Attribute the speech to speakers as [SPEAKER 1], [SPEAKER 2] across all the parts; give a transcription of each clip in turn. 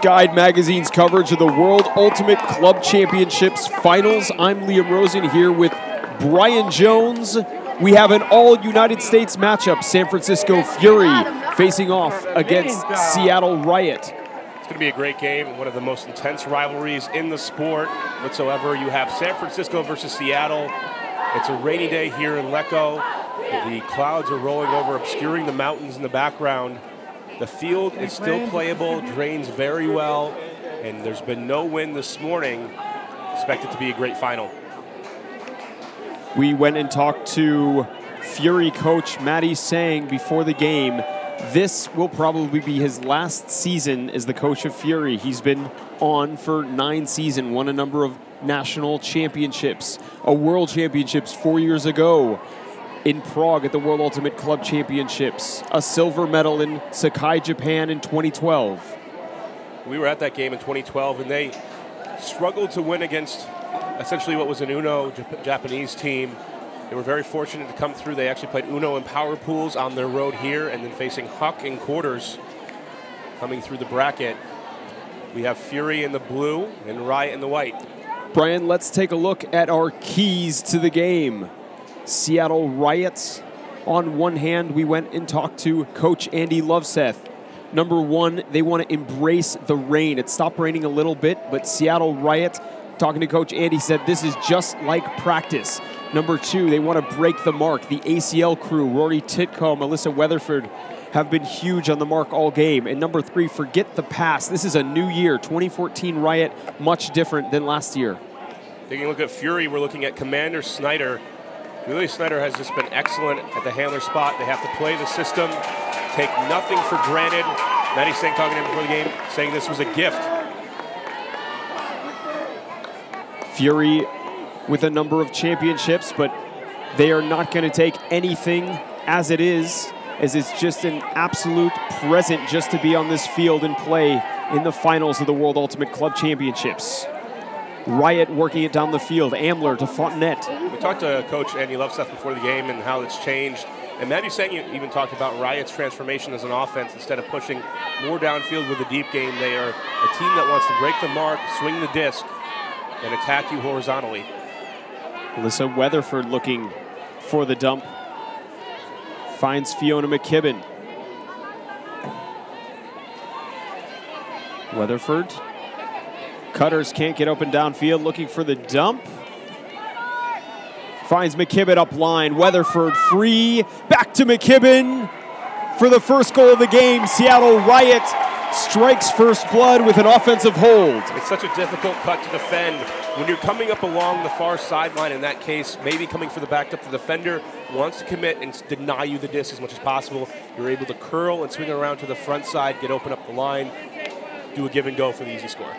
[SPEAKER 1] Guide Magazine's coverage of the World Ultimate Club Championships Finals. I'm Liam Rosen here with Brian Jones. We have an all-United States matchup, San Francisco Fury facing off against Seattle Riot.
[SPEAKER 2] It's going to be a great game, one of the most intense rivalries in the sport whatsoever. You have San Francisco versus Seattle. It's a rainy day here in Lecco. The clouds are rolling over, obscuring the mountains in the background. The field is still playable, drains very well, and there's been no wind this morning. Expect it to be a great final.
[SPEAKER 1] We went and talked to Fury coach Matty Sang before the game. This will probably be his last season as the coach of Fury. He's been on for 9 seasons, won a number of national championships, a world championships 4 years ago in Prague at the World Ultimate Club Championships, a silver medal in Sakai, Japan in 2012.
[SPEAKER 2] We were at that game in 2012, and they struggled to win against essentially what was an Uno Japanese team. They were very fortunate to come through. They actually played Uno and Power Pools on their road here, and then facing WUCC in quarters coming through the bracket. We have Fury in the blue and Riot in the white.
[SPEAKER 1] Brian, let's take a look at our keys to the game. Seattle Riot. On one hand, we went and talked to Coach Andy Loveseth. Number one, they want to embrace the rain. It stopped raining a little bit, but Seattle Riot, talking to Coach Andy, said this is just like practice. Number two, they want to break the mark. The ACL crew, Rory Titko, Melissa Weatherford, have been huge on the mark all game. And number three, forget the past. This is a new year. 2014 Riot, much different than last year.
[SPEAKER 2] Taking a look at Fury, we're looking at Commander Snyder. Willie Snyder has just been excellent at the handler spot. They have to play the system, take nothing for granted. Matty Sang talking to him before the game, saying this was a gift.
[SPEAKER 1] Fury with a number of championships, but they are not going to take anything as it is, as it's just an absolute present just to be on this field and play in the finals of the World Ultimate Club Championships. Riot working it down the field, Ambler to Fontenette.
[SPEAKER 2] We talked to Coach Andy Loveseth before the game and how it's changed. And Matty Sang even talked about Riot's transformation as an offense. Instead of pushing more downfield with a deep game, they are a team that wants to break the mark, swing the disc, and attack you horizontally.
[SPEAKER 1] Melissa Weatherford looking for the dump. Finds Fiona McKibben. Weatherford. Cutters can't get open downfield, looking for the dump. Finds McKibben up line. Weatherford free. Back to McKibben for the first goal of the game. Seattle Riot strikes first blood with an offensive hold.
[SPEAKER 2] It's such a difficult cut to defend. When you're coming up along the far sideline, in that case, maybe coming for the backed up, the defender wants to commit and deny you the disc as much as possible. You're able to curl and swing around to the front side, get open up the line, do a give and go for the easy score.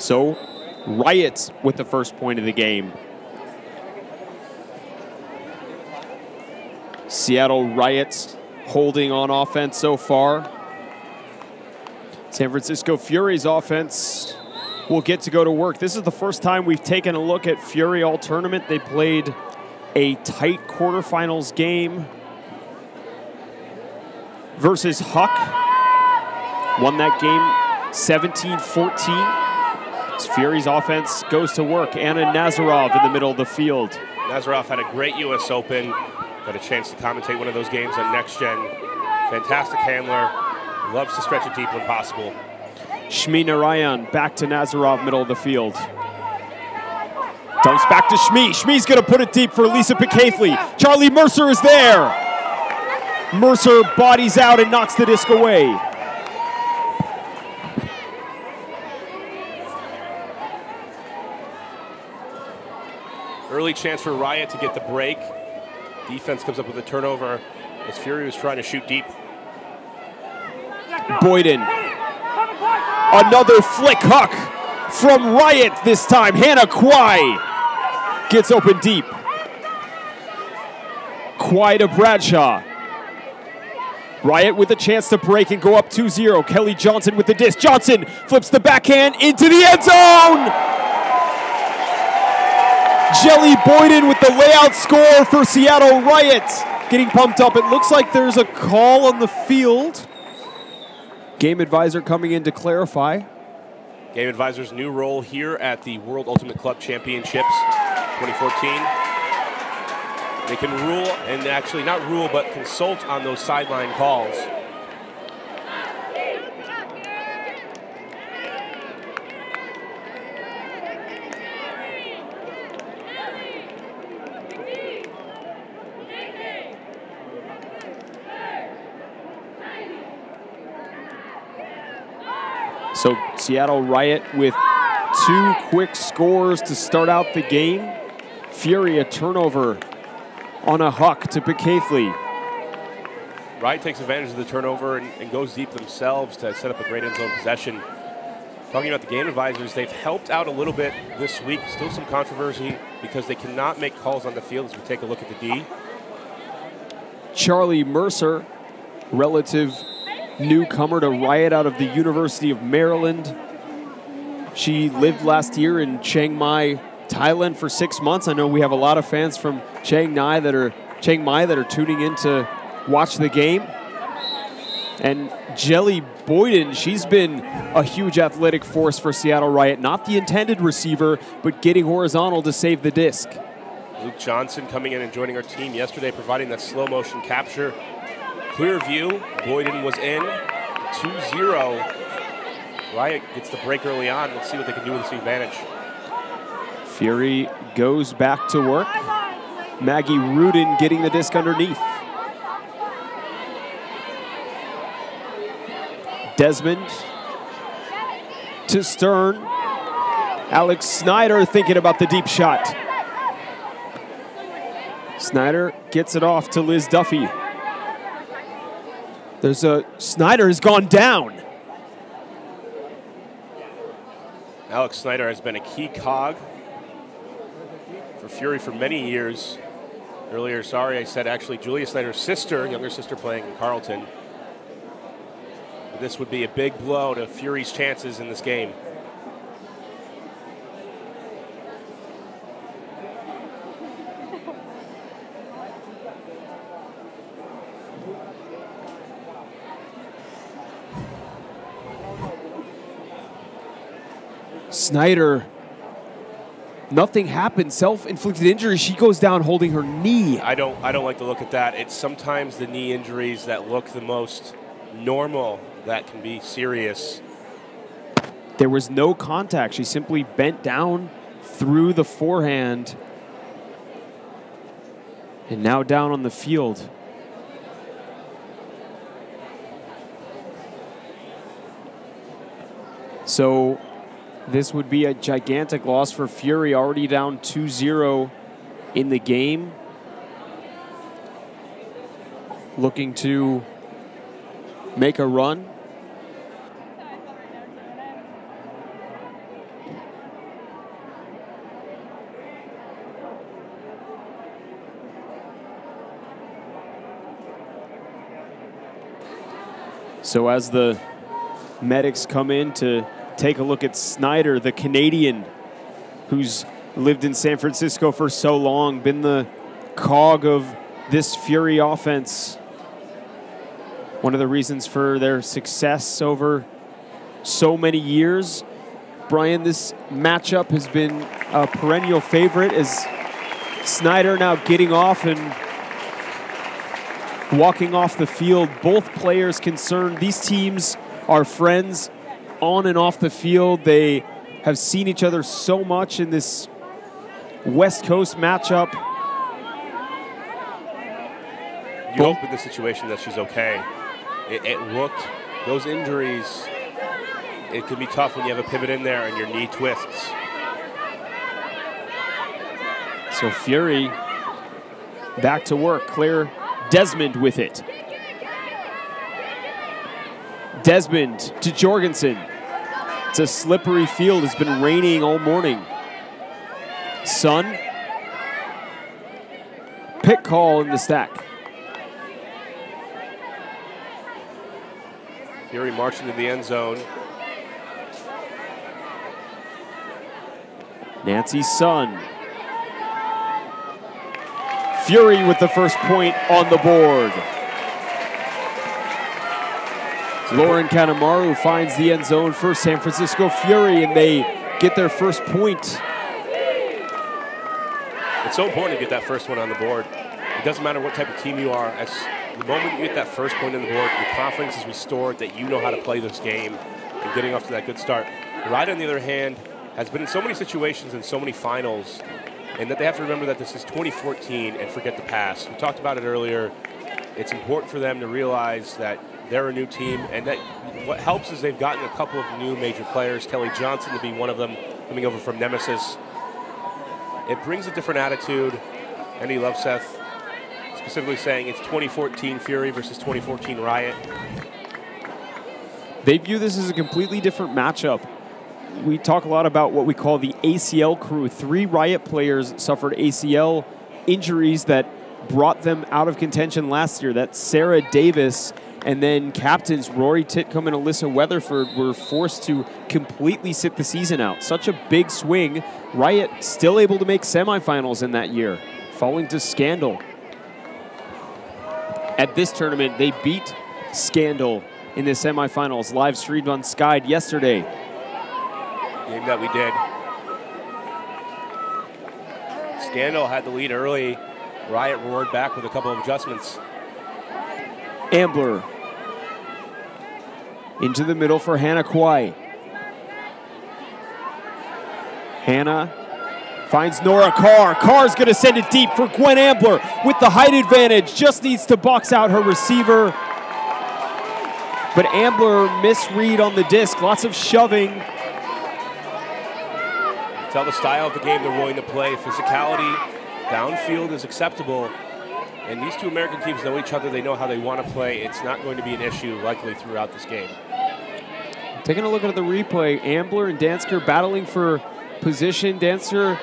[SPEAKER 1] So, Riot with the first point of the game. Seattle Riot holding on offense so far. San Francisco Fury's offense will get to go to work. This is the first time we've taken a look at Fury all tournament. They played a tight quarterfinals game versus WUCC. Won that game 17-14. Fury's offense goes to work. Anna Nazarov in the middle of the field.
[SPEAKER 2] Nazarov had a great U.S. Open. Got a chance to commentate one of those games on Next Gen. Fantastic handler. Loves to stretch it deep when possible.
[SPEAKER 1] Shmi Narayan back to Nazarov, middle of the field. Dumps back to Shmi. Shmi's going to put it deep for Lisa Picaithley. Charlie Mercer is there. Mercer bodies out and knocks the disc away.
[SPEAKER 2] Early chance for Riot to get the break. Defense comes up with a turnover as Fury was trying to shoot deep.
[SPEAKER 1] Boyden. Another flick hook from Riot this time. Hannah Kwai gets open deep. Kwai to Bradshaw. Riot with a chance to break and go up 2-0. Kelly Johnson with the disc. Johnson flips the backhand into the end zone. Jelly Boyden with the layout score for Seattle Riot. Getting pumped up. It looks like there's a call on the field. Game advisor coming in to clarify.
[SPEAKER 2] Game advisor's new role here at the World Ultimate Club Championships 2014. They can rule, and actually not rule, but consult on those sideline calls.
[SPEAKER 1] So Seattle Riot with 2 quick scores to start out the game. Fury a turnover on a huck to Becaithley.
[SPEAKER 2] Riot takes advantage of the turnover and goes deep themselves to set up a great end zone possession. Talking about the game advisors, they've helped out a little bit this week. Still some controversy because they cannot make calls on the field as we take a look at the D.
[SPEAKER 1] Charlie Mercer, relative newcomer to Riot out of the University of Maryland. She lived last year in Chiang Mai, Thailand for 6 months. I know we have a lot of fans from Chiang Mai that are tuning in to watch the game. And Jelly Boyden, she's been a huge athletic force for Seattle Riot. Not the intended receiver, but getting horizontal to save the disc.
[SPEAKER 2] Luke Johnson coming in and joining our team yesterday, providing that slow motion capture. Clear view, Boyden was in, 2-0. Riot gets the break early on. Let's see what they can do with this advantage.
[SPEAKER 1] Fury goes back to work. Maggie Rudin getting the disc underneath. Desmond to Stern. Alex Snyder thinking about the deep shot. Snyder gets it off to Liz Duffy. Snyder has gone down.
[SPEAKER 2] Alex Snyder has been a key cog for Fury for many years. Earlier, I said actually Julia Snyder's sister, younger sister playing in Carleton. But this would be a big blow to Fury's chances in this game.
[SPEAKER 1] Snyder, nothing happened. Self-inflicted injury. She goes down holding her knee.
[SPEAKER 2] I don't like to look at that. It's sometimes the knee injuries that look the most normal that can be serious.
[SPEAKER 1] There was no contact. She simply bent down through the forehand. And now down on the field. So this would be a gigantic loss for Fury, already down 2-0 in the game. Looking to make a run. So as the medics come in to take a look at Snyder, the Canadian who's lived in San Francisco for so long, been the cog of this Fury offense. One of the reasons for their success over so many years. Brian, this matchup has been a perennial favorite as Snyder now getting off and walking off the field. Both players concerned. These teams are friends on and off the field. They have seen each other so much in this West Coast matchup.
[SPEAKER 2] You hope in this situation that she's okay. It looked, those injuries, it can be tough when you have a pivot in there and your knee twists.
[SPEAKER 1] So Fury back to work. Claire Desmond with it. Desmond to Jorgensen. It's a slippery field. It's been raining all morning. Sun. Pick call in the stack.
[SPEAKER 2] Fury marching to the end zone.
[SPEAKER 1] Nancy Sun. Fury with the first point on the board. Lauren Kanemaru finds the end zone for San Francisco Fury, and they get their first point.
[SPEAKER 2] It's so important to get that first one on the board. It doesn't matter what type of team you are. As the moment you get that first point on the board, your confidence is restored that you know how to play this game and getting off to that good start. Riot, on the other hand, has been in so many situations and so many finals, and that they have to remember that this is 2014 and forget the past. We talked about it earlier. It's important for them to realize that they're a new team, and that what helps is they've gotten a couple of new major players, Kelly Johnson to be one of them, coming over from Nemesis. It brings a different attitude. Andy Loveseth specifically saying it's 2014 Fury versus 2014 Riot.
[SPEAKER 1] They view this as a completely different matchup. We talk a lot about what we call the ACL crew. 3 Riot players suffered ACL injuries that brought them out of contention last year. That's Sarah Davis, and then captains Rory Titcomb and Alyssa Weatherford were forced to completely sit the season out. Such a big swing. Riot still able to make semifinals in that year, falling to Scandal. At this tournament, they beat Scandal in the semifinals, live streamed on Sky yesterday.
[SPEAKER 2] Game that we did. Scandal had the lead early. Riot roared back with a couple of adjustments.
[SPEAKER 1] Ambler into the middle for Hannah Kwai. Hannah finds Nora Carr. Carr's going to send it deep for Gwen Ambler with the height advantage. Just needs to box out her receiver. But Ambler misread on the disc. Lots of shoving.
[SPEAKER 2] Tell the style of the game they're willing to play. Physicality, downfield is acceptable. And these two American teams know each other. They know how they want to play. It's not going to be an issue likely throughout this game.
[SPEAKER 1] Taking a look at the replay, Ambler and Dansker battling for position. Dansker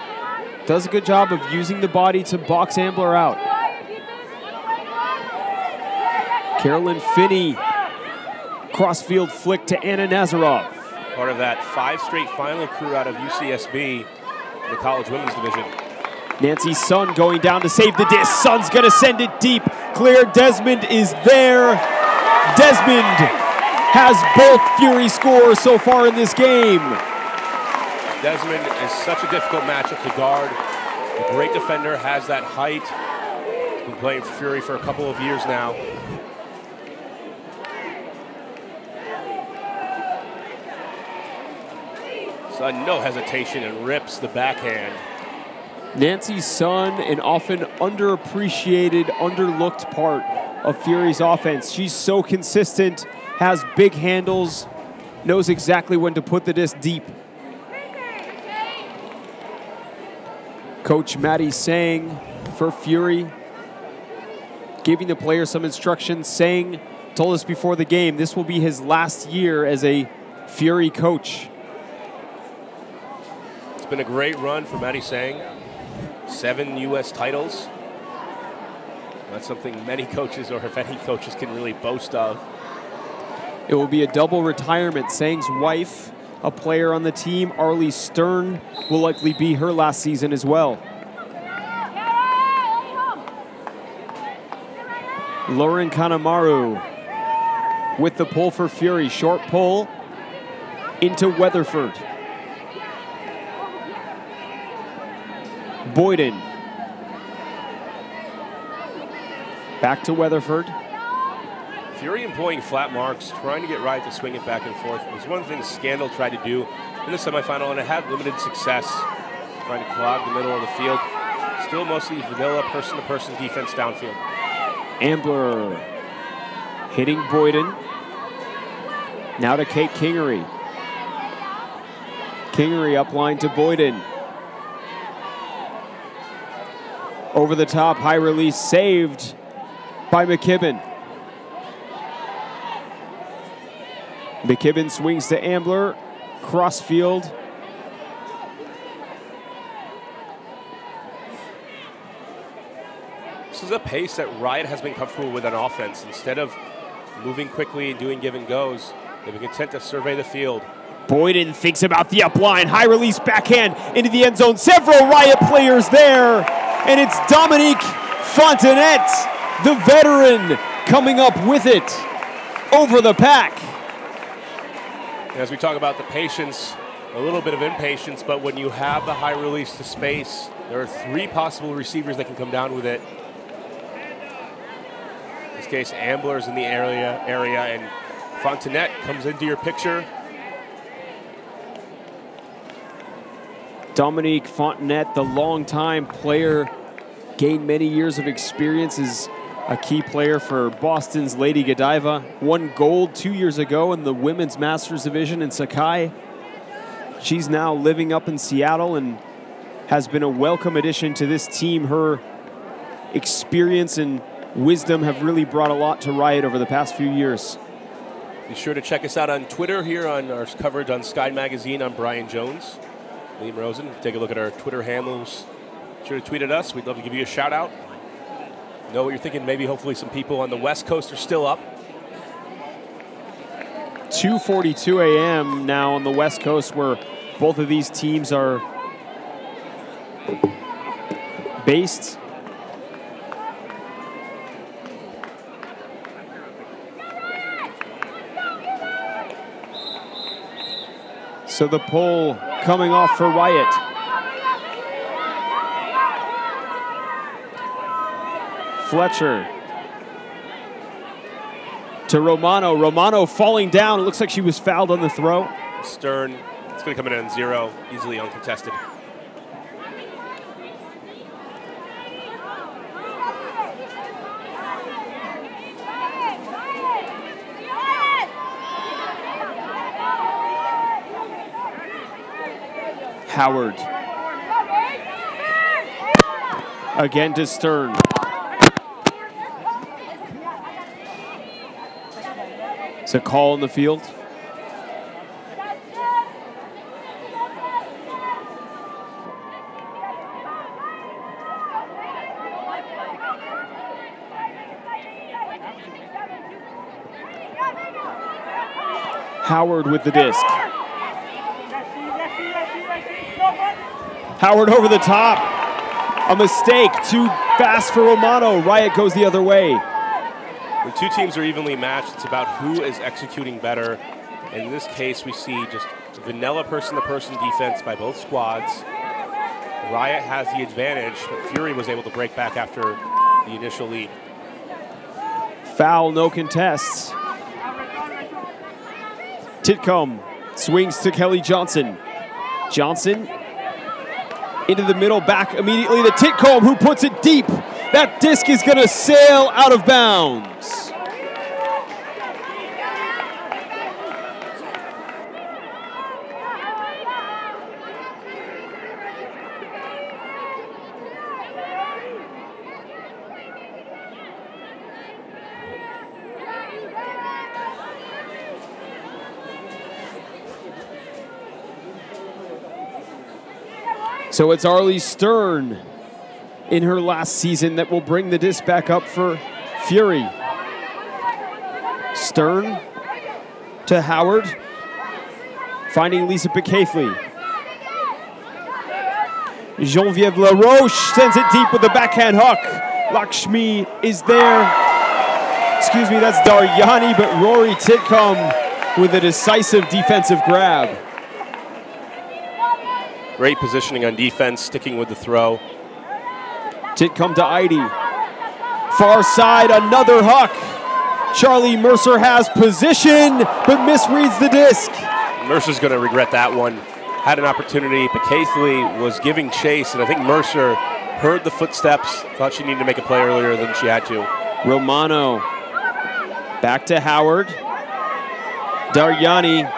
[SPEAKER 1] does a good job of using the body to box Ambler out. Carolyn Finney, crossfield flick to Anna Nazarov.
[SPEAKER 2] Part of that 5 straight final crew out of UCSB, the college women's division.
[SPEAKER 1] Nancy Sun going down to save the disc. Sun's going to send it deep. Clear. Desmond is there. Desmond has both Fury scores so far in this game.
[SPEAKER 2] Desmond is such a difficult matchup to guard. A great defender, has that height. He's been playing for Fury for a couple of years now. Sun, no hesitation, and rips the backhand.
[SPEAKER 1] Nancy Sun, an often underappreciated, underlooked part of Fury's offense. She's so consistent, has big handles, knows exactly when to put the disc deep. Coach Maddie Sang for Fury, giving the players some instructions. Sang told us before the game this will be his last year as a Fury coach.
[SPEAKER 2] It's been a great run for Maddie Sang. 7 U.S. titles. That's something many coaches, or if any coaches, can really boast of.
[SPEAKER 1] It will be a double retirement. Sang's wife, a player on the team, Arlie Stern, will likely be her last season as well. Lauren Kanemaru with the pull for Fury. Short pull into Weatherford. Boyden. Back to Weatherford.
[SPEAKER 2] Fury employing flat marks, trying to get Riot to swing it back and forth. It was one of the things Scandal tried to do in the semifinal, and it had limited success, trying to clog the middle of the field. Still mostly vanilla person-to-person defense downfield.
[SPEAKER 1] Ambler hitting Boyden. Now to Kate Kingery. Kingery up line to Boyden. Over the top, high release, saved by McKibben. McKibben swings to Ambler, crossfield.
[SPEAKER 2] This is a pace that Riot has been comfortable with on offense. Instead of moving quickly and doing give and goes, they've been content to survey the field.
[SPEAKER 1] Boyden thinks about the up line. High release backhand into the end zone. Several Riot players there. And it's Dominique Fontenette, the veteran, coming up with it over the pack.
[SPEAKER 2] As we talk about the patience, a little bit of impatience, but when you have the high release to space, there are 3 possible receivers that can come down with it. In this case, Ambler's in the area, and Fontenette comes into your picture.
[SPEAKER 1] Dominique Fontenette, the longtime player, gained many years of experience, is a key player for Boston's Lady Godiva. Won gold 2 years ago in the Women's Masters Division in Sakai. She's now living up in Seattle and has been a welcome addition to this team. Her experience and wisdom have really brought a lot to Riot over the past few years.
[SPEAKER 2] Be sure to check us out on Twitter here on our coverage on Sky Magazine. I'm Brian Jones. Liam Rosen. Take a look at our Twitter handles. Be sure to tweet at us. We'd love to give you a shout out. Know what you're thinking. Maybe hopefully some people on the West Coast are still up.
[SPEAKER 1] 2:42 a.m. now on the West Coast, where both of these teams are based. So the pull coming off for Riot. Fletcher to Romano. Romano falling down. It looks like she was fouled on the throw.
[SPEAKER 2] Stern, it's going to come in on 0, easily uncontested.
[SPEAKER 1] Howard. Again to Stern. It's a call in the field. Howard with the disc. Howard over the top. A mistake, too fast for Romano. Riot goes the other way.
[SPEAKER 2] When 2 teams are evenly matched, it's about who is executing better. In this case, we see just vanilla person-to-person defense by both squads. Riot has the advantage, but Fury was able to break back after the initial lead.
[SPEAKER 1] Foul, no contests. Titcomb swings to Kelly Johnson. Johnson into the middle, back immediately to Titcomb, who puts it deep. That disc is going to sail out of bounds. So it's Arlie Stern in her last season that will bring the disc back up for Fury. Stern to Howard, finding Lisa Picaithley. Geneviève LaRoche sends it deep with the backhand hook. Lakshmi is there. Excuse me, that's Daryani, but Rory Titcomb with a decisive defensive grab.
[SPEAKER 2] Great positioning on defense, sticking with the throw.
[SPEAKER 1] Titcomb to Idy. Far side, another hook. Charlie Mercer has position, but misreads the disc.
[SPEAKER 2] Mercer's going to regret that one. Had an opportunity. Picaithley was giving chase, and I think Mercer heard the footsteps, thought she needed to make a play earlier than she had to.
[SPEAKER 1] Romano back to Howard. Daryani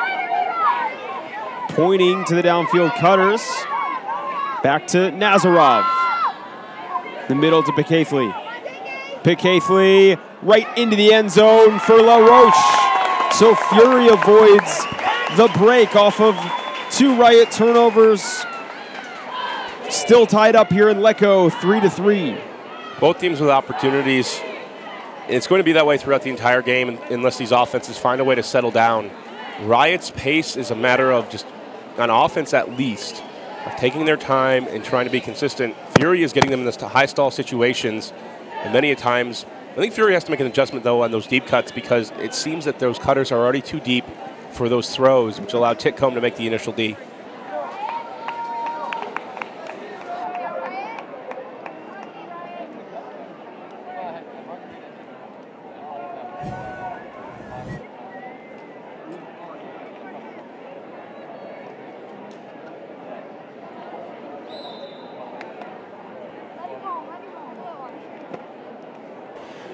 [SPEAKER 1] pointing to the downfield cutters. Back to Nazarov. The middle to Picaithley. Picaithley right into the end zone for LaRoche. So Fury avoids the break off of 2 Riot turnovers. Still tied up here in Lecco, 3-3.
[SPEAKER 2] Both teams with opportunities. It's going to be that way throughout the entire game unless these offenses find a way to settle down. Riot's pace is a matter of just, on offense at least, of taking their time and trying to be consistent. Fury is getting them in this high stall situations, and many a times, I think Fury has to make an adjustment, though, on those deep cuts because it seems that those cutters are already too deep for those throws, which allowed Titcomb to make the initial D.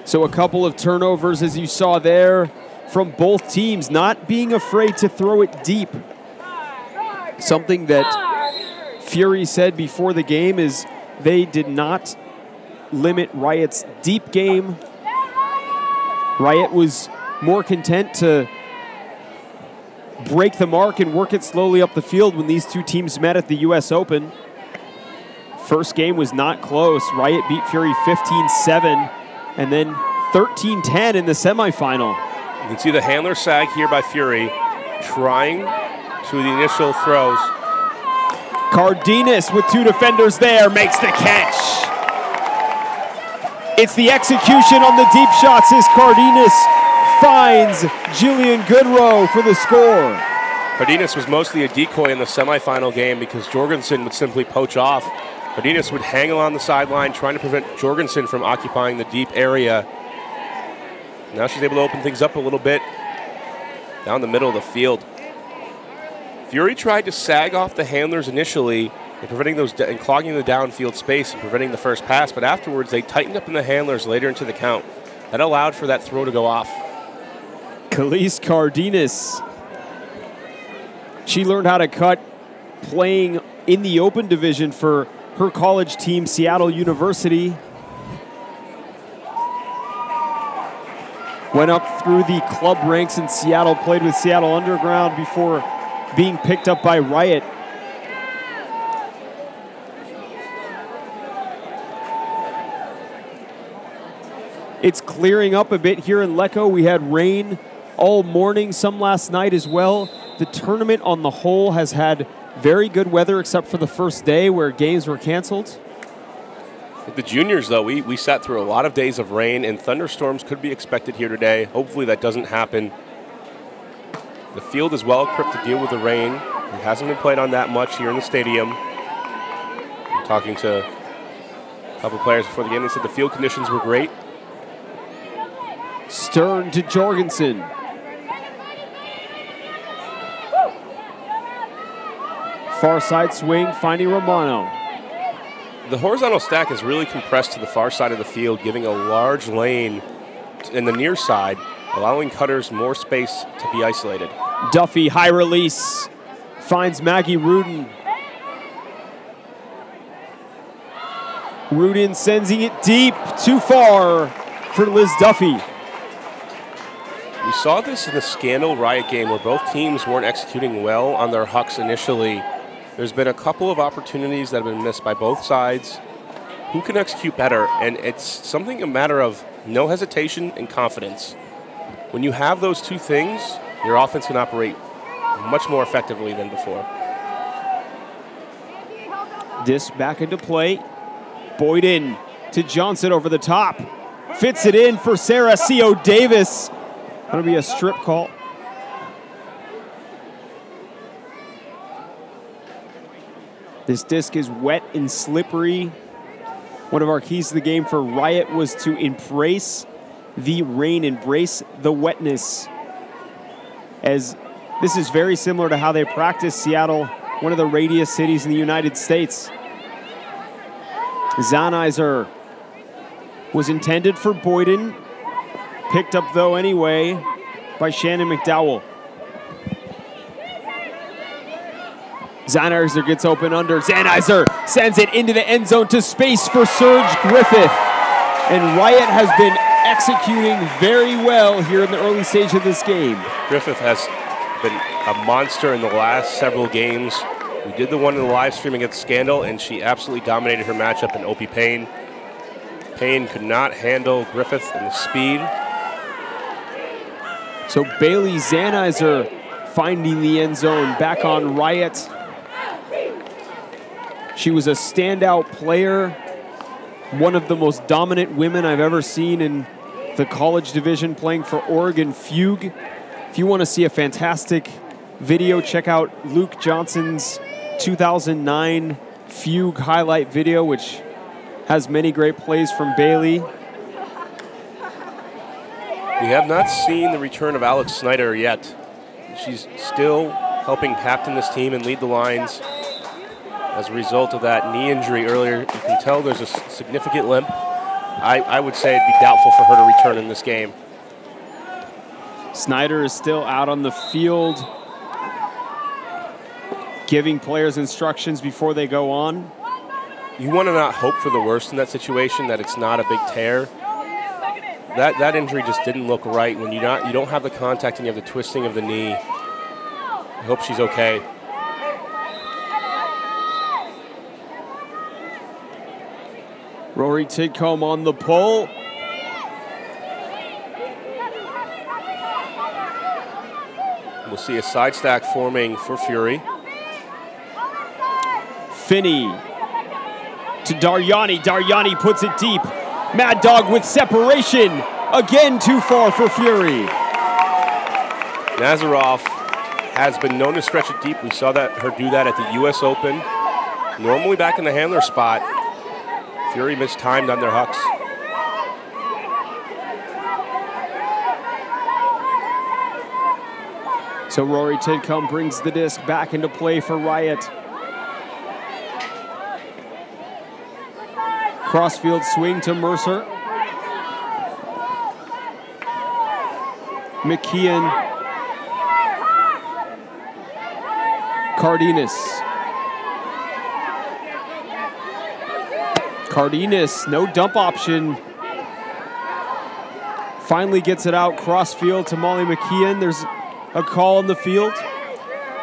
[SPEAKER 1] So a couple of turnovers, as you saw there, from both teams, not being afraid to throw it deep. Something that Fury said before the game is they did not limit Riot's deep game. Riot was more content to break the mark and work it slowly up the field when these two teams met at the US Open. First game was not close. Riot beat Fury 15-7. And then 13-10 in the semifinal.
[SPEAKER 2] You can see the handler sag here by Fury, trying to the initial throws.
[SPEAKER 1] Cardenas with 2 defenders there makes the catch. It's the execution on the deep shots as Cardenas finds Julian Goodrow for the score.
[SPEAKER 2] Cardenas was mostly a decoy in the semifinal game because Jorgensen would simply poach off. Cardenas would hang along the sideline, trying to prevent Jorgensen from occupying the deep area. Now she's able to open things up a little bit down the middle of the field. Fury tried to sag off the handlers initially and preventing those and clogging the downfield space and preventing the first pass, but afterwards they tightened up in the handlers later into the count. That allowed for that throw to go off.
[SPEAKER 1] Khalees Cardenas. She learned how to cut playing in the open division for her college team, Seattle University. Went up through the club ranks in Seattle, played with Seattle Underground before being picked up by Riot. It's clearing up a bit here in Lecco. We had rain all morning, some last night as well. The tournament on the whole has had very good weather except for the first day where games were canceled.
[SPEAKER 2] With the juniors, though, we sat through a lot of days of rain, and thunderstorms could be expected here today. Hopefully that doesn't happen. The field is well equipped to deal with the rain. It hasn't been played on that much here in the stadium. I'm talking to a couple players before the game. They said the field conditions were great.
[SPEAKER 1] Stern to Jorgensen. Far side swing, finding Romano.
[SPEAKER 2] The horizontal stack is really compressed to the far side of the field, giving a large lane in the near side, allowing cutters more space to be isolated.
[SPEAKER 1] Duffy, high release, finds Maggie Rudin. Rudin sending it deep, too far for Liz Duffy.
[SPEAKER 2] We saw this in the Scandal Riot game where both teams weren't executing well on their hucks initially. There's been a couple of opportunities that have been missed by both sides. Who can execute better? And it's something a matter of no hesitation and confidence. When you have those two things, your offense can operate much more effectively than before.
[SPEAKER 1] This back into play. Boyden to Johnson over the top. Fits it in for Sarah C.O. Davis. That'll be a strip call. This disc is wet and slippery. One of our keys to the game for Riot was to embrace the rain, embrace the wetness. As this is very similar to how they practice Seattle, one of the radius cities in the United States. Zanizer was intended for Boyden. Picked up, though, anyway, by Shannon McDowell. Zanizer gets open under. Zanizer sends it into the end zone to space for Serge Griffith. And Riot has been executing very well here in the early stage of this game.
[SPEAKER 2] Griffith has been a monster in the last several games. We did the one in the live stream against Scandal, and she absolutely dominated her matchup in Opie Payne. Payne could not handle Griffith and the speed.
[SPEAKER 1] So Bailey Zanizer finding the end zone back on Riot. She was a standout player, one of the most dominant women I've ever seen in the college division playing for Oregon Fugue. If you want to see a fantastic video, check out Luke Johnson's 2009 Fugue highlight video, which has many great plays from Bailey.
[SPEAKER 2] We have not seen the return of Alex Snyder yet. She's still helping captain this team and lead the lines. As a result of that knee injury earlier, you can tell there's a significant limp. I would say it'd be doubtful for her to return in this game.
[SPEAKER 1] Snyder is still out on the field, giving players instructions before they go on.
[SPEAKER 2] You want to not hope for the worst in that situation, that it's not a big tear. That injury just didn't look right when you don't have the contact and you have the twisting of the knee. I hope she's okay.
[SPEAKER 1] Rory Tidcombe on the pull.
[SPEAKER 2] We'll see a side stack forming for Fury.
[SPEAKER 1] Finney to Daryani. Daryani puts it deep. Mad Dog with separation. Again, too far for Fury.
[SPEAKER 2] Nazarov has been known to stretch it deep. We saw her do that at the U.S. Open. Normally back in the handler spot. Fury mistimed on their hucks.
[SPEAKER 1] So Rory Tidcombe brings the disc back into play for Riot. Crossfield swing to Mercer. McKeon. Cardenas. Cardenas, no dump option. Finally gets it out crossfield to Molly McKeon. There's a call on the field.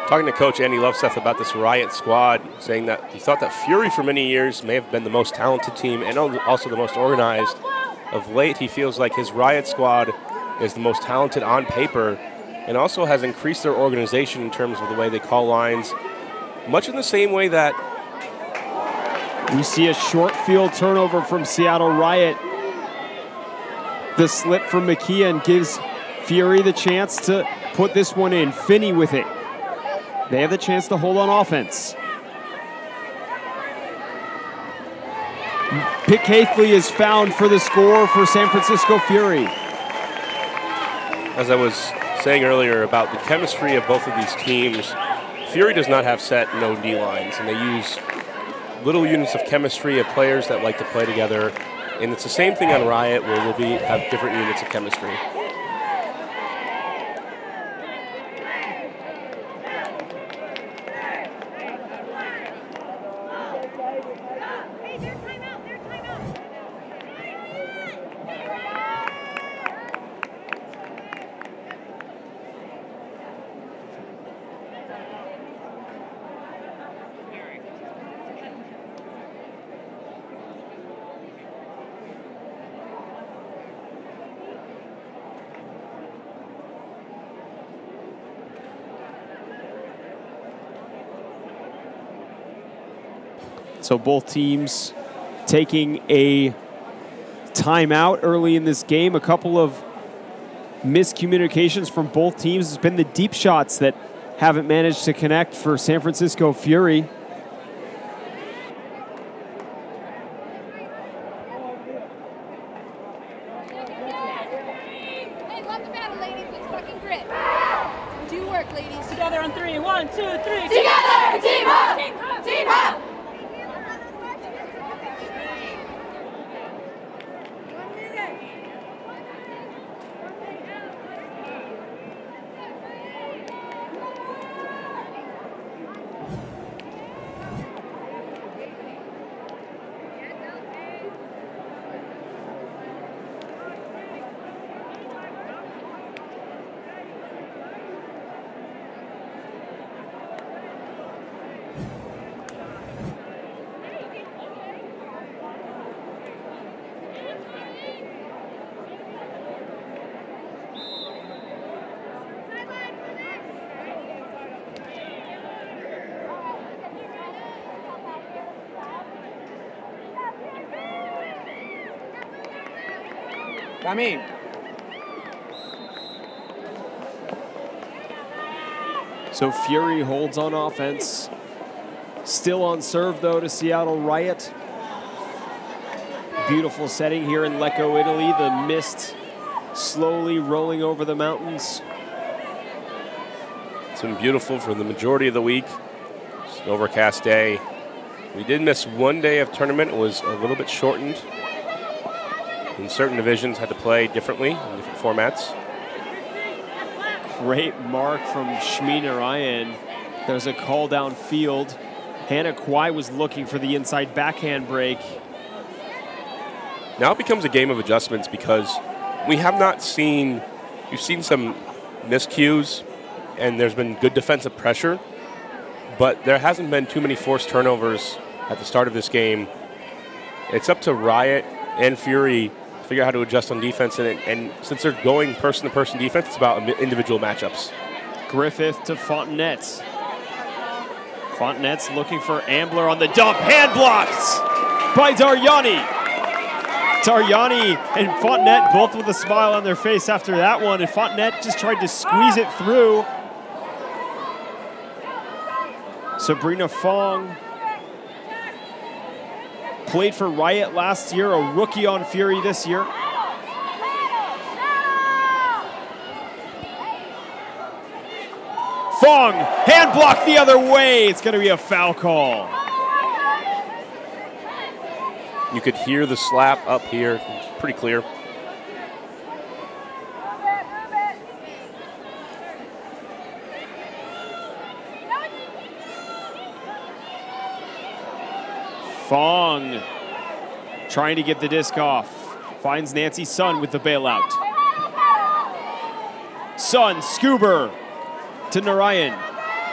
[SPEAKER 2] Talking to Coach Andy Loveseth about this Riot squad, saying that he thought that Fury for many years may have been the most talented team and also the most organized. Of late, he feels like his Riot squad is the most talented on paper and also has increased their organization in terms of the way they call lines, much in the same way that
[SPEAKER 1] we see a short field turnover from Seattle Riot. The slip from McKeon gives Fury the chance to put this one in. Finney with it. They have the chance to hold on offense. Pick Haithley is found for the score for San Francisco Fury.
[SPEAKER 2] As I was saying earlier about the chemistry of both of these teams, Fury does not have set no D lines, and they use little units of chemistry of players that like to play together. And it's the same thing on Riot, where we'll have different units of chemistry.
[SPEAKER 1] So both teams taking a timeout early in this game. A couple of miscommunications from both teams. It's been the deep shots that haven't managed to connect for San Francisco Fury.
[SPEAKER 3] Hey, love the battle, ladies. Let's fucking grit. Do work, ladies. Together on three. 1, 2, 3. Together! Team up! Team up! Team up!
[SPEAKER 4] Come in.
[SPEAKER 1] So Fury holds on offense. Still on serve, though, to Seattle Riot. Beautiful setting here in Lecco, Italy. The mist slowly rolling over the mountains.
[SPEAKER 2] It's been beautiful for the majority of the week. It's an overcast day. We did miss one day of tournament. It was a little bit shortened. In certain divisions, had to play differently in different formats.
[SPEAKER 1] Great mark from Shmi Narayan. There's a call downfield. Hannah Kwai was looking for the inside backhand break.
[SPEAKER 2] Now it becomes a game of adjustments because we have not seen, we've seen some miscues and there's been good defensive pressure, but there hasn't been too many forced turnovers at the start of this game. It's up to Riot and Fury to figure out how to adjust on defense, and since they're going person-to-person defense, it's about individual matchups.
[SPEAKER 1] Griffith to Fontenette. Fontenette's looking for Ambler on the dump. Hand blocked by Daryani. Daryani and Fontenette both with a smile on their face after that one, and Fontenette just tried to squeeze it through. Sabrina Fong played for Riot last year, a rookie on Fury this year. Fong, hand block the other way. It's going to be a foul call.
[SPEAKER 2] You could hear the slap up here. It's pretty clear.
[SPEAKER 1] Fong trying to get the disc off. Finds Nancy Sun with the bailout. Sun, Scuber to Narayan.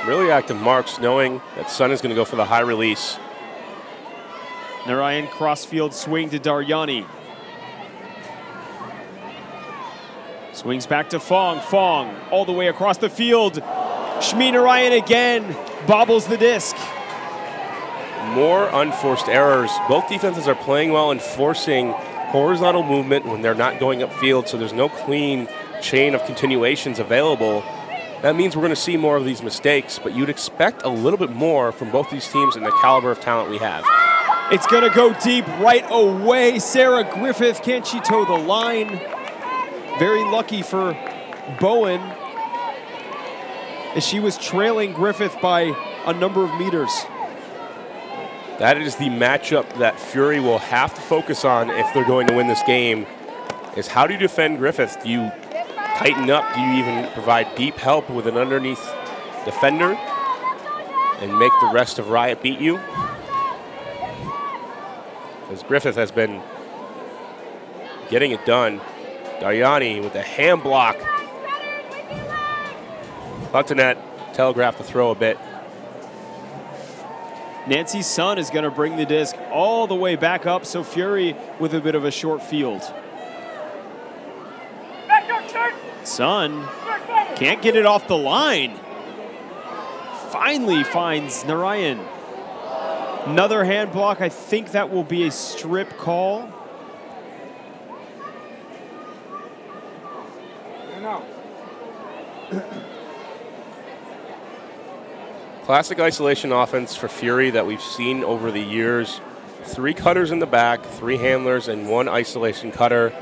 [SPEAKER 2] Really active marks, knowing that Sun is going to go for the high release.
[SPEAKER 1] Narayan crossfield swing to Daryani. Swings back to Fong. Fong all the way across the field. Shmi Narayan again bobbles the disc.
[SPEAKER 2] More unforced errors. Both defenses are playing well and forcing horizontal movement when they're not going upfield, so there's no clean chain of continuations available. That means we're going to see more of these mistakes, but you'd expect a little bit more from both these teams and the caliber of talent we have.
[SPEAKER 1] It's going to go deep right away. Sarah Griffith, can she toe the line? Very lucky for Bowen, as she was trailing Griffith by a number of meters.
[SPEAKER 2] That is the matchup that Fury will have to focus on if they're going to win this game, is how do you defend Griffith? Do you tighten up? Do you even provide deep help with an underneath defender and make the rest of Riot beat you? Because Griffith has been getting it done. Daryani with a hand block. Fontenette telegraphed the throw a bit.
[SPEAKER 1] Nancy Sun is going to bring the disc all the way back up, so Fury with a bit of a short field. Sun can't get it off the line. Finally finds Narayan. Another hand block. I think that will be a strip call.
[SPEAKER 2] Classic isolation offense for Fury that we've seen over the years. 3 cutters in the back, 3 handlers, and 1 isolation cutter.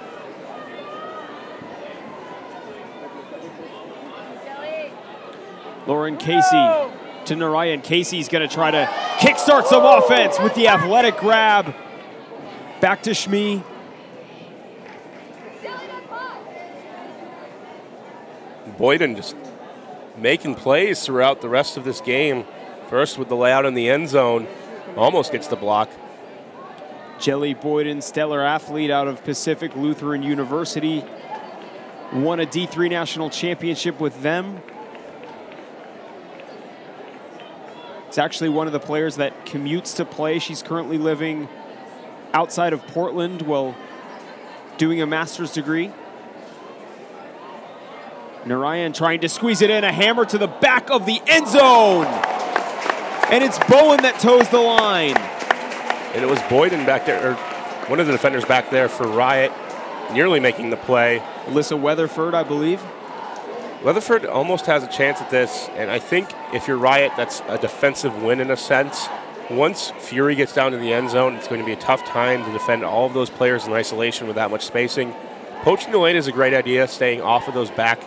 [SPEAKER 1] Lauren Casey to Narayan. Casey's going to try to kickstart some offense with the athletic grab. Back to Shmi.
[SPEAKER 2] Boyden just making plays throughout the rest of this game. First with the layout in the end zone, almost gets the block.
[SPEAKER 1] Jelly Boyden, stellar athlete out of Pacific Lutheran University. Won a D3 national championship with them. It's actually one of the players that commutes to play. She's currently living outside of Portland while doing a master's degree. Narayan trying to squeeze it in, a hammer to the back of the end zone. And it's Bowen that toes the line.
[SPEAKER 2] And it was Boyden back there, or one of the defenders back there for Riot. nearly making the play.
[SPEAKER 1] Alyssa Weatherford, I believe.
[SPEAKER 2] Weatherford almost has a chance at this, and I think if you're Riot, that's a defensive win in a sense. Once Fury gets down to the end zone, it's going to be a tough time to defend all of those players in isolation with that much spacing. Poaching the lane is a great idea, staying off of those back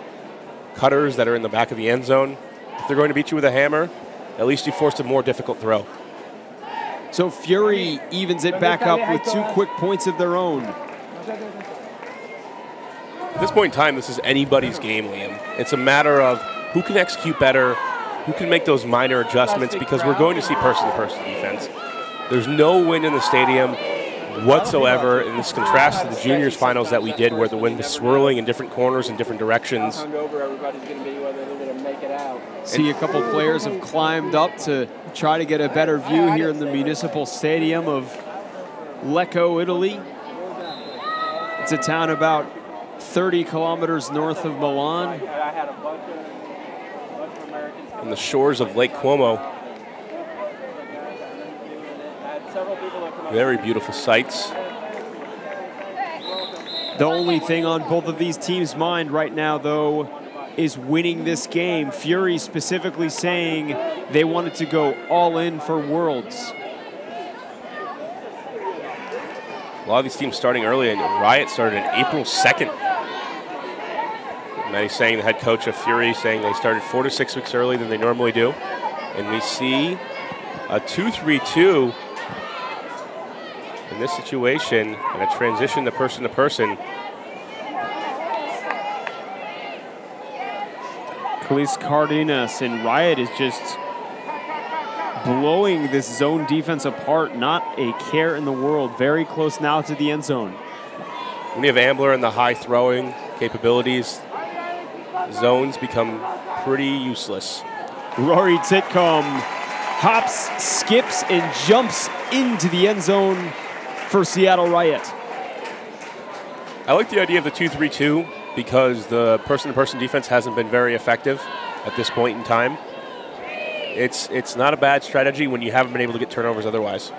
[SPEAKER 2] cutters that are in the back of the end zone. If they're going to beat you with a hammer, at least you forced a more difficult throw.
[SPEAKER 1] So Fury evens it back up with 2 quick points of their own.
[SPEAKER 2] At this point in time, this is anybody's game, Liam. It's a matter of who can execute better, who can make those minor adjustments, because we're going to see person-to-person defense. There's no win in the stadium whatsoever, and this contrasts to the juniors finals that we did where the wind is swirling in different corners and different directions.
[SPEAKER 1] See, a couple players have climbed up to try to get a better view here in the municipal stadium of Lecco, Italy. It's a town about 30 kilometers north of Milan.
[SPEAKER 2] On the shores of Lake Como. Very beautiful sights.
[SPEAKER 1] The only thing on both of these teams' mind right now, though, is winning this game. Fury specifically saying they wanted to go all in for Worlds.
[SPEAKER 2] A lot of these teams starting early, and Riot started on April 2nd. Maddie saying, the head coach of Fury, saying they started 4 to 6 weeks earlier than they normally do. And we see a 2-3-2 in this situation, and a transition to person.
[SPEAKER 1] Khalees Cardenas and Riot is just blowing this zone defense apart. Not a care in the world. Very close now to the end zone.
[SPEAKER 2] When you have Ambler and the high throwing capabilities, zones become pretty useless.
[SPEAKER 1] Rory Titcomb hops, skips, and jumps into the end zone for Seattle Riot.
[SPEAKER 2] I like the idea of the 2-3-2 because the person-to-person defense hasn't been very effective at this point in time. It's not a bad strategy when you haven't been able to get turnovers otherwise.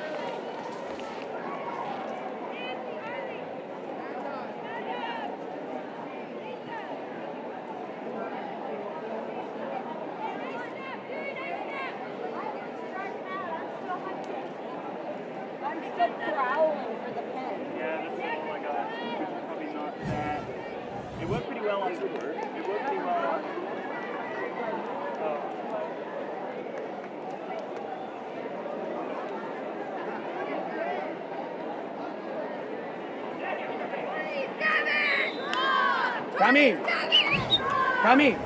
[SPEAKER 4] Tommy!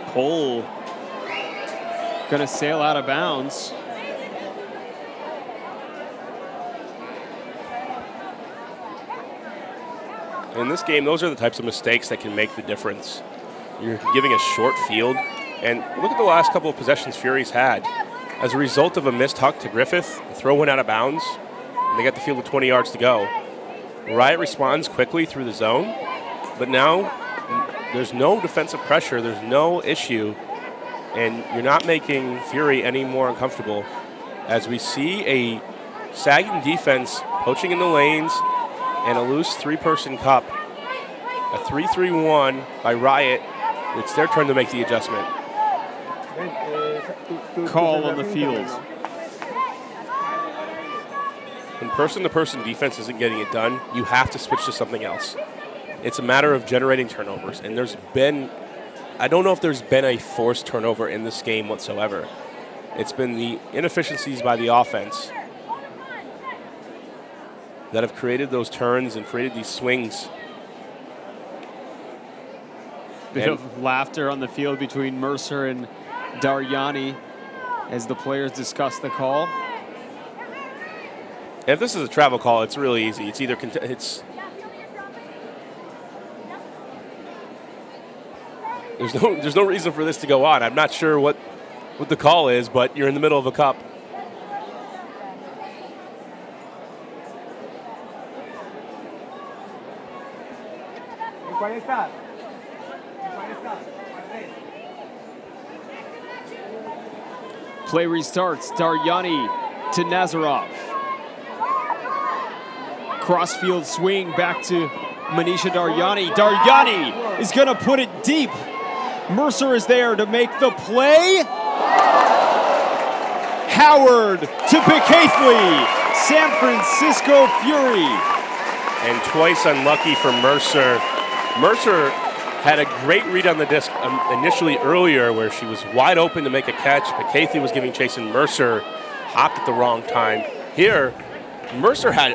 [SPEAKER 1] Cole gonna sail out of bounds.
[SPEAKER 2] In this game, those are the types of mistakes that can make the difference. You're giving a short field, and look at the last couple of possessions Fury's had. As a result of a missed huck to Griffith, the throw went out of bounds, and they got the field with 20 yards to go. Riot responds quickly through the zone, but now there's no defensive pressure, there's no issue, and you're not making Fury any more uncomfortable as we see a sagging defense poaching in the lanes and a loose 3-person cup. A 3-3-1 by Riot. It's their turn to make the adjustment.
[SPEAKER 1] Call on the field.
[SPEAKER 2] When person-to-person defense isn't getting it done, you have to switch to something else. It's a matter of generating turnovers, and I don't know if there's been a forced turnover in this game whatsoever. It's been the inefficiencies by the offense that have created those turns and created these swings.
[SPEAKER 1] Bit of laughter on the field between Mercer and Daryani as the players discuss the call.
[SPEAKER 2] And if this is a travel call, it's really easy. It's either there's no reason for this to go on. I'm not sure what what the call is, but you're in the middle of a cup.
[SPEAKER 1] Play restarts. Daryani to Nazarov. Crossfield swing back to Manisha Daryani. Daryani is going to put it deep. Mercer is there to make the play. Howard to Becaithley. San Francisco Fury.
[SPEAKER 2] And twice unlucky for Mercer. Mercer had a great read on the disc initially earlier where she was wide open to make a catch. Becaithley was giving chase and Mercer hopped at the wrong time. Here, Mercer had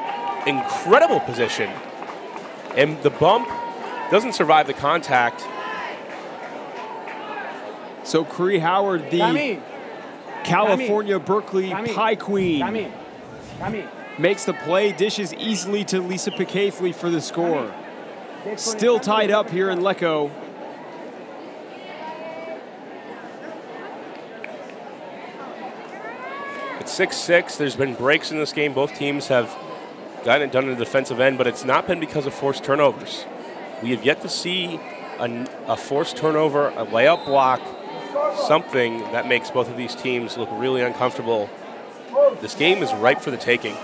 [SPEAKER 2] incredible position. And the bump doesn't survive the contact.
[SPEAKER 1] So Cree Howard, the California Berkeley Pie Queen, makes the play, dishes easily to Lisa Becaithley for the score. Still tied up here in Lecco.
[SPEAKER 2] It's 6-6. There's been breaks in this game. Both teams have gotten it done in the defensive end, but it's not been because of forced turnovers. We have yet to see a forced turnover, a layup block, something that makes both of these teams look really uncomfortable. This game is ripe for the taking.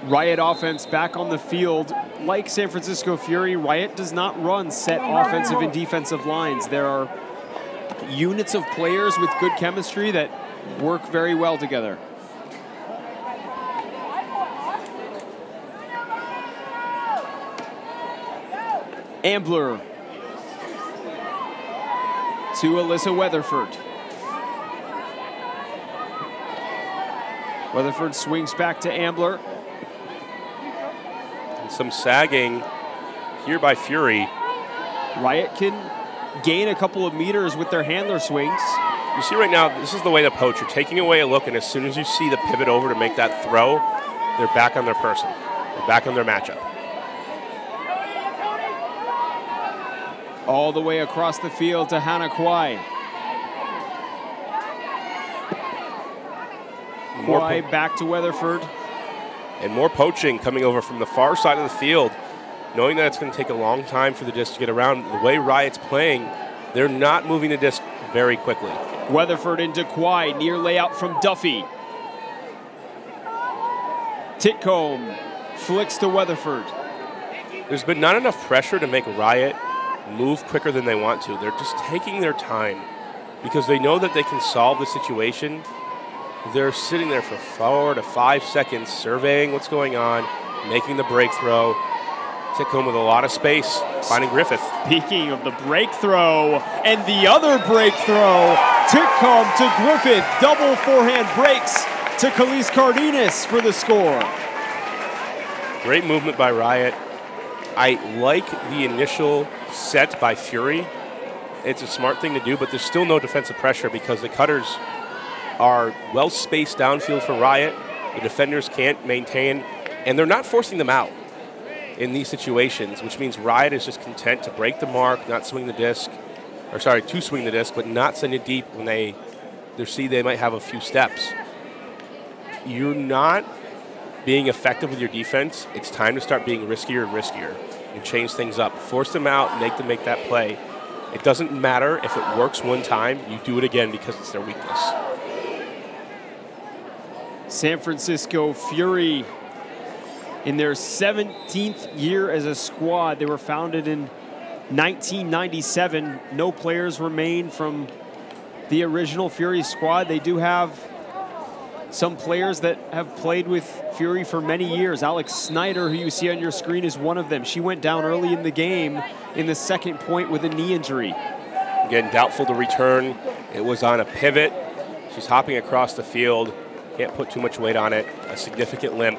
[SPEAKER 1] Riot offense back on the field. Like San Francisco Fury, Riot does not run set offensive and defensive lines. There are units of players with good chemistry that work very well together. Ambler to Alyssa Weatherford. Weatherford swings back to Ambler.
[SPEAKER 2] And some sagging here by Fury.
[SPEAKER 1] Riot can gain a couple of meters with their handler swings.
[SPEAKER 2] You see right now, this is the way to poach. You're taking away a look, and as soon as you see the pivot over to make that throw, they're back on their person. They're back on their matchup.
[SPEAKER 1] All the way across the field to Hannah Kwai. Kwai back to Weatherford.
[SPEAKER 2] And more poaching coming over from the far side of the field. Knowing that it's going to take a long time for the disc to get around, the way Riot's playing, they're not moving the disc very quickly.
[SPEAKER 1] Weatherford into Kwai, near layout from Duffy. Titcomb flicks to Weatherford.
[SPEAKER 2] There's been not enough pressure to make Riot move quicker than they want to. They're just taking their time because they know that they can solve the situation. They're sitting there for 4 to 5 seconds, surveying what's going on, making the break throw. Titcomb with a lot of space, finding Griffith.
[SPEAKER 1] Speaking of the break throw and the other break throw, Titcomb to Griffith, double forehand breaks to Khalees Cardenas for the score.
[SPEAKER 2] Great movement by Riot. I like the initial set by Fury. It's a smart thing to do, but there's still no defensive pressure because the cutters are well spaced downfield for Riot. The defenders can't maintain, and they're not forcing them out in these situations, which means Riot is just content to break the mark, not swing the disc, or sorry, to swing the disc, but not send it deep when they see they might have a few steps. You're not being effective with your defense. It's time to start being riskier and riskier and change things up. Force them out, make them make that play. It doesn't matter if it works one time, you do it again because it's their weakness.
[SPEAKER 1] San Francisco Fury in their 17th year as a squad. They were founded in 1997. No players remain from the original Fury squad. They do have some players that have played with Fury for many years. Alex Snyder, who you see on your screen, is one of them. She went down early in the game in the second point with a knee injury.
[SPEAKER 2] Again, doubtful to return. It was on a pivot. She's hopping across the field. Can't put too much weight on it. A significant limp.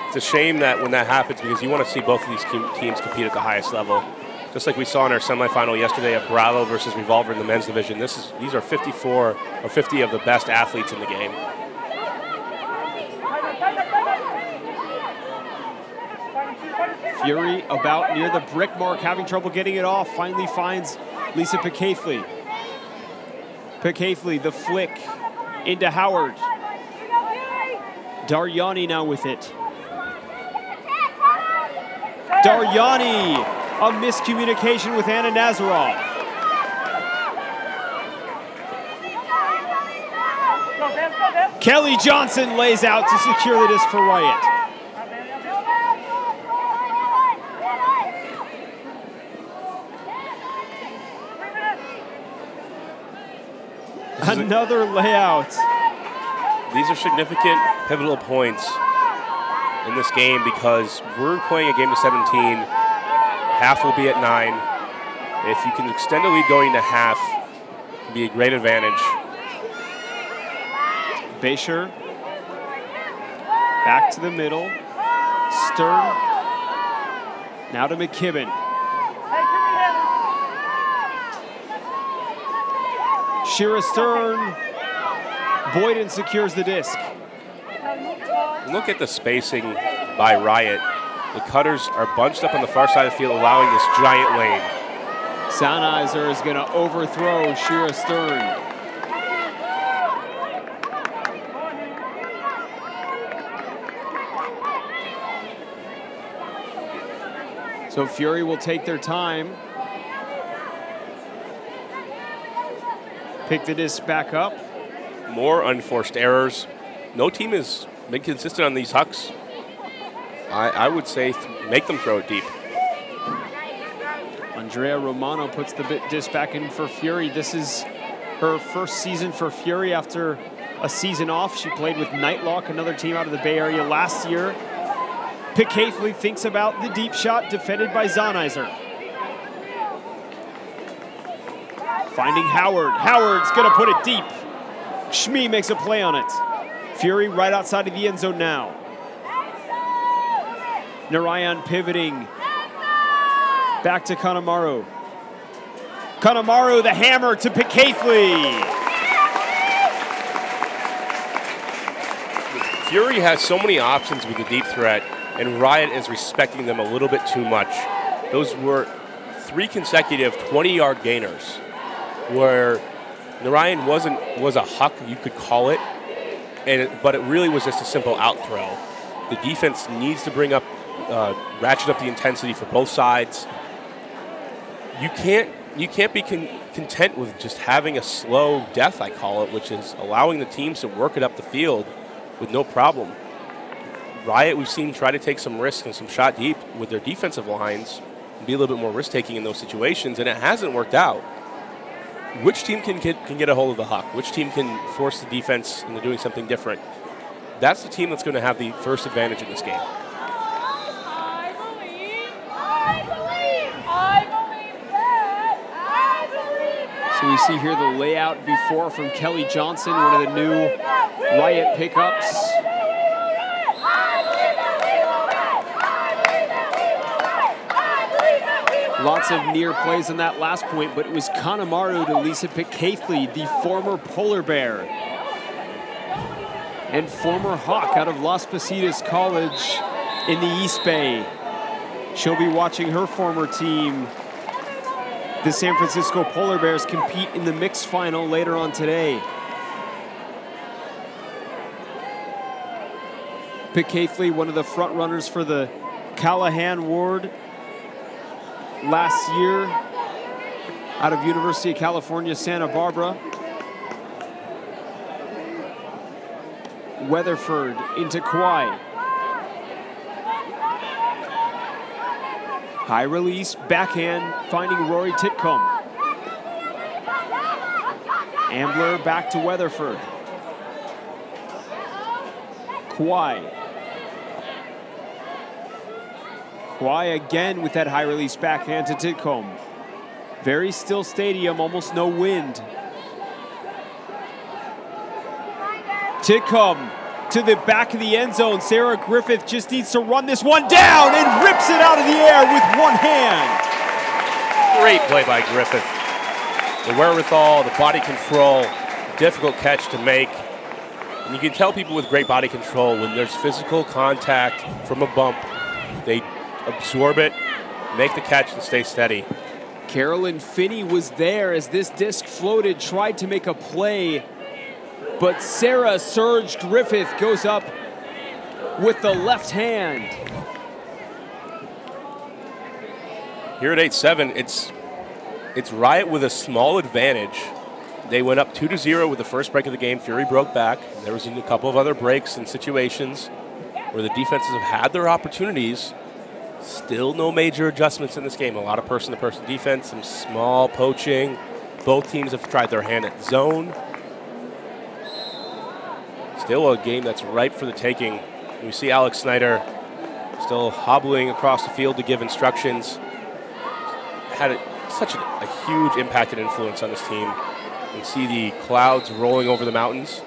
[SPEAKER 2] It's a shame that when that happens because you want to see both of these teams compete at the highest level. Just like we saw in our semifinal yesterday at Bravo versus Revolver in the men's division. These are 54 or 50 of the best athletes in the game.
[SPEAKER 1] Fury about near the brick mark, having trouble getting it off. Finally finds Lisa Picaithley. Picaithley, the flick into Howard. Daryani now with it. Daryani, a miscommunication with Anna Nazarov. Kelly Johnson lays out to secure the disc for Riot. Another layout.
[SPEAKER 2] These are significant, pivotal points in this game because we're playing a game to 17. Half will be at 9. If you can extend a lead going to half, it'll be a great advantage.
[SPEAKER 1] Bayshire. Back to the middle. Stern. Now to McKibben. Shira Stern. Boyden secures the disc.
[SPEAKER 2] Look at the spacing by Riot. The cutters are bunched up on the far side of the field, allowing this giant lane.
[SPEAKER 1] Sennheiser is going to overthrow Shira Stern. So Fury will take their time. Pick the disc back up.
[SPEAKER 2] More unforced errors. No team has been consistent on these hucks. I would say make them throw it deep.
[SPEAKER 1] Andrea Romano puts the disc back in for Fury. This is her first season for Fury after a season off. She played with Nightlock, another team out of the Bay Area last year. Picaithley thinks about the deep shot defended by Sennheiser. Finding Howard. Howard's going to put it deep. Shmee makes a play on it. Fury right outside of the end zone now. Narayan pivoting. Back to Kanemaru. Kanemaru, the hammer to Picaithley.
[SPEAKER 2] Fury has so many options with the deep threat, and Riot is respecting them a little bit too much. Those were 3 consecutive 20-yard gainers, where Narayan was a huck, you could call it, but it really was just a simple out throw. The defense needs to ratchet up the intensity for both sides. You can't be content with just having a slow death, I call it, which is allowing the teams to work it up the field with no problem. Riot, we've seen try to take some risks and some shot deep with their defensive lines, and be a little bit more risk-taking in those situations, and it hasn't worked out. Which team can get a hold of the huck? Which team can force the defense into doing something different? That's the team that's going to have the first advantage in this game.
[SPEAKER 1] So we see here the layout before from Kelly Johnson, one of the new Riot pickups. Lots of near plays on that last point, but it was Kanemaru to Lisa Picaithley, the former polar bear and former Hawk out of Las Positas College in the East Bay. She'll be watching her former team, the San Francisco Polar Bears, compete in the mixed final later on today. Picaithley, one of the front runners for the Callahan Ward last year out of University of California, Santa Barbara. Weatherford into Kwai. High release, backhand, finding Rory Titcomb. Ambler back to Weatherford. Kwai. Kwai again with that high release backhand to Titcomb. Very still stadium, almost no wind. Titcomb to the back of the end zone. Sarah Griffith just needs to run this one down and rips it out of the air with one hand.
[SPEAKER 2] Great play by Griffith. The wherewithal, the body control, difficult catch to make. And you can tell people with great body control when there's physical contact from a bump, they absorb it, make the catch, and stay steady.
[SPEAKER 1] Carolyn Finney was there as this disc floated, tried to make a play, but Sarah Surge Griffith goes up with the left hand.
[SPEAKER 2] Here at 8-7, it's Riot with a small advantage. They went up 2-0 with the first break of the game. Fury broke back. There was a couple of other breaks and situations where the defenses have had their opportunities. Still no major adjustments in this game. A lot of person-to-person defense, some small poaching. Both teams have tried their hand at zone. Still a game that's ripe for the taking. We see Alex Snyder still hobbling across the field to give instructions. Had such a huge impact and influence on this team. You can see the clouds rolling over the mountains.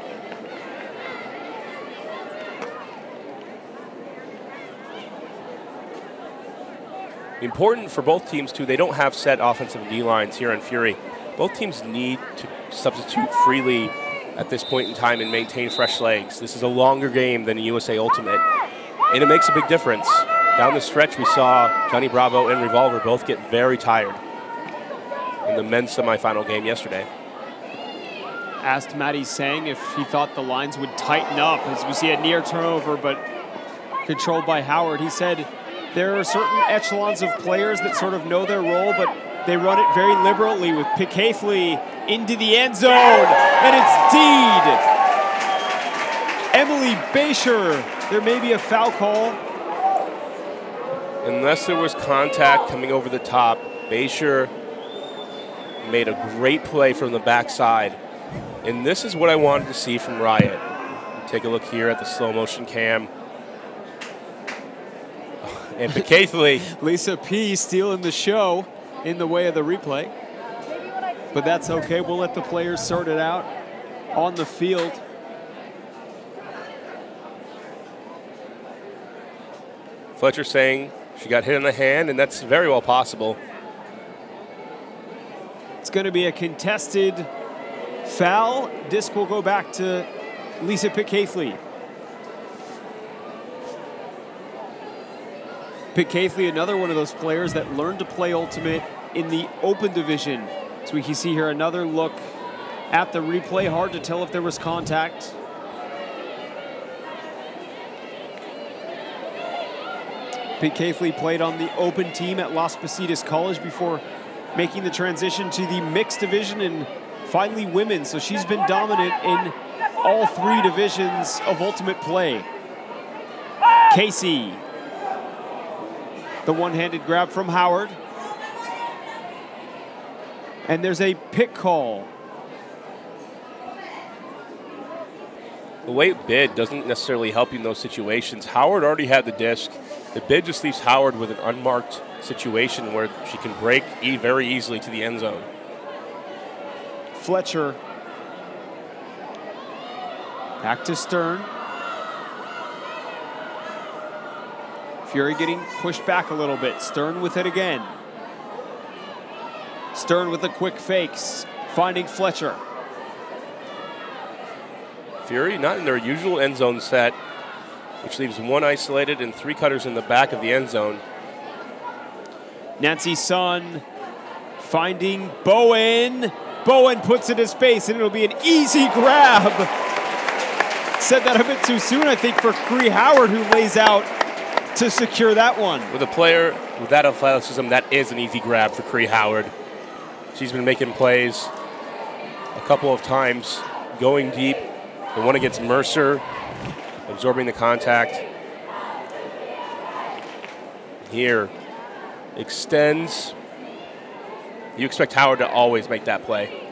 [SPEAKER 2] Important for both teams, too, they don't have set offensive D lines here on Fury. Both teams need to substitute freely at this point in time and maintain fresh legs. This is a longer game than a USA Ultimate, and it makes a big difference. Down the stretch, we saw Johnny Bravo and Revolver both get very tired in the men's semifinal game yesterday.
[SPEAKER 1] Asked Matty Sang if he thought the lines would tighten up as we see a near turnover, but controlled by Howard. He said there are certain echelons of players that sort of know their role, but they run it very liberally with Pick Hafley into the end zone, and it's Deed. Emily Basher, there may be a foul call.
[SPEAKER 2] Unless there was contact coming over the top, Basher made a great play from the backside. And this is what I wanted to see from Riot. Take a look here at the slow motion cam. And Pick Hafley.
[SPEAKER 1] Lisa P stealing the show in the way of the replay. But that's okay. We'll let the players sort it out on the field.
[SPEAKER 2] Fletcher saying she got hit in the hand, and that's very well possible.
[SPEAKER 1] It's going to be a contested foul. Disc will go back to Lisa Pick Hafley. Pick Hafley, another one of those players that learned to play Ultimate in the open division. So we can see here another look at the replay. Hard to tell if there was contact. Pick Hafley played on the open team at Las Positas College before making the transition to the mixed division and finally women. So she's been dominant in all three divisions of Ultimate play. Casey. The one-handed grab from Howard. And there's a pick call.
[SPEAKER 2] The weight bid doesn't necessarily help you in those situations. Howard already had the disc. The bid just leaves Howard with an unmarked situation where she can break very easily to the end zone.
[SPEAKER 1] Fletcher. Back to Stern. Fury getting pushed back a little bit. Stern with it again. Stern with the quick fakes, finding Fletcher.
[SPEAKER 2] Fury not in their usual end zone set, which leaves one isolated and three cutters in the back of the end zone.
[SPEAKER 1] Nancy Sun finding Bowen. Bowen puts it in space, and it'll be an easy grab. Said that a bit too soon, I think, for Cree Howard, who lays out to secure that one.
[SPEAKER 2] With a player with that athleticism, that is an easy grab for Cree Howard. She's been making plays a couple of times, going deep. The one against Mercer, absorbing the contact. Here, extends. You expect Howard to always make that play.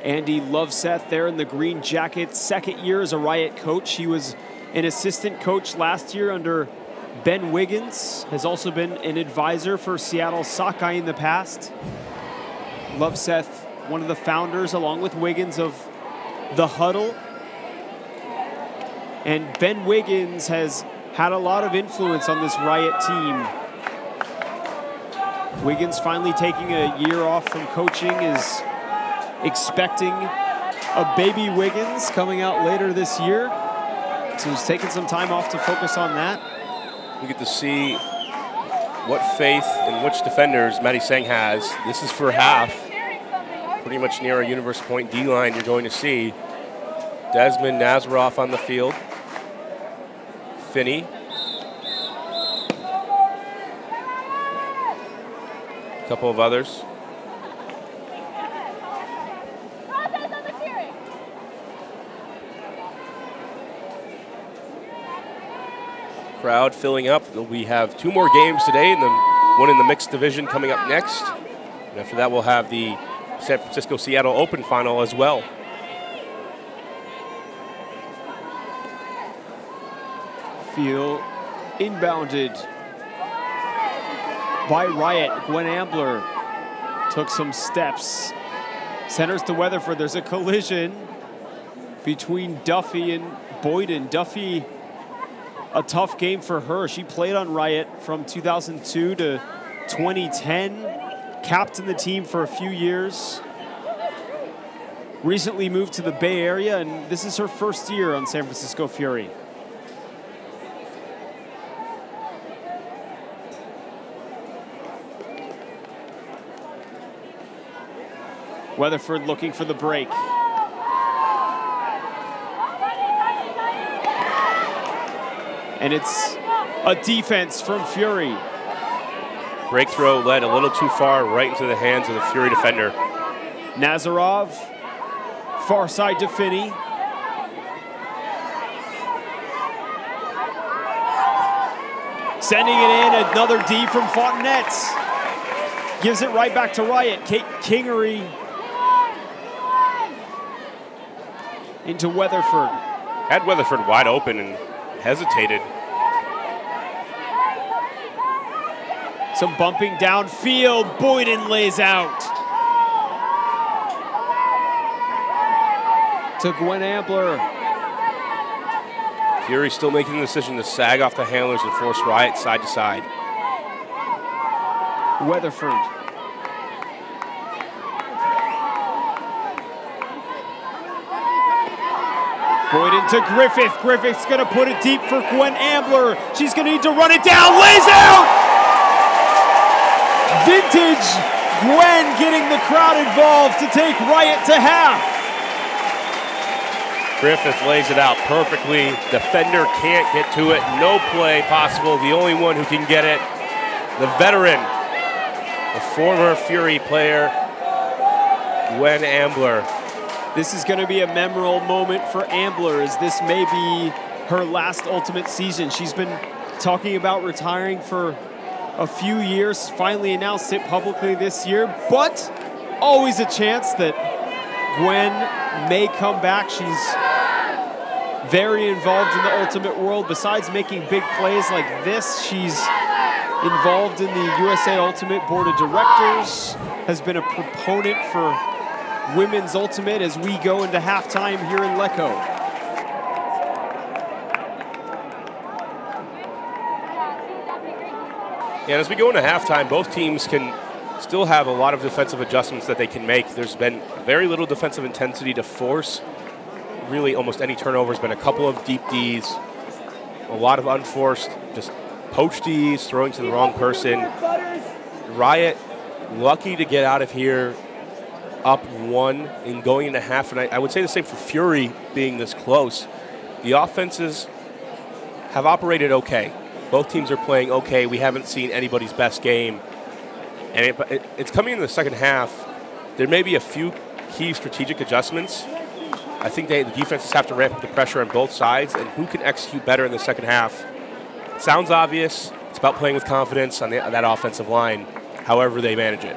[SPEAKER 1] Andy Loveseth there in the green jacket, second year as a Riot coach. He was an assistant coach last year under Ben Wiggins, has also been an advisor for Seattle Sockeye in the past. Loveseth, one of the founders, along with Wiggins, of The Huddle. And Ben Wiggins has had a lot of influence on this Riot team. Wiggins finally taking a year off from coaching, is expecting a baby Wiggins coming out later this year. So he's taking some time off to focus on that.
[SPEAKER 2] We get to see what faith in which defenders Maddie Sang has. This is for half. Pretty much near a universe point D-line you're going to see. Desmond Nazaroff on the field. Finney. A couple of others. Crowd filling up. We have 2 more games today, and then one in the mixed division coming up next. And after that, we'll have the San Francisco-Seattle Open final as well.
[SPEAKER 1] Field inbounded by Riot. Gwen Ambler took some steps. Centers to Weatherford. There's a collision between Duffy and Boyden. Duffy, a tough game for her. She played on Riot from 2002 to 2010. Captained the team for a few years. Recently moved to the Bay Area, and this is her first year on San Francisco Fury. Weatherford looking for the break. And it's a defense from Fury.
[SPEAKER 2] Break throw led a little too far right into the hands of the Fury defender.
[SPEAKER 1] Nazarov, far side to Finney. Sending it in, another D from Fontenette. Gives it right back to Riot. Kate Kingery into Weatherford.
[SPEAKER 2] Had Weatherford wide open and hesitated.
[SPEAKER 1] Some bumping downfield. Boyden lays out. To Gwen Ambler.
[SPEAKER 2] Fury still making the decision to sag off the handlers and force Riot side to side.
[SPEAKER 1] Weatherford. Boyden to Griffith. Griffith's going to put it deep for Gwen Ambler. She's going to need to run it down. Lays out! Vintage Gwen getting the crowd involved to take Riot to half.
[SPEAKER 2] Griffith lays it out perfectly. Defender can't get to it. No play possible. The only one who can get it, the veteran, the former Fury player, Gwen Ambler.
[SPEAKER 1] This is going to be a memorable moment for Ambler, as this may be her last Ultimate season. She's been talking about retiring for a few years, finally announced it publicly this year, but always a chance that Gwen may come back. She's very involved in the Ultimate world. Besides making big plays like this, she's involved in the USA Ultimate Board of Directors, has been a proponent for Women's Ultimate as we go into halftime here in Lecco.
[SPEAKER 2] Yeah, as we go into halftime, both teams can still have a lot of defensive adjustments that they can make. There's been very little defensive intensity to force really almost any turnovers. Been a couple of deep Ds, a lot of unforced, just poach Ds, throwing to the wrong person. Riot, lucky to get out of here up 1 and going into half, and I would say the same for Fury being this close. The offenses have operated okay. Both teams are playing okay. We haven't seen anybody's best game. And it's coming in the second half. There may be a few key strategic adjustments. I think the defenses have to ramp up the pressure on both sides, and who can execute better in the second half. It sounds obvious. It's about playing with confidence on that offensive line, however they manage it.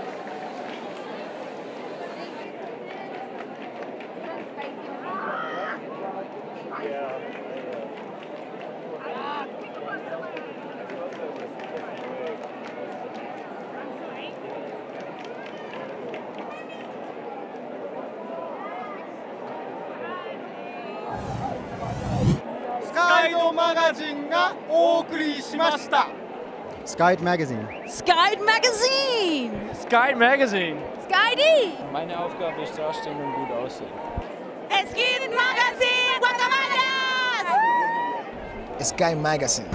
[SPEAKER 4] Skyd Magazine.
[SPEAKER 3] Skyd Magazine!
[SPEAKER 5] Skyd Magazine.
[SPEAKER 3] Skydy!
[SPEAKER 5] Meine Aufgabe ist Darstellung und gut aussehen.
[SPEAKER 3] Skyd Magazine! Guatemala!
[SPEAKER 6] Sky Magazine.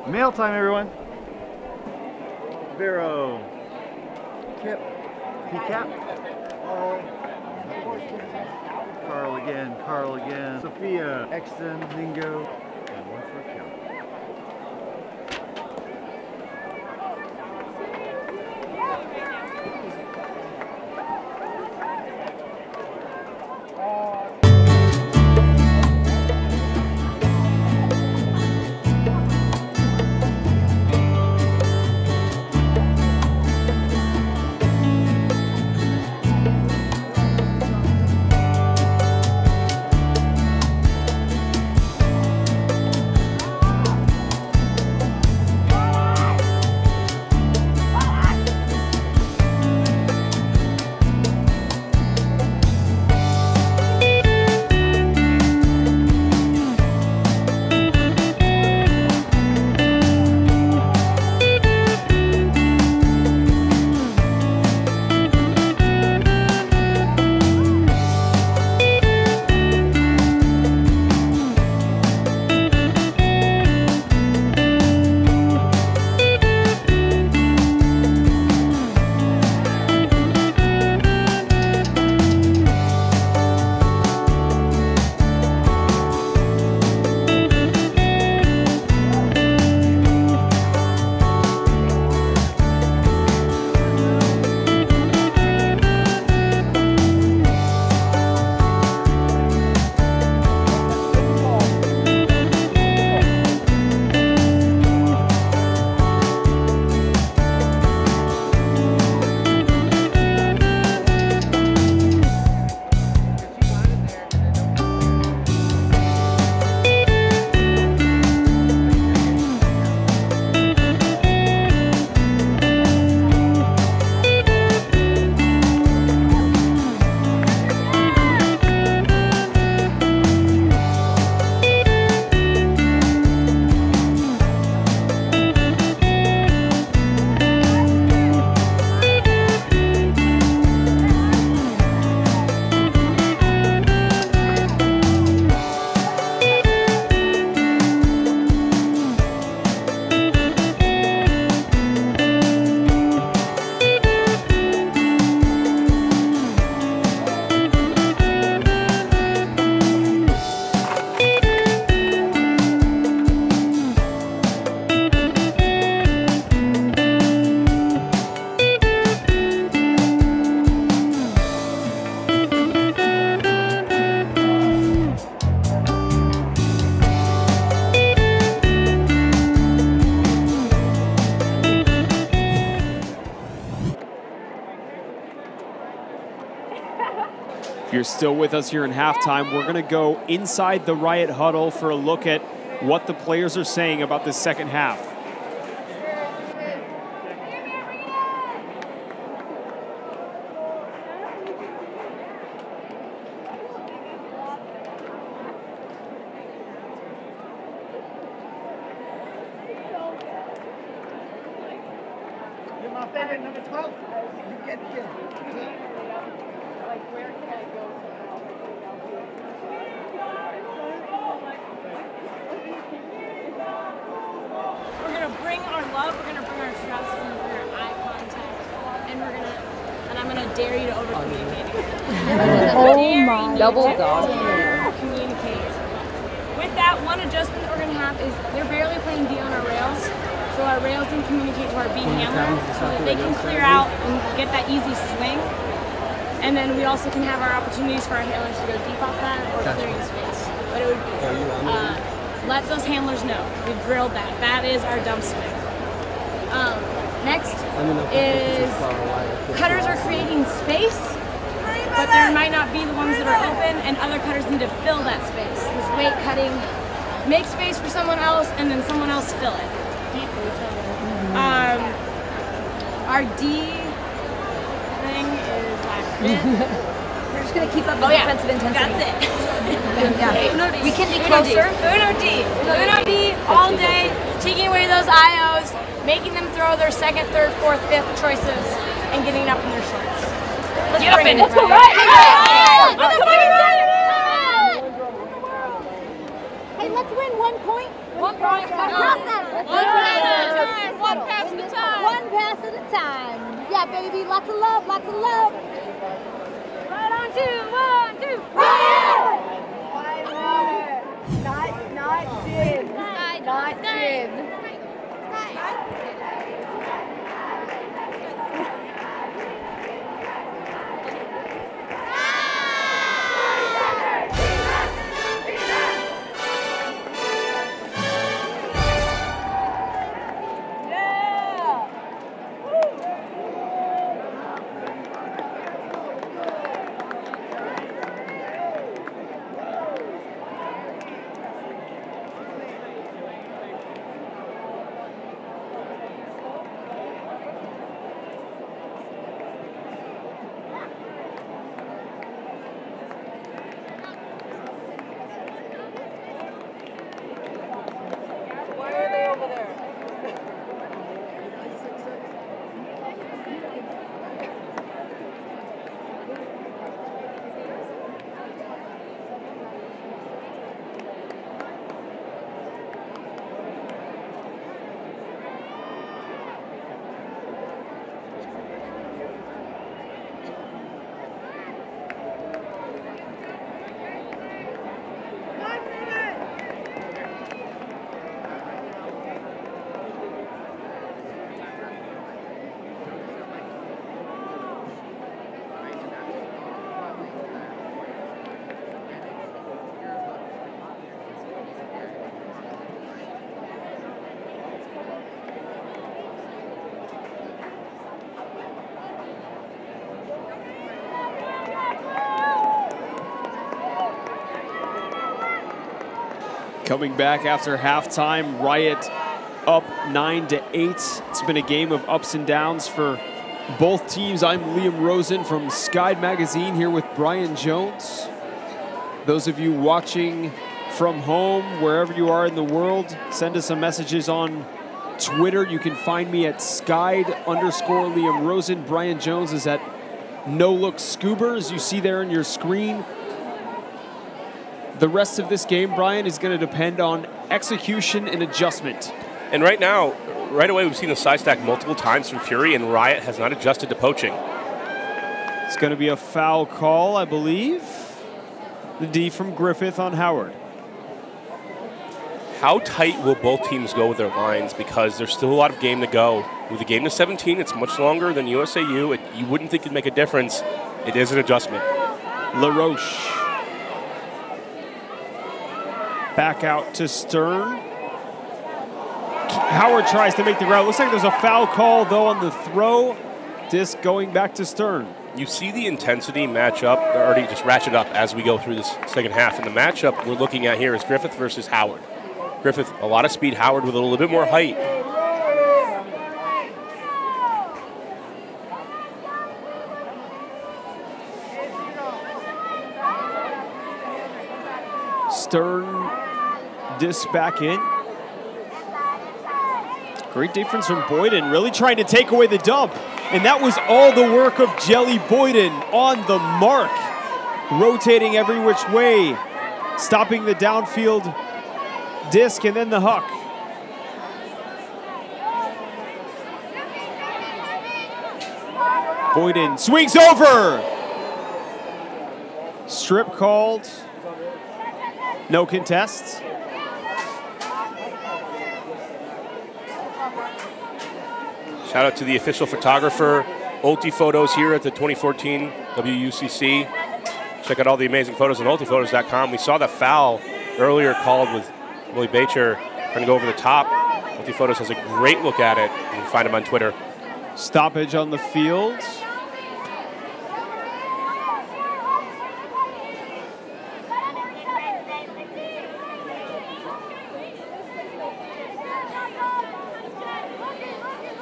[SPEAKER 5] Mail time, everyone. Vero. Kip. P-Cap. Carl again. Sophia. Exton. Lingo. And one for Cal.
[SPEAKER 1] If you're still with us here in halftime, we're going to go inside the Riot huddle for a look at what the players are saying about this second half.
[SPEAKER 6] You're my favorite, number 12. You get it.
[SPEAKER 3] Like, where can I go We're going to bring our love, we're going to bring our trust, we're going to bring our eye contact, and I'm going to dare you to over-communicate.
[SPEAKER 7] Oh my. Double dog.
[SPEAKER 3] Communicate. With that, one adjustment that we're going to have is they're barely playing D on our rails, so our rails can communicate to our B handler so that they can clear out and get that easy swing. And then we also can have our opportunities for our handlers to go deep off that or clearing space. But it would let those handlers know. We've drilled that. That is our dump swing. Next is cutters are creating space, but there might not be the ones that are open, and other cutters need to fill that space. This weight cutting, make space for someone else, and then someone else fill it. Our D thing is
[SPEAKER 7] We're just going to keep up the defensive intensity.
[SPEAKER 3] That's it. Yeah. We can be closer. Uno D. Uno D all day, taking away those IOs, making them throw their second, third, fourth, fifth choices, and getting up in their shorts. Let's get up in it. Let's go right.
[SPEAKER 8] Hey, let's win 1 point.
[SPEAKER 3] 1 point.
[SPEAKER 8] One process.
[SPEAKER 3] One pass at a time.
[SPEAKER 8] One pass at a time. Yeah, baby. Lots of love. Lots of love.
[SPEAKER 3] Right on 2, 1, 2.
[SPEAKER 8] Right!
[SPEAKER 6] Not did. Not did.
[SPEAKER 1] Coming back after halftime, Riot up 9-8. It's been a game of ups and downs for both teams. I'm Liam Rosen from Skyd Magazine here with Brian Jones. Those of you watching from home, wherever you are in the world, send us some messages on Twitter. You can find me at Skyd_Liam Rosen. Brian Jones is at No Look Scuba, as you see there on your screen. The rest of this game, Brian, is going to depend on execution and adjustment.
[SPEAKER 2] And right now, right away, we've seen the side stack multiple times from Fury, and Riot has not adjusted to poaching.
[SPEAKER 1] It's going to be a foul call, I believe. The D from Griffith on Howard.
[SPEAKER 2] How tight will both teams go with their lines? Because there's still a lot of game to go. With the game to 17, it's much longer than USAU. You wouldn't think it'd make a difference. It is an adjustment.
[SPEAKER 1] LaRoche. Back out to Stern. Howard tries to make the route. Looks like there's a foul call, though, on the throw. Disc going back to Stern.
[SPEAKER 2] You see the intensity match up, already just ratchet up as we go through this second half. And the matchup we're looking at here is Griffith versus Howard. Griffith, a lot of speed. Howard with a little bit more height.
[SPEAKER 1] Stern disc back in. Great defense from Boyden, really trying to take away the dump. And that was all the work of Jelly Boyden on the mark. Rotating every which way, stopping the downfield disc and then the huck. Boyden swings over. Strip called. No contests.
[SPEAKER 2] Shout out to the official photographer, Ulti Photos here at the 2014 WUCC. Check out all the amazing photos on ultiphotos.com. We saw the foul earlier called with Willie Bacher trying to go over the top. Ulti Photos has a great look at it. You can find him on Twitter.
[SPEAKER 1] Stoppage on the field.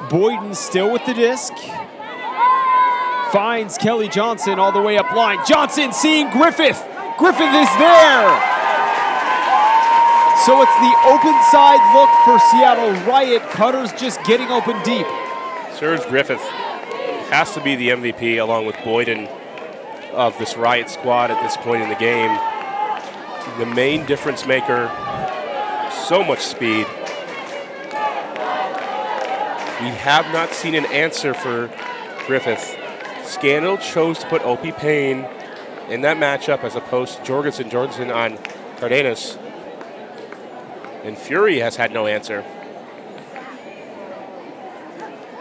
[SPEAKER 1] Boyden still with the disc. Finds Kelly Johnson all the way up line. Johnson seeing Griffith. Griffith is there! So it's the open side look for Seattle Riot. Cutters just getting open deep.
[SPEAKER 2] Serge Griffith has to be the MVP along with Boyden of this Riot squad at this point in the game. The main difference maker, so much speed. We have not seen an answer for Griffith. Scandal chose to put O.P. Payne in that matchup as opposed to Jorgensen on Cardenas. And Fury has had no answer.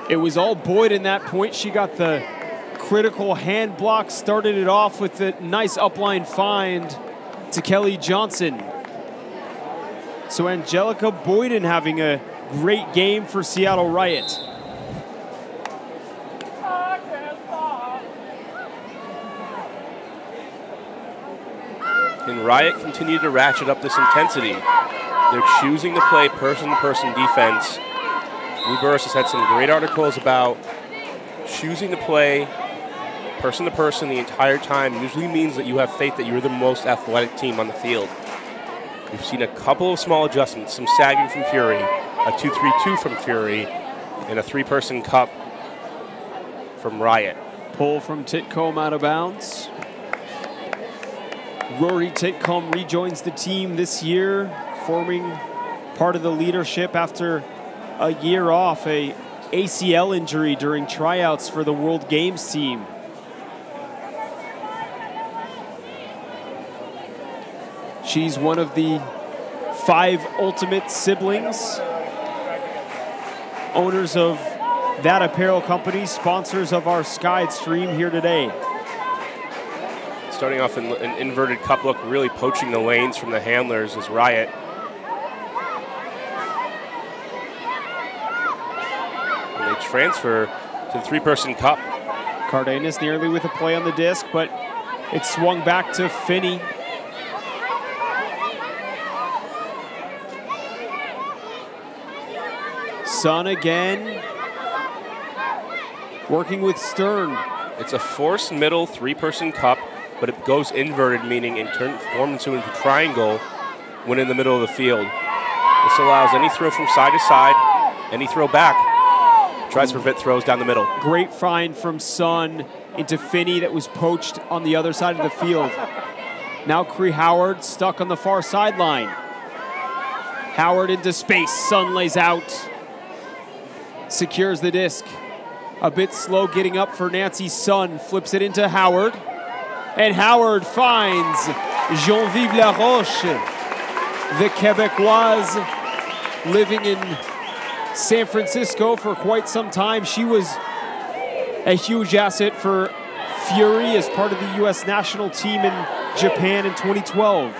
[SPEAKER 1] It was all Boyd in that point. She got the critical hand block, started it off with a nice upline find to Kelly Johnson. So Angelica Boyden having a great game for Seattle Riot.
[SPEAKER 2] And Riot continued to ratchet up this intensity. They're choosing to play person-to-person defense. Lou Burris has had some great articles about choosing to play person-to-person the entire time usually means that you have faith that you're the most athletic team on the field. We've seen a couple of small adjustments, some sagging from Fury, a 2-3-2 from Fury, and a three-person cup from Riot.
[SPEAKER 1] Pull from Titcomb out of bounds. Rory Titcomb rejoins the team this year, forming part of the leadership after a year off, a ACL injury during tryouts for the World Games team. She's one of the 5 Ultimate siblings, owners of that apparel company, sponsors of our Sky stream here today.
[SPEAKER 2] Starting off in an inverted cup look, really poaching the lanes from the handlers is Riot. And they transfer to the three-person cup.
[SPEAKER 1] Cardenas nearly with a play on the disc, but it swung back to Finney. Sun again, working with Stern.
[SPEAKER 2] It's a forced middle three-person cup, but it goes inverted, meaning it forms into a triangle when in the middle of the field. This allows any throw from side to side, any throw back. Tries to prevent throws down the middle.
[SPEAKER 1] Great find from Sun into Finney that was poached on the other side of the field. Now Cree Howard stuck on the far sideline. Howard into space, Sun lays out. Secures the disc. A bit slow getting up for Nancy Sun. Flips it into Howard. And Howard finds Jean-Vive Laroche, the Quebecoise living in San Francisco for quite some time. She was a huge asset for Fury as part of the U.S. national team in Japan in 2012.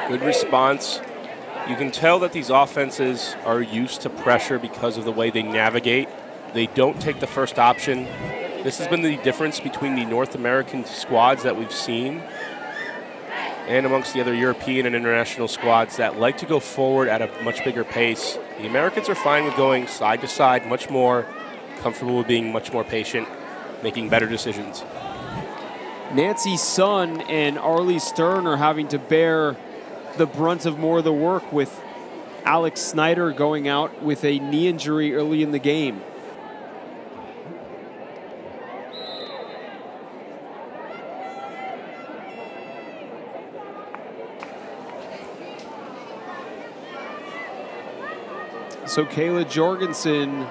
[SPEAKER 2] Good response. You can tell that these offenses are used to pressure because of the way they navigate. They don't take the first option. This has been the difference between the North American squads that we've seen and amongst the other European and international squads that like to go forward at a much bigger pace. The Americans are fine with going side to side, much more comfortable with being much more patient, making better decisions.
[SPEAKER 1] Nancy Sun and Arlie Stern are having to bear the brunt of more of the work, with Alex Snyder going out with a knee injury early in the game. So Kayla Jorgensen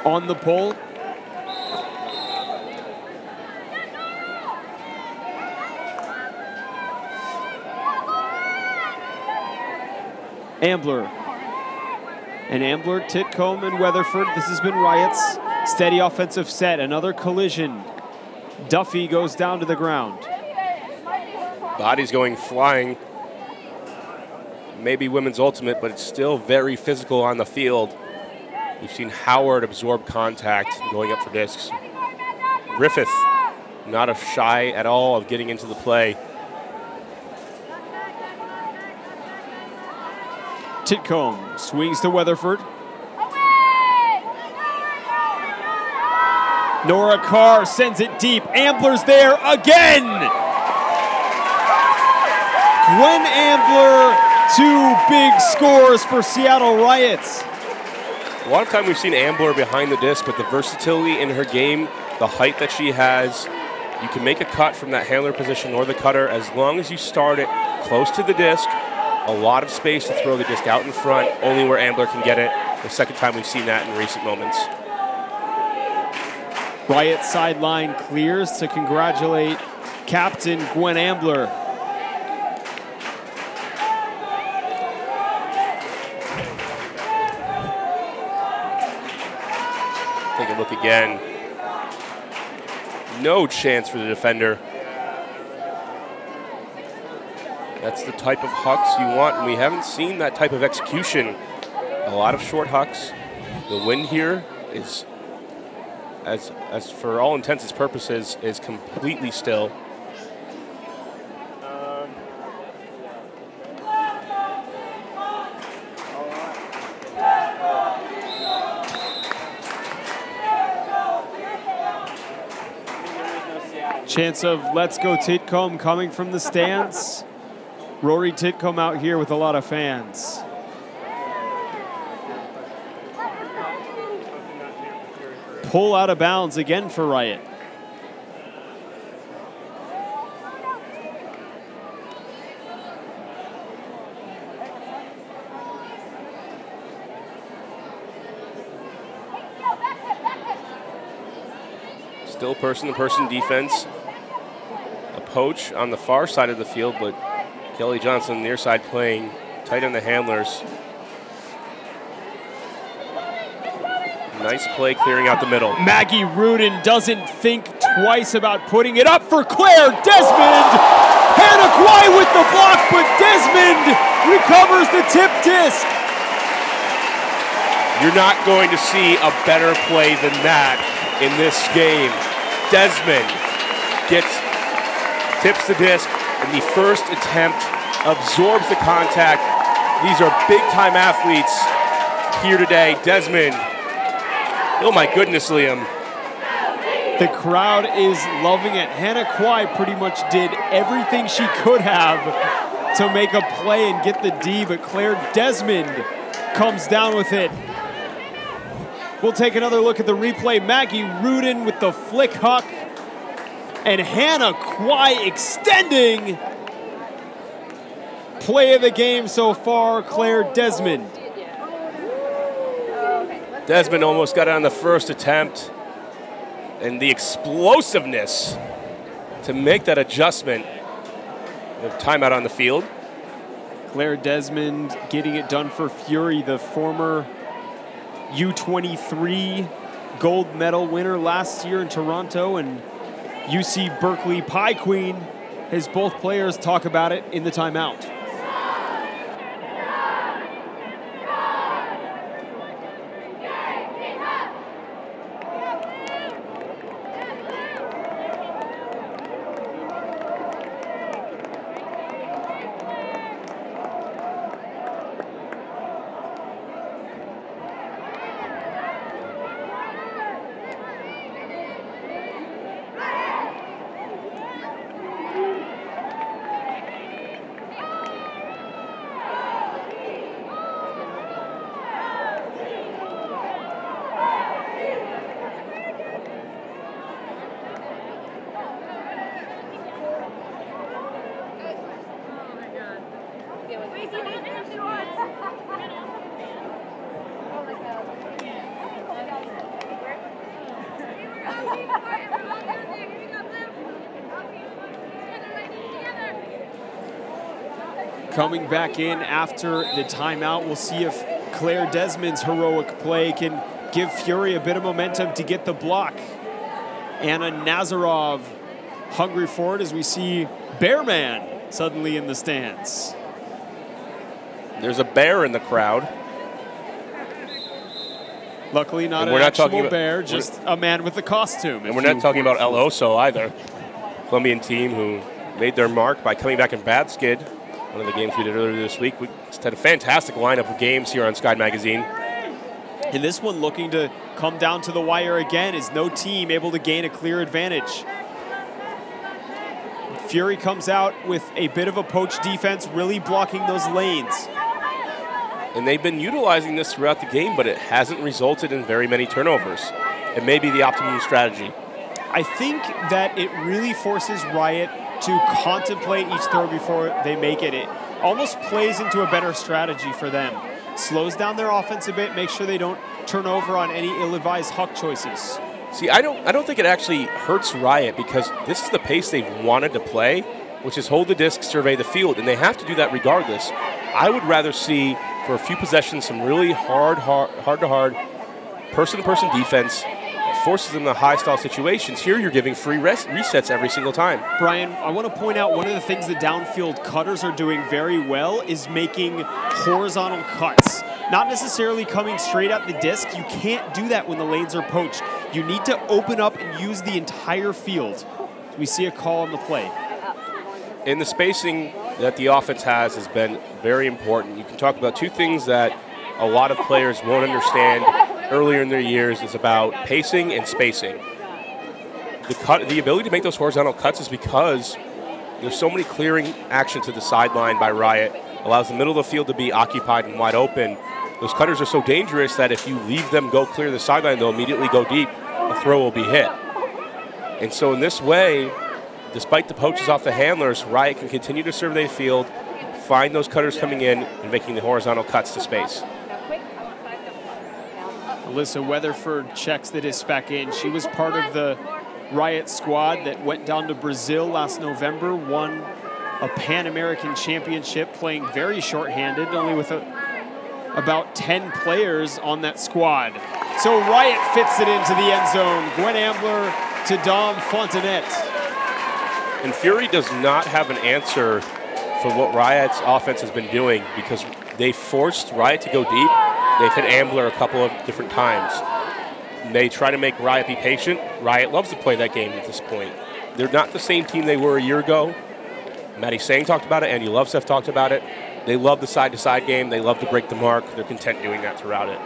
[SPEAKER 1] on the pole. Ambler. And Ambler, Titcomb, and Weatherford. This has been Riot's steady offensive set. Another collision. Duffy goes down to the ground.
[SPEAKER 2] Body's going flying. Maybe women's ultimate, but it's still very physical on the field. We've seen Howard absorb contact going up for discs. Griffith, not shy at all of getting into the play.
[SPEAKER 1] Titcomb swings to Weatherford. Nora Carr sends it deep. Ambler's there again. Gwen Ambler, 2 big scores for Seattle Riots.
[SPEAKER 2] A lot of time we've seen Ambler behind the disc, but the versatility in her game, the height that she has, you can make a cut from that handler position or the cutter as long as you start it close to the disc. A lot of space to throw the disc out in front, only where Ambler can get it. The second time we've seen that in recent moments.
[SPEAKER 1] Riot sideline clears to congratulate Captain Gwen Ambler.
[SPEAKER 2] Take a look again. No chance for the defender. That's the type of hucks you want, and we haven't seen that type of execution. A lot of short hucks. The wind here is, as for all intents and purposes, is completely still.
[SPEAKER 1] Chance of Let's Go Titcomb coming from the stands. Rory Titcomb out here with a lot of fans. Pull out of bounds again for Riot.
[SPEAKER 2] Still person-to-person defense. A poach on the far side of the field, but Kelly Johnson near side playing tight on the handlers. Nice play clearing out the middle.
[SPEAKER 1] Maggie Rudin doesn't think twice about putting it up for Claire Desmond. Hannah Kwai with the block, but Desmond recovers the tip disc.
[SPEAKER 2] You're not going to see a better play than that in this game. Desmond tips the disc, and the first attempt absorbs the contact. These are big-time athletes here today. Desmond, oh my goodness, Liam.
[SPEAKER 1] The crowd is loving it. Hannah Kwai pretty much did everything she could have to make a play and get the D, but Claire Desmond comes down with it. We'll take another look at the replay. Maggie Rudin with the flick huck, and Hannah Kwai extending. Play of the game so far, Claire Desmond.
[SPEAKER 2] Desmond almost got it on the first attempt, and the explosiveness to make that adjustment. The timeout on the field.
[SPEAKER 1] Claire Desmond getting it done for Fury, the former U23 gold medal winner last year in Toronto, and UC Berkeley Pie Queen, as both players talk about it in the timeout. Coming back in after the timeout, we'll see if Claire Desmond's heroic play can give Fury a bit of momentum to get the block. Anna Nazarov hungry for it as we see Bearman suddenly in the stands.
[SPEAKER 2] There's a bear in the crowd.
[SPEAKER 1] Luckily not an actual bear, just a man with a costume.
[SPEAKER 2] And we're not talking about El Oso either. Colombian team who made their mark by coming back in bad skid. One of the games we did earlier this week. We just had a fantastic lineup of games here on Sky Magazine.
[SPEAKER 1] And this one looking to come down to the wire again is no team able to gain a clear advantage. Fury comes out with a bit of a poach defense, really blocking those lanes.
[SPEAKER 2] And they've been utilizing this throughout the game, but it hasn't resulted in very many turnovers. It may be the optimum strategy.
[SPEAKER 1] I think that it really forces Riot to contemplate each throw before they make it. It almost plays into a better strategy for them. Slows down their offense a bit, makes sure they don't turn over on any ill-advised huck choices.
[SPEAKER 2] See, I don't think it actually hurts Riot because this is the pace they've wanted to play, which is hold the disc, survey the field, and they have to do that regardless. I would rather see, for a few possessions, some really hard-to-hard, person-to-person defense that forces them to high-style situations. Here you're giving free resets every single time.
[SPEAKER 1] Brian, I want to point out one of the things the downfield cutters are doing very well is making horizontal cuts. Not necessarily coming straight at the disc. You can't do that when the lanes are poached. You need to open up and use the entire field. We see a call on the play.
[SPEAKER 2] And the spacing that the offense has been very important. You can talk about two things that a lot of players won't understand earlier in their years is about pacing and spacing. The ability to make those horizontal cuts is because there's so many clearing action to the sideline by Riot, allows the middle of the field to be occupied and wide open. Those cutters are so dangerous that if you leave them go clear the sideline, they'll immediately go deep. The throw will be hit. And so in this way, despite the poaches off the handlers, Riot can continue to survey the field, find those cutters coming in, and making the horizontal cuts to space.
[SPEAKER 1] Alyssa Weatherford checks the disc back in. She was part of the Riot squad that went down to Brazil last November, won a Pan American Championship, playing very shorthanded, only with about 10 players on that squad. So Riot fits it into the end zone. Gwen Ambler to Dom Fontanet.
[SPEAKER 2] And Fury does not have an answer for what Riot's offense has been doing because they forced Riot to go deep. They've hit Ambler a couple of different times. They try to make Riot be patient. Riot loves to play that game at this point. They're not the same team they were a year ago. Maddie Sang talked about it. Andy Loveseth talked about it. They love the side-to-side game. They love to break the mark. They're content doing that throughout it.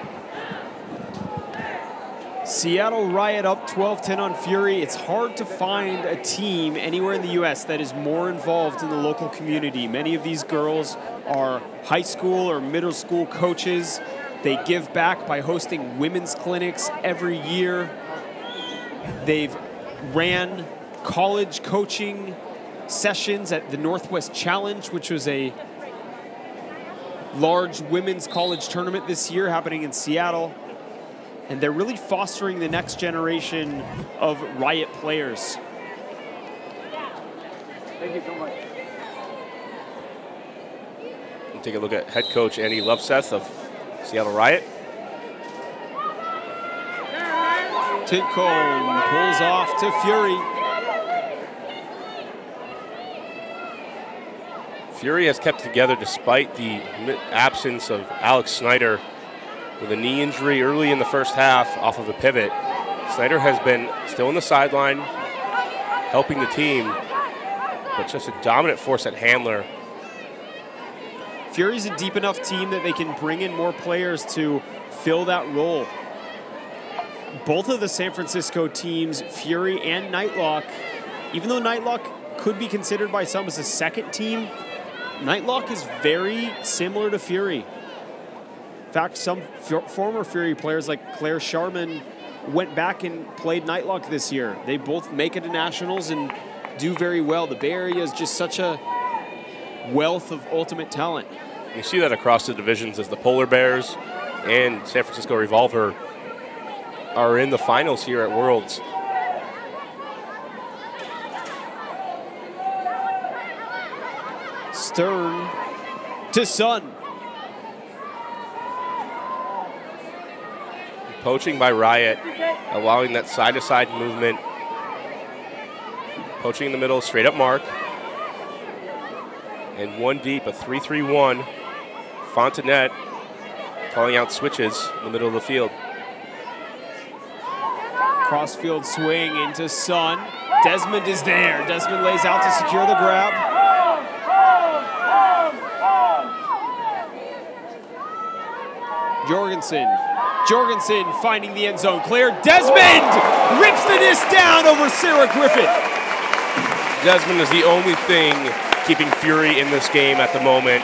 [SPEAKER 1] Seattle Riot up 12-10 on Fury. It's hard to find a team anywhere in the U.S. that is more involved in the local community. Many of these girls are high school or middle school coaches. They give back by hosting women's clinics every year. They've ran college coaching sessions at the Northwest Challenge, which was a large women's college tournament this year happening in Seattle. And they're really fostering the next generation of Riot players.
[SPEAKER 5] Thank you so much.
[SPEAKER 2] We'll take a look at head coach Andy Loveseth of Seattle Riot.
[SPEAKER 1] Tintcombe pulls off to Fury.
[SPEAKER 2] Fury has kept together despite the absence of Alex Snyder with a knee injury early in the first half off of a pivot. Snyder has been still on the sideline, helping the team, but just a dominant force at handler.
[SPEAKER 1] Fury's a deep enough team that they can bring in more players to fill that role. Both of the San Francisco teams, Fury and Nightlock, even though Nightlock could be considered by some as a second team, Nightlock is very similar to Fury. In fact, some former Fury players like Claire Sharman went back and played Nightlock this year. They both make it to Nationals and do very well. The Bay Area is just such a wealth of ultimate talent.
[SPEAKER 2] You see that across the divisions as the Polar Bears and San Francisco Revolver are in the finals here at Worlds.
[SPEAKER 1] Stern to Sun.
[SPEAKER 2] Poaching by Riot, allowing that side-to-side movement. Poaching in the middle, straight up mark. And one deep, a 3-3-1. Fontanet calling out switches in the middle of the field.
[SPEAKER 1] Crossfield swing into Sun. Desmond is there. Desmond lays out to secure the grab. Jorgensen Jorgensen finding the end zone clear. Desmond rips the disc down over Sarah Griffith.
[SPEAKER 2] Desmond is the only thing keeping Fury in this game at the moment.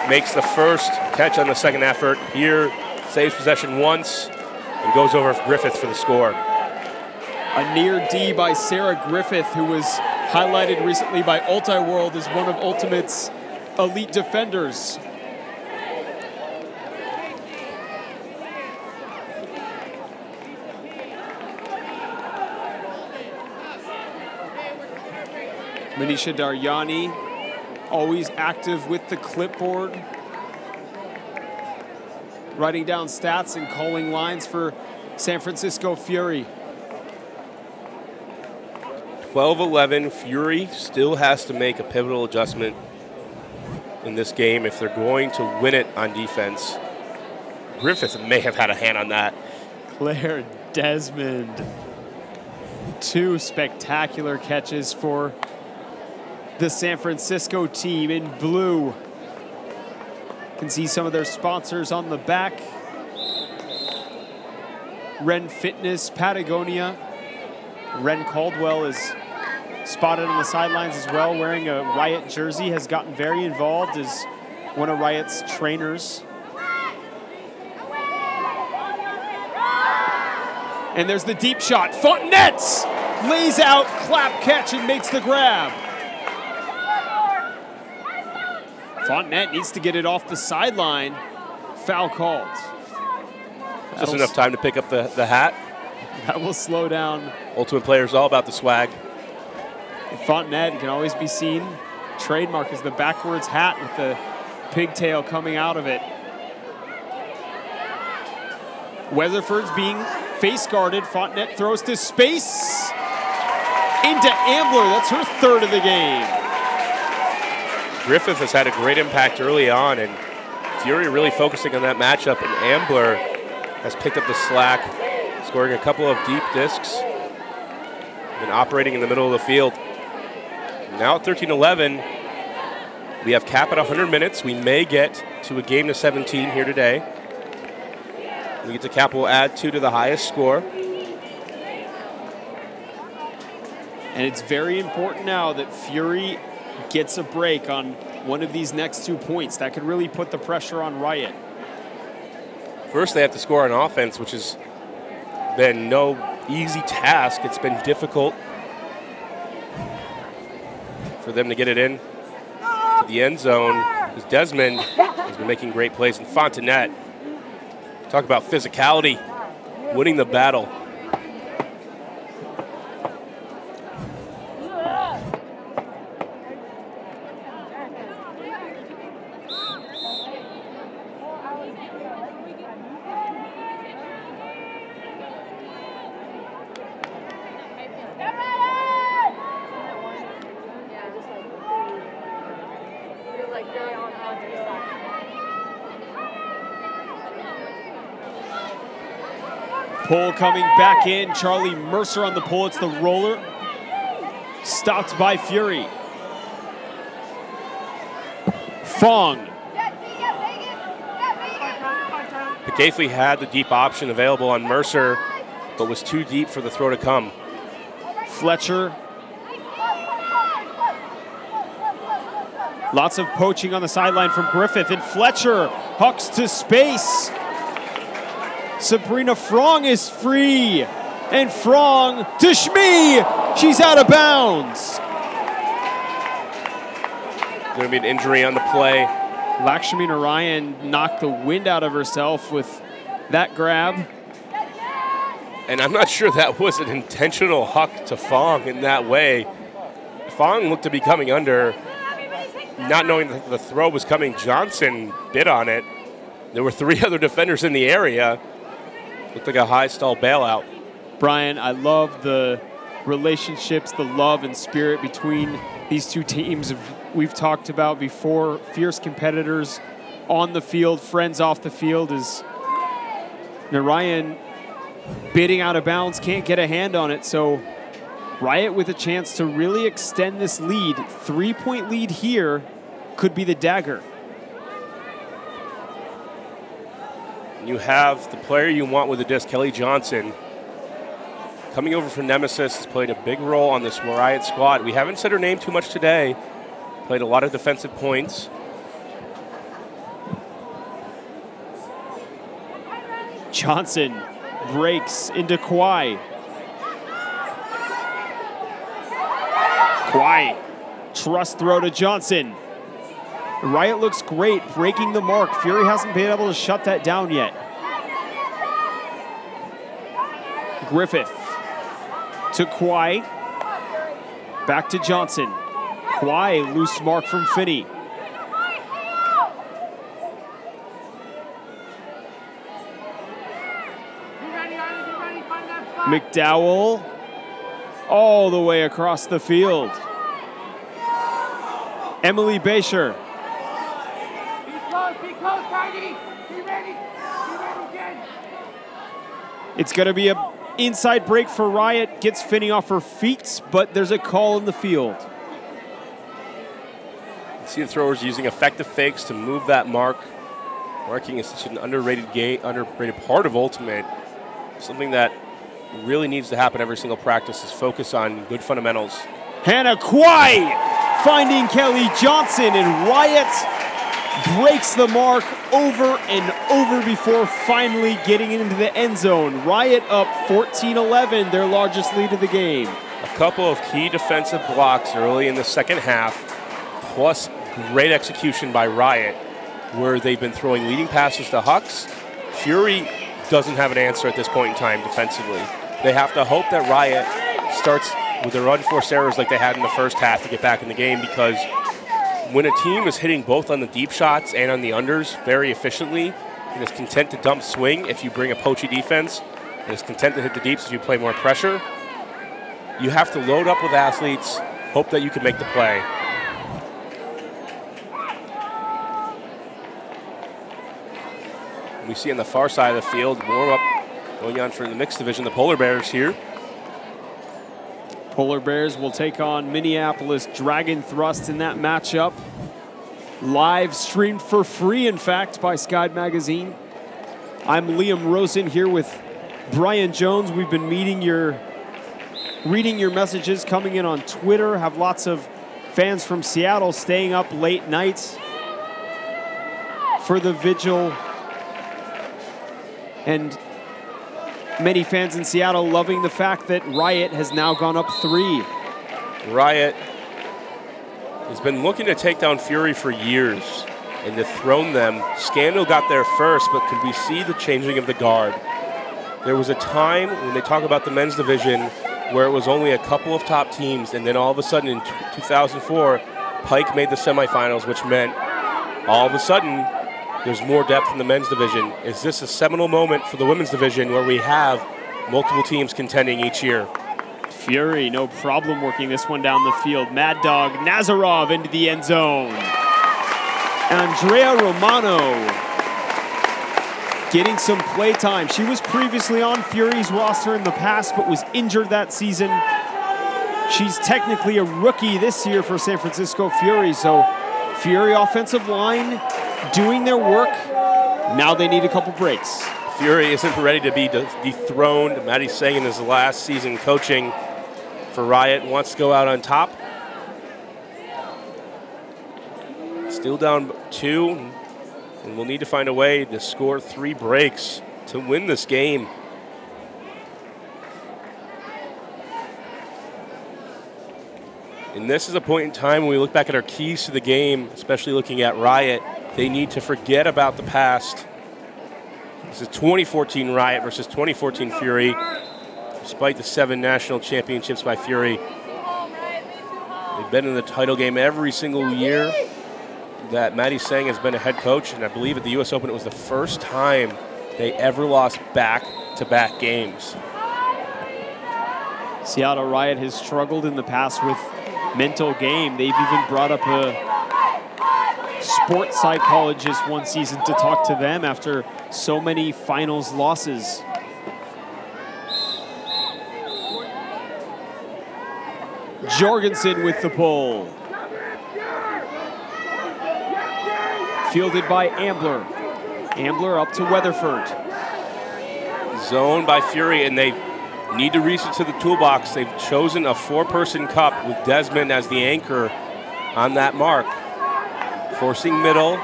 [SPEAKER 2] Makes the first catch on the second effort here, saves possession once, and goes over Griffith for the score.
[SPEAKER 1] A near D by Sarah Griffith, who was highlighted recently by Ultiworld as one of Ultimate's elite defenders. Manisha Daryani, always active with the clipboard, writing down stats and calling lines for San Francisco Fury.
[SPEAKER 2] 12-11, Fury still has to make a pivotal adjustment in this game if they're going to win it on defense. Griffith may have had a hand on that.
[SPEAKER 1] Claire Desmond. 2 spectacular catches for the San Francisco team in blue. You can see some of their sponsors on the back. Ren Fitness, Patagonia. Ren Caldwell is spotted on the sidelines as well, wearing a Riot jersey, has gotten very involved as one of Riot's trainers. And there's the deep shot. Fontenette lays out, clap catch, and makes the grab. Fontenette needs to get it off the sideline. Foul called.
[SPEAKER 2] Just enough time to pick up the hat.
[SPEAKER 1] That will slow down.
[SPEAKER 2] Ultimate Player is all about the swag.
[SPEAKER 1] Fontenette can always be seen. Trademark is the backwards hat with the pigtail coming out of it. Weatherford's being face guarded. Fontenette throws to space. Into Ambler. That's her third of the game.
[SPEAKER 2] Griffith has had a great impact early on, and Fury really focusing on that matchup, and Ambler has picked up the slack, scoring a couple of deep discs and operating in the middle of the field. Now at 13-11, we have cap at 100 minutes. We may get to a game to 17 here today. We get to cap, we'll add 2 to the highest score.
[SPEAKER 1] And it's very important now that Fury gets a break on one of these next 2 points. That could really put the pressure on Riot.
[SPEAKER 2] First, they have to score on offense, which has been no easy task. It's been difficult for them to get it in to the end zone. As Desmond has been making great plays, and Fontenette, talk about physicality, winning the battle.
[SPEAKER 1] Pull coming back in. Charlie Mercer on the pull. It's the roller. Stopped by Fury. Fong.
[SPEAKER 2] Pacafely had the deep option available on Mercer, but was too deep for the throw to come.
[SPEAKER 1] Fletcher. Lots of poaching on the sideline from Griffith, and Fletcher hucks to space. Sabrina Frong is free, and Frong to Shmee. She's out of bounds.
[SPEAKER 2] Going to be an injury on the play.
[SPEAKER 1] Lakshmi Narayan knocked the wind out of herself with that grab.
[SPEAKER 2] And I'm not sure that was an intentional huck to Fong in that way. Fong looked to be coming under. Not knowing that the throw was coming, Johnson bit on it. There were 3 other defenders in the area. Looked like a high stall bailout.
[SPEAKER 1] Brian, I love the relationships, the love and spirit between these 2 teams. We've talked about before, fierce competitors on the field, friends off the field. As Narayan bidding out of bounds, can't get a hand on it. So Riot with a chance to really extend this lead. 3-point lead here could be the dagger.
[SPEAKER 2] You have the player you want with the disc, Kelly Johnson, coming over from Nemesis, has played a big role on this Riot squad. We haven't said her name too much today. Played a lot of defensive points.
[SPEAKER 1] Johnson breaks into Kwai. Kwai, trust throw to Johnson. Riot looks great, breaking the mark. Fury hasn't been able to shut that down yet. Griffith to Kwai. Back to Johnson. Kwai, loose mark from Finney. McDowell all the way across the field. Emily Basher.
[SPEAKER 6] Be close, Tiny. Be ready.
[SPEAKER 1] It's going to be an inside break for Riot. Gets Finney off her feet, but there's a call in the field.
[SPEAKER 2] You see the throwers using effective fakes to move that mark. Marking is such an underrated part of Ultimate. Something that really needs to happen every single practice is focus on good fundamentals.
[SPEAKER 1] Hannah Kwai finding Kelly Johnson, and Riot breaks the mark over and over before finally getting into the end zone. Riot up 14-11, their largest lead of the game.
[SPEAKER 2] A couple of key defensive blocks early in the second half, plus great execution by Riot, where they've been throwing leading passes to Hucks. Fury doesn't have an answer at this point in time defensively. They have to hope that Riot starts with their unforced errors like they had in the first half to get back in the game, because when a team is hitting both on the deep shots and on the unders very efficiently and is content to dump swing if you bring a poachy defense and is content to hit the deeps if you play more pressure, you have to load up with athletes, hope that you can make the play. We see on the far side of the field, warm-up going on for the mixed division, the Polar Bears here.
[SPEAKER 1] Polar Bears will take on Minneapolis Dragon Thrust in that matchup. Live streamed for free, in fact, by Skyd Magazine. I'm Liam Rosen here with Brian Jones. We've been reading your messages coming in on Twitter. Have lots of fans from Seattle staying up late nights for the vigil. And many fans in Seattle loving the fact that Riot has now gone up 3.
[SPEAKER 2] Riot has been looking to take down Fury for years and dethrone them. Scandal got there first, but could we see the changing of the guard? There was a time when they talk about the men's division where it was only a couple of top teams, and then all of a sudden in 2004, Pike made the semifinals, which meant all of a sudden there's more depth in the men's division. Is this a seminal moment for the women's division where we have multiple teams contending each year?
[SPEAKER 1] Fury, no problem working this one down the field. Mad Dog Nazarov into the end zone. Andrea Romano getting some play time. She was previously on Fury's roster in the past, but was injured that season. She's technically a rookie this year for San Francisco Fury, so Fury offensive line doing their work. Now they need a couple breaks.
[SPEAKER 2] Fury isn't ready to be dethroned. Maddie Sang in his last season coaching for Riot wants to go out on top. Still down 2, and we'll need to find a way to score 3 breaks to win this game. And this is a point in time when we look back at our keys to the game, especially looking at Riot. They need to forget about the past. This is 2014 Riot versus 2014 Fury. Despite the 7 national championships by Fury, they've been in the title game every single year that Maddie Sang has been a head coach, and I believe at the US Open it was the first time they ever lost back-to-back games.
[SPEAKER 1] Seattle Riot has struggled in the past with mental game. They've even brought up a sports psychologist one season to talk to them after so many finals losses. Jorgensen with the pull. Fielded by Ambler. Ambler up to Weatherford.
[SPEAKER 2] Zone by Fury, and they need to reach into the toolbox. They've chosen a 4-person cup with Desmond as the anchor on that mark. Forcing middle,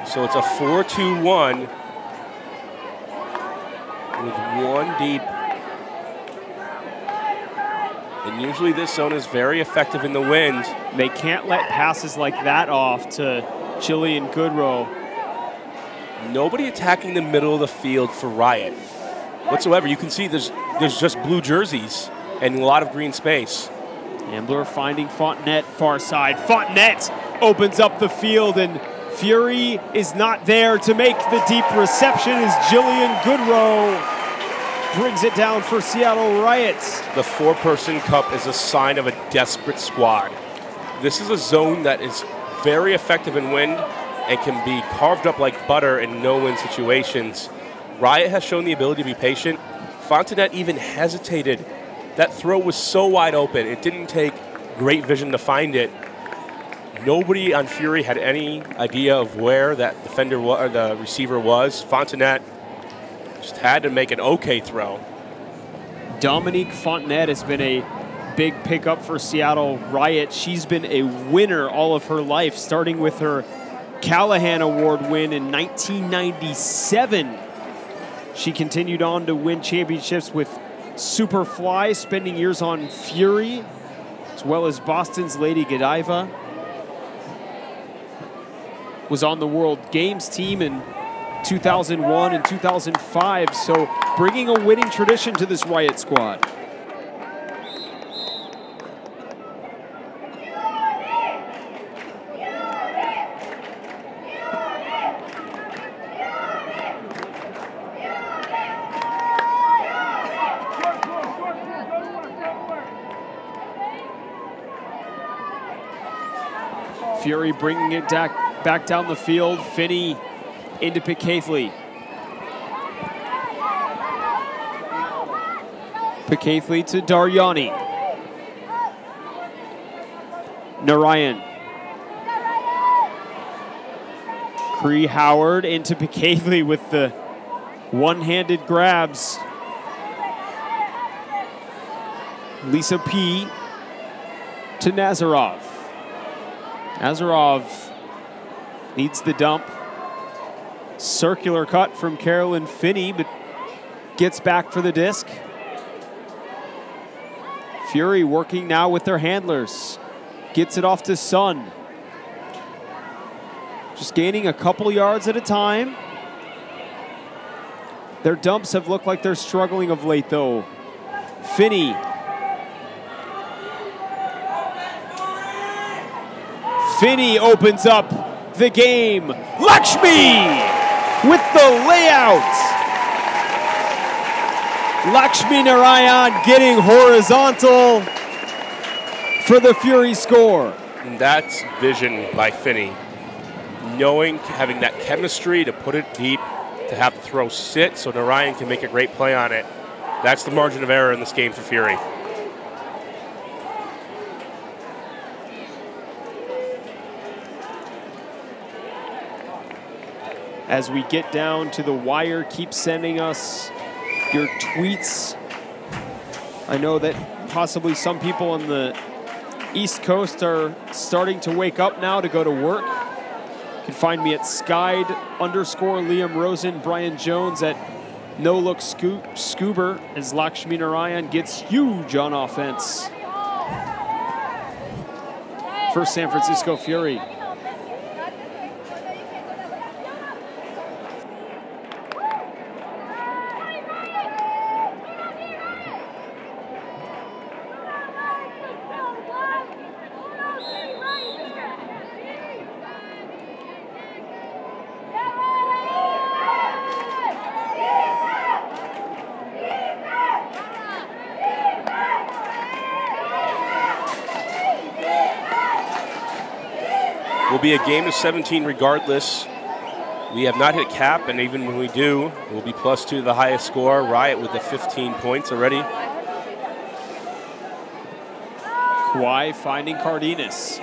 [SPEAKER 2] so it's a 4-2-1 with 1 deep. And usually this zone is very effective in the wind.
[SPEAKER 1] They can't let passes like that off to Jillian Goodrow.
[SPEAKER 2] Nobody attacking the middle of the field for Riot whatsoever. You can see there's just blue jerseys and a lot of green space.
[SPEAKER 1] Ambler finding Fontenette far side. Fontenette opens up the field, and Fury is not there to make the deep reception as Jillian Goodrow brings it down for Seattle Riot.
[SPEAKER 2] The 4-person cup is a sign of a desperate squad. This is a zone that is very effective in wind and can be carved up like butter in no-win situations. Riot has shown the ability to be patient. Fontenette even hesitated. That throw was so wide open. It didn't take great vision to find it. Nobody on Fury had any idea of where that defender or the receiver was. Fontenette just had to make an okay throw.
[SPEAKER 1] Dominique Fontenette has been a big pickup for Seattle Riot. She's been a winner all of her life, starting with her Callahan Award win in 1997. She continued on to win championships with Superfly, spending years on Fury, as well as Boston's Lady Godiva. Was on the World Games team in 2001 and 2005, so bringing a winning tradition to this Riot squad. Fury bringing it back down the field. Finney into Picaithley. Picaithley to Daryani. Narayan. Cree Howard into Picaithley with the one-handed grabs. Lisa P. to Nazarov. Nazarov needs the dump. Circular cut from Carolyn Finney, but gets back for the disc. Fury working now with their handlers. Gets it off to Sun. Just gaining a couple yards at a time. Their dumps have looked like they're struggling of late, though. Finney. Finney opens up the game. Lakshmi with the layout. Lakshmi Narayan getting horizontal for the Fury score.
[SPEAKER 2] And that's vision by Finney. Knowing, having that chemistry to put it deep, to have the throw sit so Narayan can make a great play on it. That's the margin of error in this game for Fury.
[SPEAKER 1] As we get down to the wire, keep sending us your tweets. I know that possibly some people on the East Coast are starting to wake up now to go to work. You can find me at Skyd_Liam Rosen, Brian Jones at No Look Scoober as Lakshmi Narayan gets huge on offense for San Francisco Fury.
[SPEAKER 2] Will be a game of 17 regardless. We have not hit cap, and even when we do, it will be +2 the highest score. Riot with the 15 points already.
[SPEAKER 1] Kawhi finding Cardenas.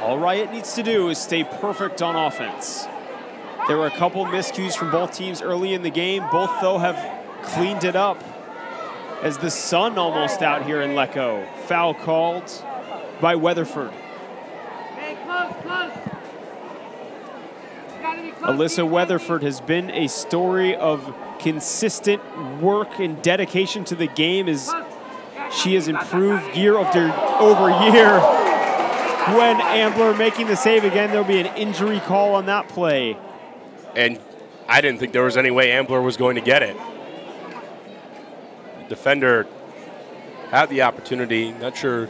[SPEAKER 1] All Riot needs to do is stay perfect on offense. There were a couple miscues from both teams early in the game. Both, though, have cleaned it up as the sun almost out here in Lecco. Foul called by Weatherford. Alyssa Weatherford has been a story of consistent work and dedication to the game as she has improved year over year. When Ambler making the save again, there'll be an injury call on that play.
[SPEAKER 2] And I didn't think there was any way Ambler was going to get it. The defender had the opportunity, not sure.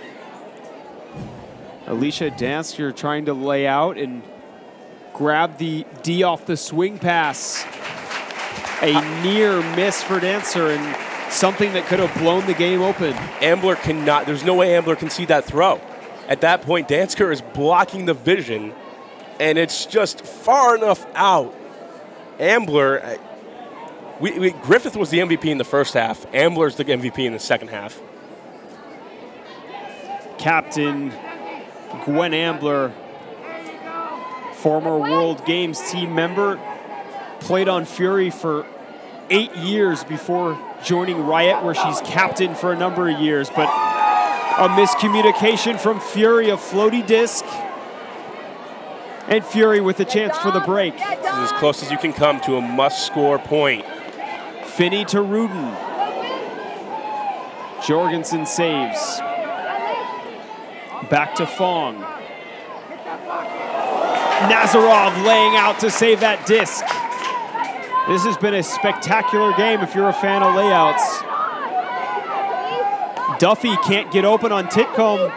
[SPEAKER 1] Alicia Dansker trying to lay out and grab the D off the swing pass. A near miss for Dancer and something that could have blown the game open.
[SPEAKER 2] Ambler cannot, there's no way Ambler can see that throw. At that point, Dansker is blocking the vision, and it's just far enough out. Ambler, Griffith was the MVP in the first half. Ambler's the MVP in the second half.
[SPEAKER 1] Captain Gwen Ambler, former World Games team member, played on Fury for 8 years before joining Riot, where she's captain for a number of years. But a miscommunication from Fury, a floaty disc. And Fury with a chance for the break.
[SPEAKER 2] This is as close as you can come to a must-score point.
[SPEAKER 1] Finney to Rudin. Jorgensen saves. Back to Fong. Nazarov laying out to save that disc. This has been a spectacular game if you're a fan of layouts. Duffy can't get open on Titcomb.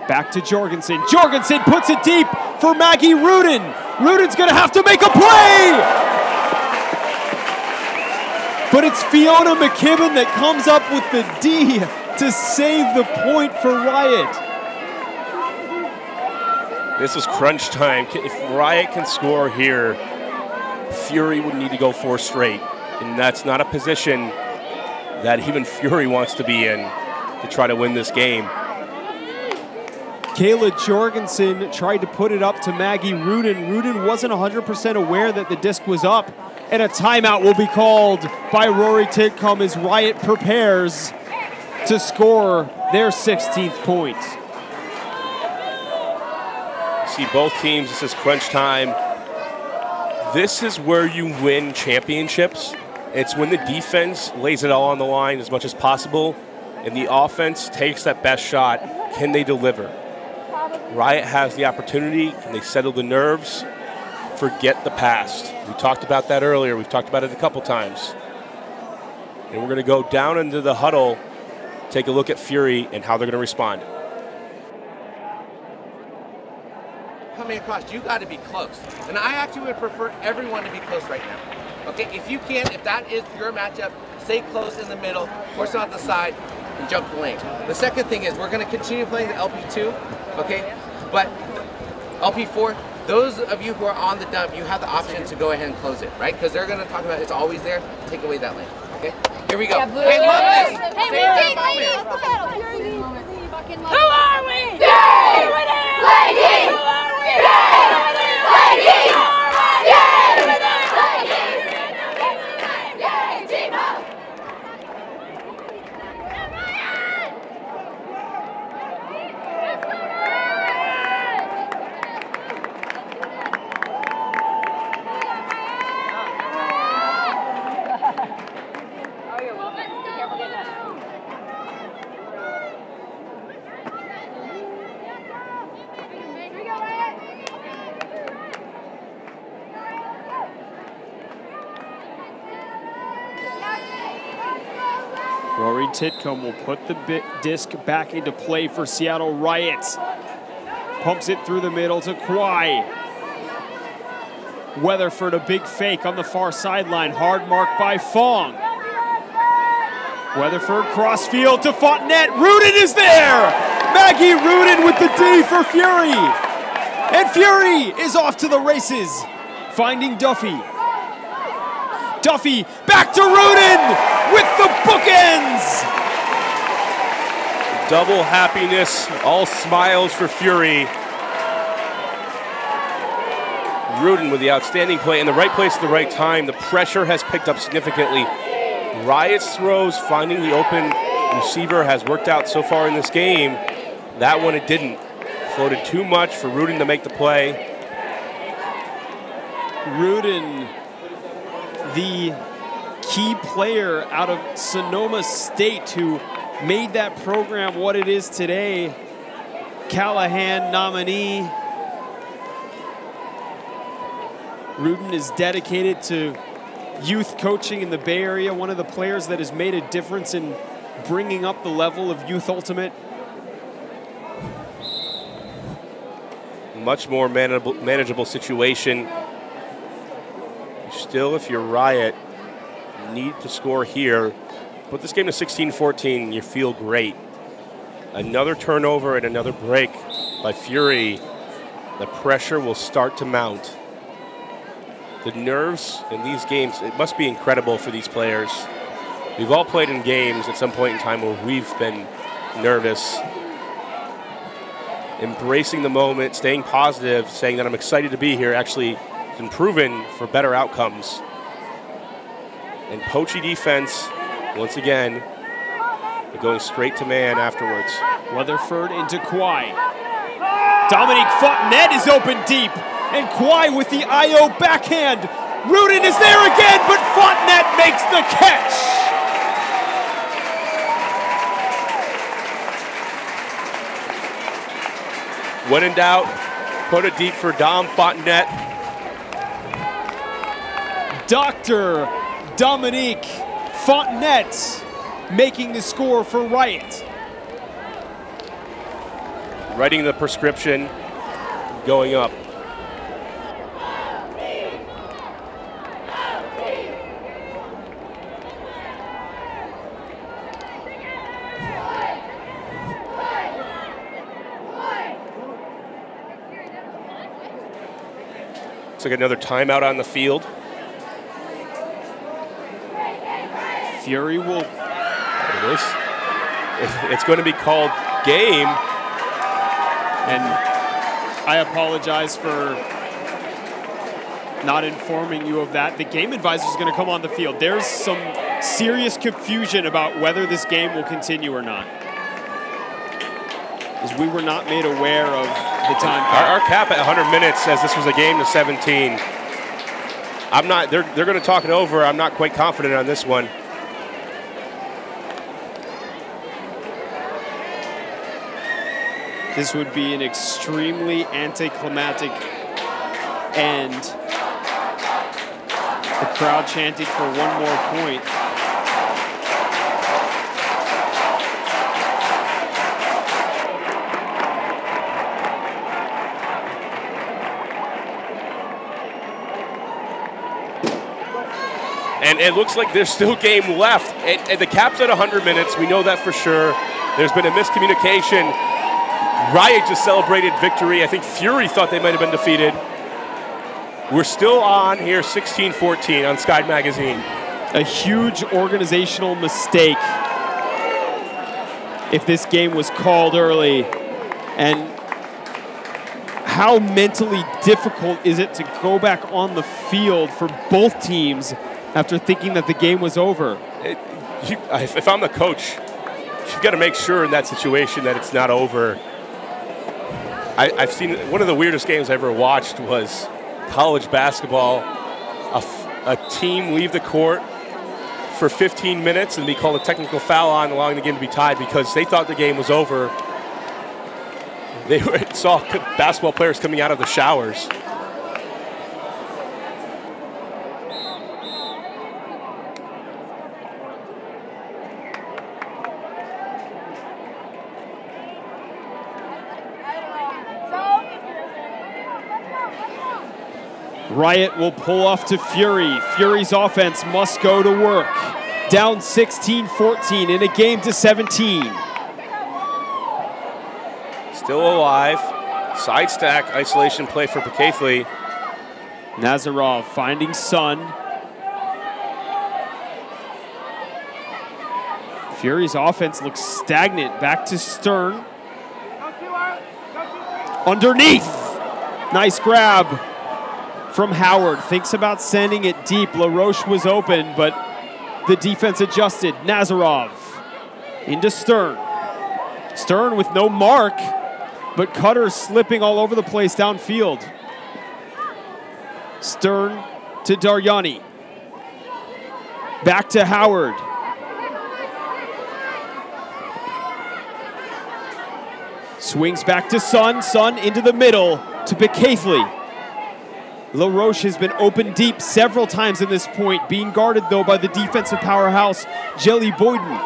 [SPEAKER 1] Back to Jorgensen. Jorgensen puts it deep for Maggie Rudin. Rudin's gonna have to make a play! But it's Fiona McKibben that comes up with the D to save the point for Riot.
[SPEAKER 2] This is crunch time. If Riot can score here, Fury would need to go 4 straight. And that's not a position that even Fury wants to be in to try to win this game.
[SPEAKER 1] Kayla Jorgensen tried to put it up to Maggie Rudin. Rudin wasn't 100% aware that the disc was up, and a timeout will be called by Rory Titcomb as Riot prepares to score their 16th point.
[SPEAKER 2] See both teams, this is crunch time. This is where you win championships. It's when the defense lays it all on the line as much as possible, and the offense takes that best shot. Can they deliver? Riot has the opportunity. Can they settle the nerves? Forget the past. We talked about that earlier. We've talked about it a couple times. And we're going to go down into the huddle, take a look at Fury and how they're going to respond.
[SPEAKER 9] Coming across, you got to be close. And I actually would prefer everyone to be close right now. Okay, if you can, if that is your matchup, stay close in the middle, force out the side, and jump the lane. The second thing is we're going to continue playing the LP2, okay? But LP4, those of you who are on the dump, you have the option to go ahead and close it, right? Because they're going to talk about it's always there. Take away that lane, okay? Here we go.
[SPEAKER 8] Yeah,
[SPEAKER 9] hey, love this.
[SPEAKER 8] Hey, ladies, look at them.
[SPEAKER 3] Who are we?
[SPEAKER 8] Ladies! Ladies! Ladies!
[SPEAKER 1] Rory Titcomb will put the disc back into play for Seattle Riot. Pumps it through the middle to Kwai. Weatherford, a big fake on the far sideline. Hard mark by Fong. Weatherford crossfield to Fontenette. Rudin is there! Maggie Rudin with the D for Fury. And Fury is off to the races, finding Duffy. Duffy back to Rudin with the bookends!
[SPEAKER 2] Double happiness, all smiles for Fury. Rudin with the outstanding play in the right place at the right time. The pressure has picked up significantly. Riot's throws, finding the open receiver has worked out so far in this game. That one it didn't. Floated too much for Rudin to make the play.
[SPEAKER 1] Rudin, the key player out of Sonoma State who made that program what it is today. Callahan nominee. Rudin is dedicated to youth coaching in the Bay Area, one of the players that has made a difference in bringing up the level of youth ultimate.
[SPEAKER 2] Much more manageable situation. Still, if you're Riot, need to score here. Put this game to 16-14, you feel great. Another turnover and another break by Fury. The pressure will start to mount. The nerves in these games, it must be incredible for these players. We've all played in games at some point in time where we've been nervous. Embracing the moment, staying positive, saying that I'm excited to be here, actually been proven for better outcomes. And Poachy defense, once again, going straight to man afterwards.
[SPEAKER 1] Weatherford into Kwai. Dominique Fontenette is open deep, and Kwai with the IO backhand. Rudin is there again, but Fontenette makes the catch.
[SPEAKER 2] When in doubt, put it deep for Dom Fontenette.
[SPEAKER 1] Dr. Dominique Fontenette making the score for Riot.
[SPEAKER 2] Writing the prescription, going up. Looks like another timeout on the field.
[SPEAKER 1] Fury will.
[SPEAKER 2] It is. It's going to be called game.
[SPEAKER 1] And I apologize for not informing you of that. The game advisor is going to come on the field. There's some serious confusion about whether this game will continue or not, as we were not made aware of the time.
[SPEAKER 2] Our cap at 100 minutes says this was a game to 17. I'm not. They're going to talk it over. I'm not quite confident on this one.
[SPEAKER 1] This would be an extremely anticlimactic end. The crowd chanting for one more point.
[SPEAKER 2] And it looks like there's still game left. And the cap's at 100 minutes. We know that for sure. There's been a miscommunication. Riot just celebrated victory. I think Fury thought they might have been defeated. We're still on here, 16-14 on Sky Magazine.
[SPEAKER 1] A huge organizational mistake if this game was called early. And how mentally difficult is it to go back on the field for both teams after thinking that the game was over?
[SPEAKER 2] If I'm the coach, you've got to make sure in that situation that it's not over. I've seen one of the weirdest games I ever watched was college basketball. A team leave the court for 15 minutes and be called a technical foul on, allowing the game to be tied because they thought the game was over. They saw basketball players coming out of the showers.
[SPEAKER 1] Riot will pull off to Fury. Fury's offense must go to work. Down 16-14 in a game to 17.
[SPEAKER 2] Still alive. Side stack isolation play for Pakathli.
[SPEAKER 1] Nazarov finding Sun. Fury's offense looks stagnant. Back to Stern. Underneath. Nice grab. from Howard. Thinks about sending it deep. LaRoche was open, but the defense adjusted. Nazarov into Stern. Stern with no mark, but Cutter slipping all over the place downfield. Stern to Daryani. Back to Howard. Swings back to Sun. Sun into the middle to Becaithley. LaRoche has been open deep several times in this point, being guarded, though, by the defensive powerhouse, Jelly Boyden.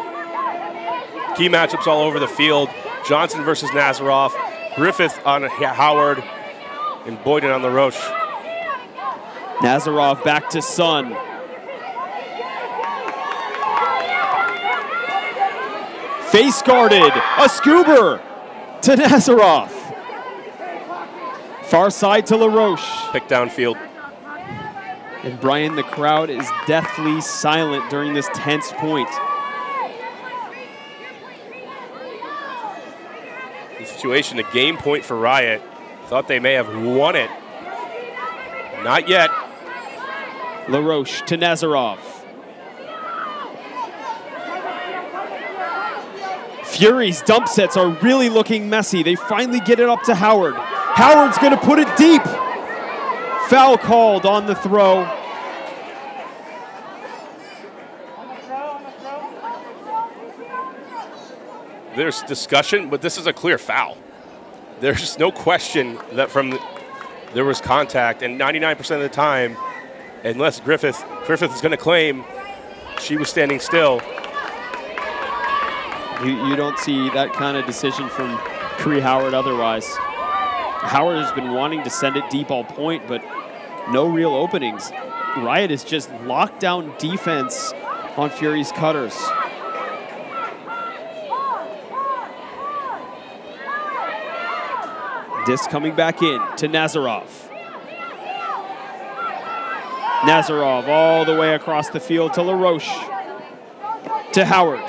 [SPEAKER 2] Key matchups all over the field. Johnson versus Nazarov. Griffith on Howard. And Boyden on LaRoche.
[SPEAKER 1] Nazarov back to Sun. Face guarded. A scuba to Nazarov. Far side to LaRoche.
[SPEAKER 2] Pick downfield.
[SPEAKER 1] And Brian, the crowd is deathly silent during this tense point.
[SPEAKER 2] The situation, a game point for Riot. Thought they may have won it. Not yet.
[SPEAKER 1] LaRoche to Nazarov. Fury's dump sets are really looking messy. They finally get it up to Howard. Howard's going to put it deep. Foul called on the throw.
[SPEAKER 2] There's discussion, but this is a clear foul. There's no question that there was contact, and 99% of the time, unless Griffith is going to claim she was standing still.
[SPEAKER 1] You don't see that kind of decision from Cree Howard otherwise. Howard has been wanting to send it deep all point, but no real openings. Riot is just locked down defense on Fury's cutters. Disc coming back in to Nazarov. Nazarov all the way across the field to LaRoche. To Howard.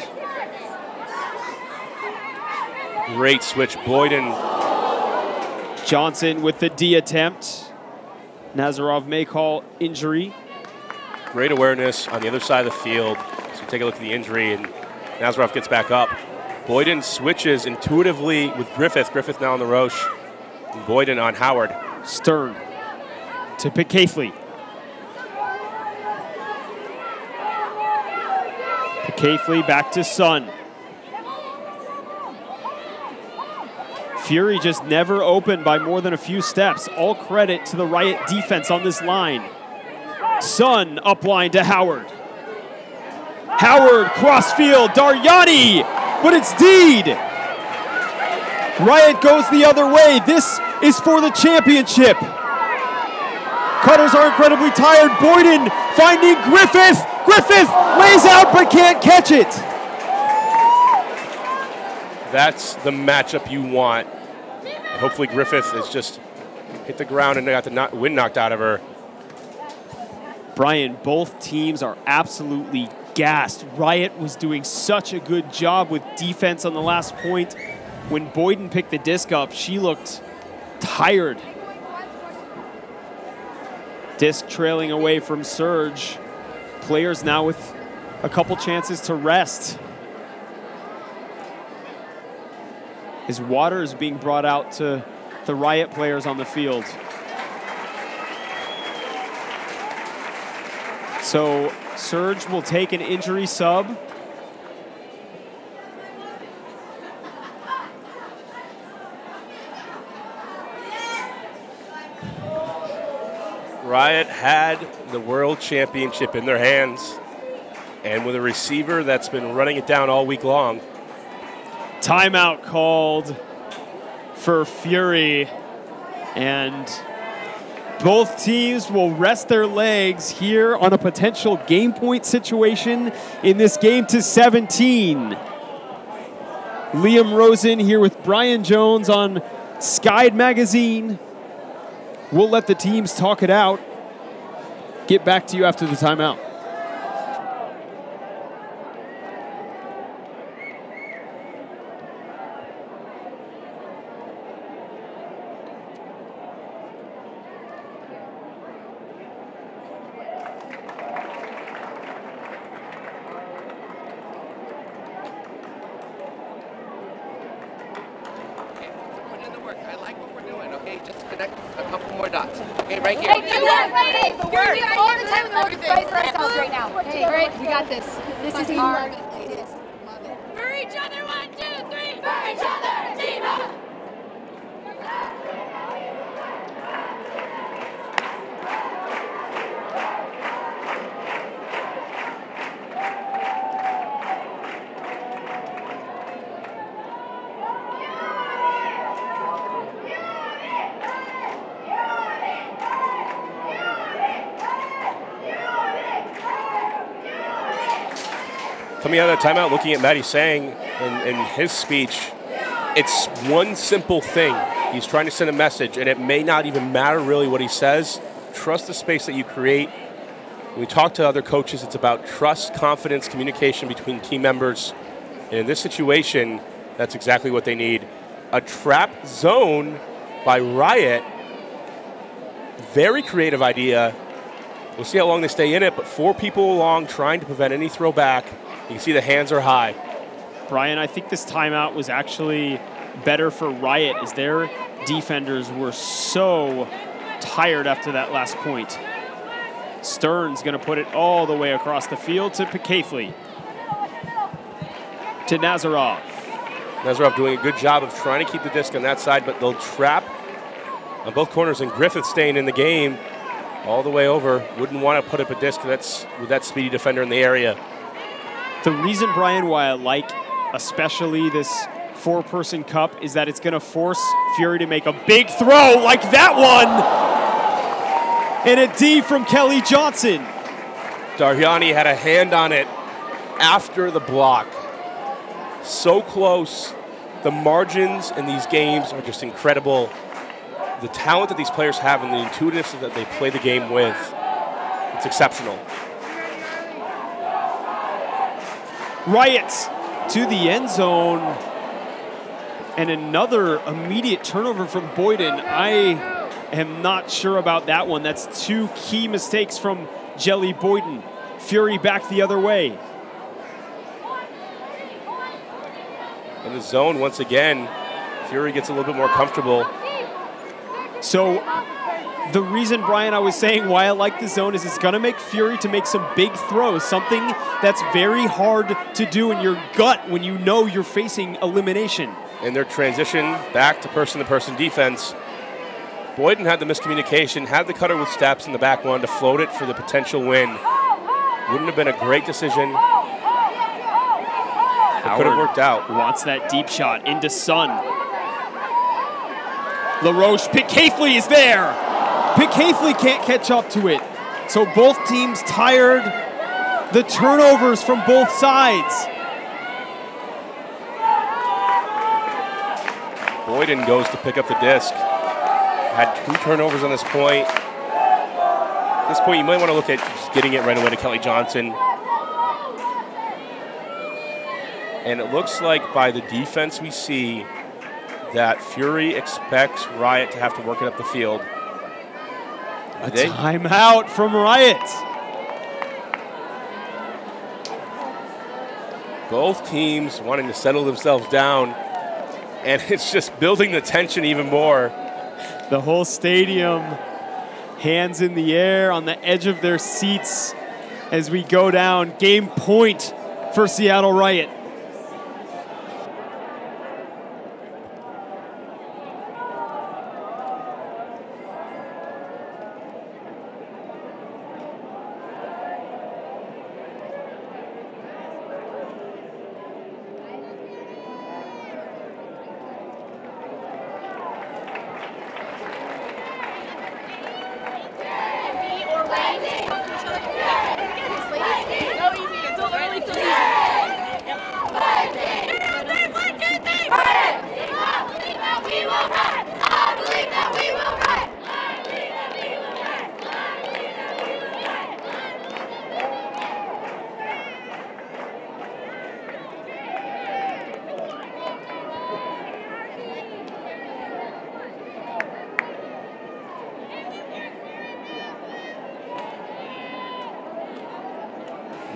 [SPEAKER 2] Great switch, Boyden.
[SPEAKER 1] Johnson with the D attempt. Nazarov may call injury.
[SPEAKER 2] Great awareness on the other side of the field. So take a look at the injury, and Nazarov gets back up. Boyden switches intuitively with Griffith. Griffith now on LaRoche. And Boyden on Howard.
[SPEAKER 1] Stern to Becaithley. Becaithley back to Sun. Fury just never opened by more than a few steps. All credit to the Riot defense on this line. Sun upline to Howard. Howard crossfield, Daryani, but it's Deed. Riot goes the other way. This is for the championship. Cutters are incredibly tired. Boyden finding Griffith. Griffith lays out but can't catch it.
[SPEAKER 2] That's the matchup you want. And hopefully Griffith has just hit the ground and got the wind knocked out of her.
[SPEAKER 1] Brian, both teams are absolutely gassed. Riot was doing such a good job with defense on the last point. When Boyden picked the disc up, she looked tired. Disc trailing away from Surge. Players now with a couple chances to rest. His water is being brought out to the Riot players on the field. So Surge will take an injury sub.
[SPEAKER 2] Riot had the World Championship in their hands, and with a receiver that's been running it down all week long.
[SPEAKER 1] Timeout called for Fury, and both teams will rest their legs here on a potential game point situation in this game to 17. Liam Rosen here with Brian Jones on Skied Magazine. We'll let the teams talk it out. Get back to you after the timeout.
[SPEAKER 9] work. I like what we're doing, okay? Just connect a couple more dots. Okay, right here.
[SPEAKER 8] Hey, we're doing all the time with the fight for ourselves right now. Okay, all right, we got this. This is hard.
[SPEAKER 3] For each other, 1, 2, 3.
[SPEAKER 8] For each other, team up.
[SPEAKER 2] Coming out of the timeout, looking at Matty Sang in his speech, it's one simple thing. He's trying to send a message, and it may not even matter really what he says. Trust the space that you create. When we talk to other coaches, it's about trust, confidence, communication between team members. And in this situation, that's exactly what they need. A trap zone by Riot. Very creative idea. We'll see how long they stay in it, but 4 people along trying to prevent any throwback. You can see the hands are high.
[SPEAKER 1] Brian, I think this timeout was actually better for Riot as their defenders were so tired after that last point. Stern's going to put it all the way across the field to Pikafely. To Nazarov.
[SPEAKER 2] Nazarov doing a good job of trying to keep the disc on that side, but they'll trap on both corners, and Griffith staying in the game all the way over. Wouldn't want to put up a disc with that speedy defender in the area.
[SPEAKER 1] The reason, Brian, why I like especially this 4-person cup is that it's going to force Fury to make a big throw like that one. And a D from Kelly Johnson.
[SPEAKER 2] Darjani had a hand on it after the block. So close. The margins in these games are just incredible. The talent that these players have and the intuitiveness that they play the game with, it's exceptional.
[SPEAKER 1] Riots to the end zone. And another immediate turnover from Boyden. I am not sure about that one. That's 2 key mistakes from Jelly Boyden. Fury back the other way.
[SPEAKER 2] In the zone, once again, Fury gets a little bit more comfortable.
[SPEAKER 1] So the reason, Brian, I was saying why I like the zone is it's going to make Fury to make some big throws, something that's very hard to do in your gut when you know you're facing elimination.
[SPEAKER 2] In their transition back to person-to-person defense, Boyden had the miscommunication, had the cutter with steps in the back one to float it for the potential win. Wouldn't have been a great decision. It could have worked out.
[SPEAKER 1] Wants that deep shot into Sun. LaRoche, Pikafely is there. Pikafely can't catch up to it. So both teams tired. The turnovers from both sides.
[SPEAKER 2] Boyden goes to pick up the disc. Had 2 turnovers on this point. At this point, you might want to look at just getting it right away to Kelly Johnson. And it looks like by the defense we see that Fury expects Riot to have to work it up the field.
[SPEAKER 1] A timeout from Riot.
[SPEAKER 2] Both teams wanting to settle themselves down, and it's just building the tension even more.
[SPEAKER 1] The whole stadium, hands in the air on the edge of their seats as we go down. Game point for Seattle Riot.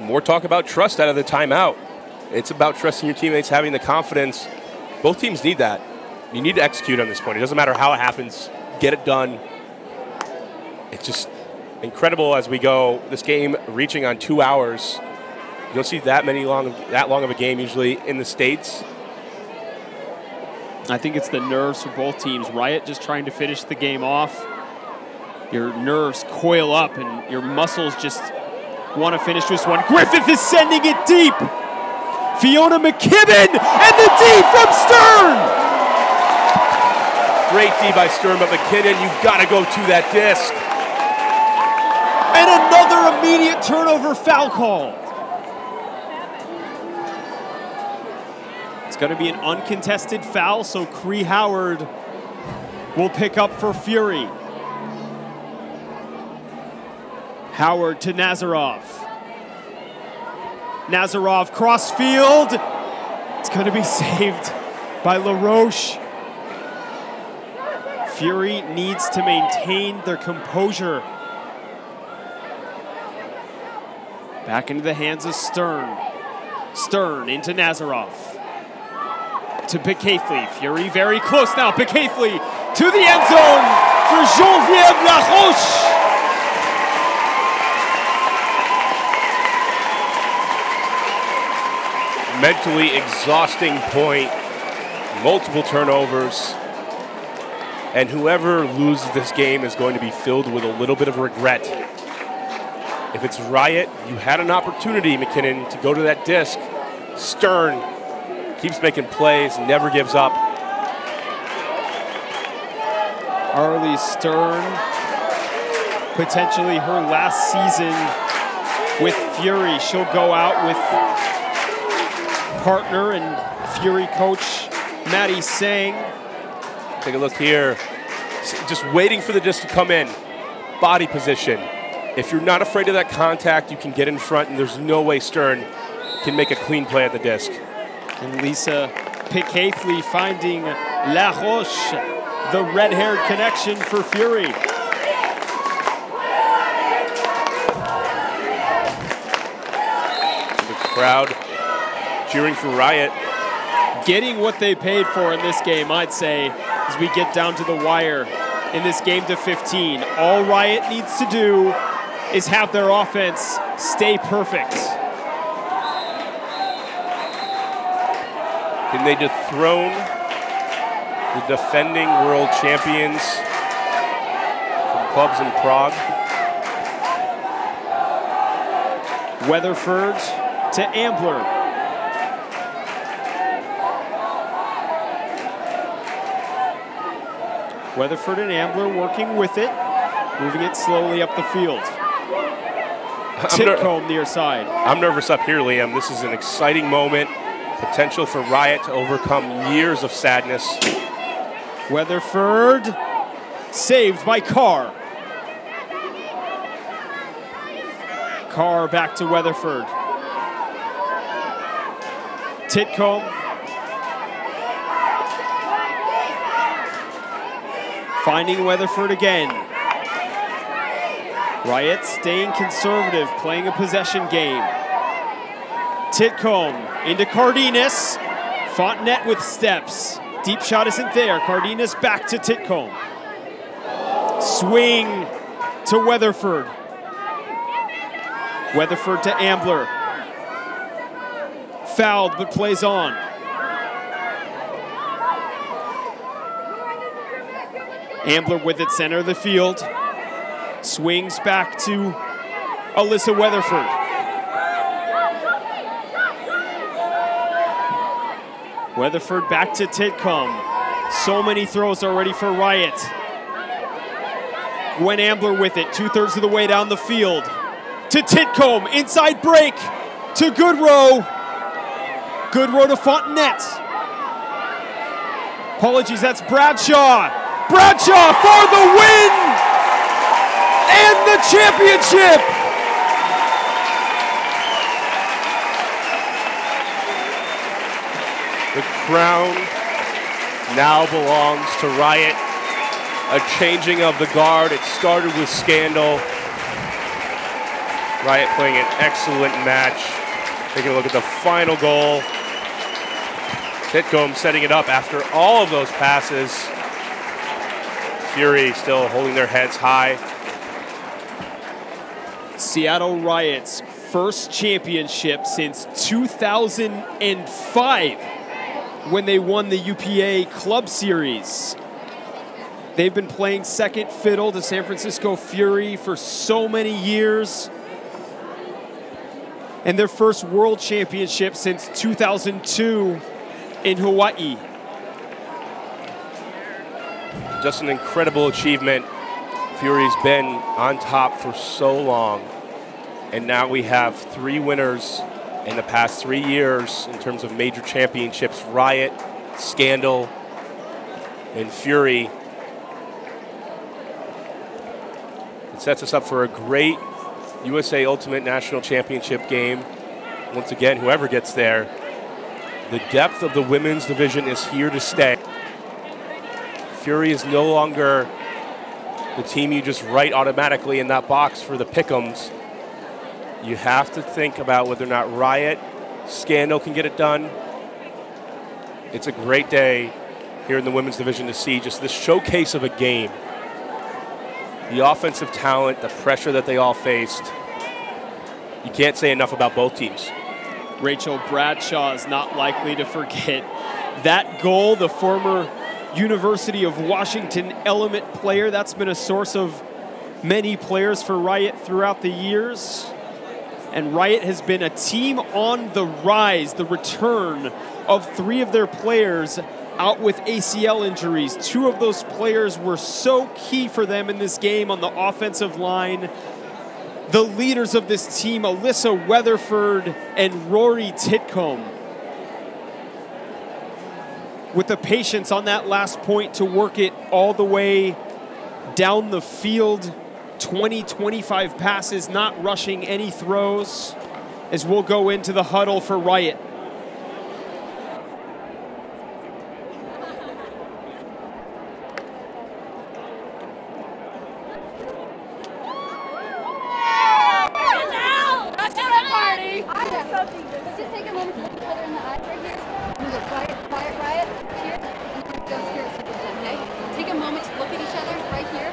[SPEAKER 2] More talk about trust out of the timeout. It's about trusting your teammates, having the confidence. Both teams need that. You need to execute on this point. It doesn't matter how it happens. Get it done. It's just incredible as we go. This game reaching on 2 hours. You don't see that long of a game usually in the States.
[SPEAKER 1] I think it's the nerves for both teams. Riot just trying to finish the game off. Your nerves coil up and your muscles just want to finish this one. Griffith is sending it deep. Fiona McKibben and the D from Stern.
[SPEAKER 2] Great D by Stern, but McKinnon, you've got to go to that disc.
[SPEAKER 1] And another immediate turnover foul call. It's going to be an uncontested foul, so Cree Howard will pick up for Fury. Howard to Nazarov. Nazarov cross field. It's going to be saved by LaRoche. Fury needs to maintain their composure. Back into the hands of Stern. Stern into Nazarov. To Picathely. Fury very close now. Picathely to the end zone for Geneviève LaRoche.
[SPEAKER 2] Mentally exhausting point. Multiple turnovers. And whoever loses this game is going to be filled with a little bit of regret. If it's Riot, you had an opportunity, McKinnon, to go to that disc. Stern keeps making plays, never gives up.
[SPEAKER 1] Arlie Stern, potentially her last season with Fury. She'll go out with partner and Fury coach Maddie Sang.
[SPEAKER 2] Take a look here. Just waiting for the disc to come in. Body position. If you're not afraid of that contact, you can get in front, and there's no way Stern can make a clean play at the disc.
[SPEAKER 1] And Lisa Picathely finding LaRoche, the red-haired connection for Fury.
[SPEAKER 2] The crowd cheering for Riot.
[SPEAKER 1] Getting what they paid for in this game, I'd say, as we get down to the wire in this game to 15. All Riot needs to do is have their offense stay perfect.
[SPEAKER 2] Can they dethrone the defending world champions from clubs in Prague?
[SPEAKER 1] Weatherford to Ambler. Weatherford and Ambler working with it, moving it slowly up the field. Titcomb near side.
[SPEAKER 2] I'm nervous up here, Liam. This is an exciting moment. Potential for Riot to overcome years of sadness.
[SPEAKER 1] Weatherford saved by Carr. Carr back to Weatherford. Titcomb. Finding Weatherford again. Riot staying conservative, playing a possession game. Titcomb into Cardenas. Fontenette with steps. Deep shot isn't there. Cardenas back to Titcomb. Swing to Weatherford. Weatherford to Ambler. Fouled but plays on. Ambler with it, center of the field. Swings back to Alyssa Weatherford. Weatherford back to Titcomb. So many throws already for Riot. Gwen Ambler with it, 2/3 of the way down the field. To Titcomb, inside break to Goodrow. Goodrow to Fontenette. Apologies, that's Bradshaw. Bradshaw for the win and the championship.
[SPEAKER 2] The crown now belongs to Riot. A changing of the guard. It started with scandal. Riot playing an excellent match. Taking a look at the final goal. Titcomb setting it up after all of those passes. Fury still holding their heads high.
[SPEAKER 1] Seattle Riot's first championship since 2005 when they won the UPA Club Series. They've been playing second fiddle to San Francisco Fury for so many years. And their first world championship since 2002 in Hawaii.
[SPEAKER 2] Just an incredible achievement. Fury's been on top for so long. And now we have 3 winners in the past 3 years in terms of major championships: Riot, Scandal, and Fury. It sets us up for a great USA Ultimate National Championship game. Once again, whoever gets there, the depth of the women's division is here to stay. Fury is no longer the team you just write automatically in that box for the pick'ems. You have to think about whether or not Riot, Scandal can get it done. It's a great day here in the women's division to see just this showcase of a game. The offensive talent, the pressure that they all faced. You can't say enough about both teams.
[SPEAKER 1] Rachel Bradshaw is not likely to forget that goal, the former University of Washington Element player. That's been a source of many players for Riot throughout the years. And Riot has been a team on the rise. The return of 3 of their players out with ACL injuries. 2 of those players were so key for them in this game on the offensive line. The leaders of this team, Alyssa Weatherford and Rory Titcomb, with the patience on that last point to work it all the way down the field. 20-25 passes, not rushing any throws, as we'll go into the huddle for Riot.
[SPEAKER 8] Just take a moment to look each other in the eyes right here. I'm going to go quiet, Riot, cheers, and then go spirit circle, okay? Take a moment to look at each other right here,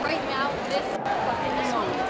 [SPEAKER 8] right now, this fucking moment.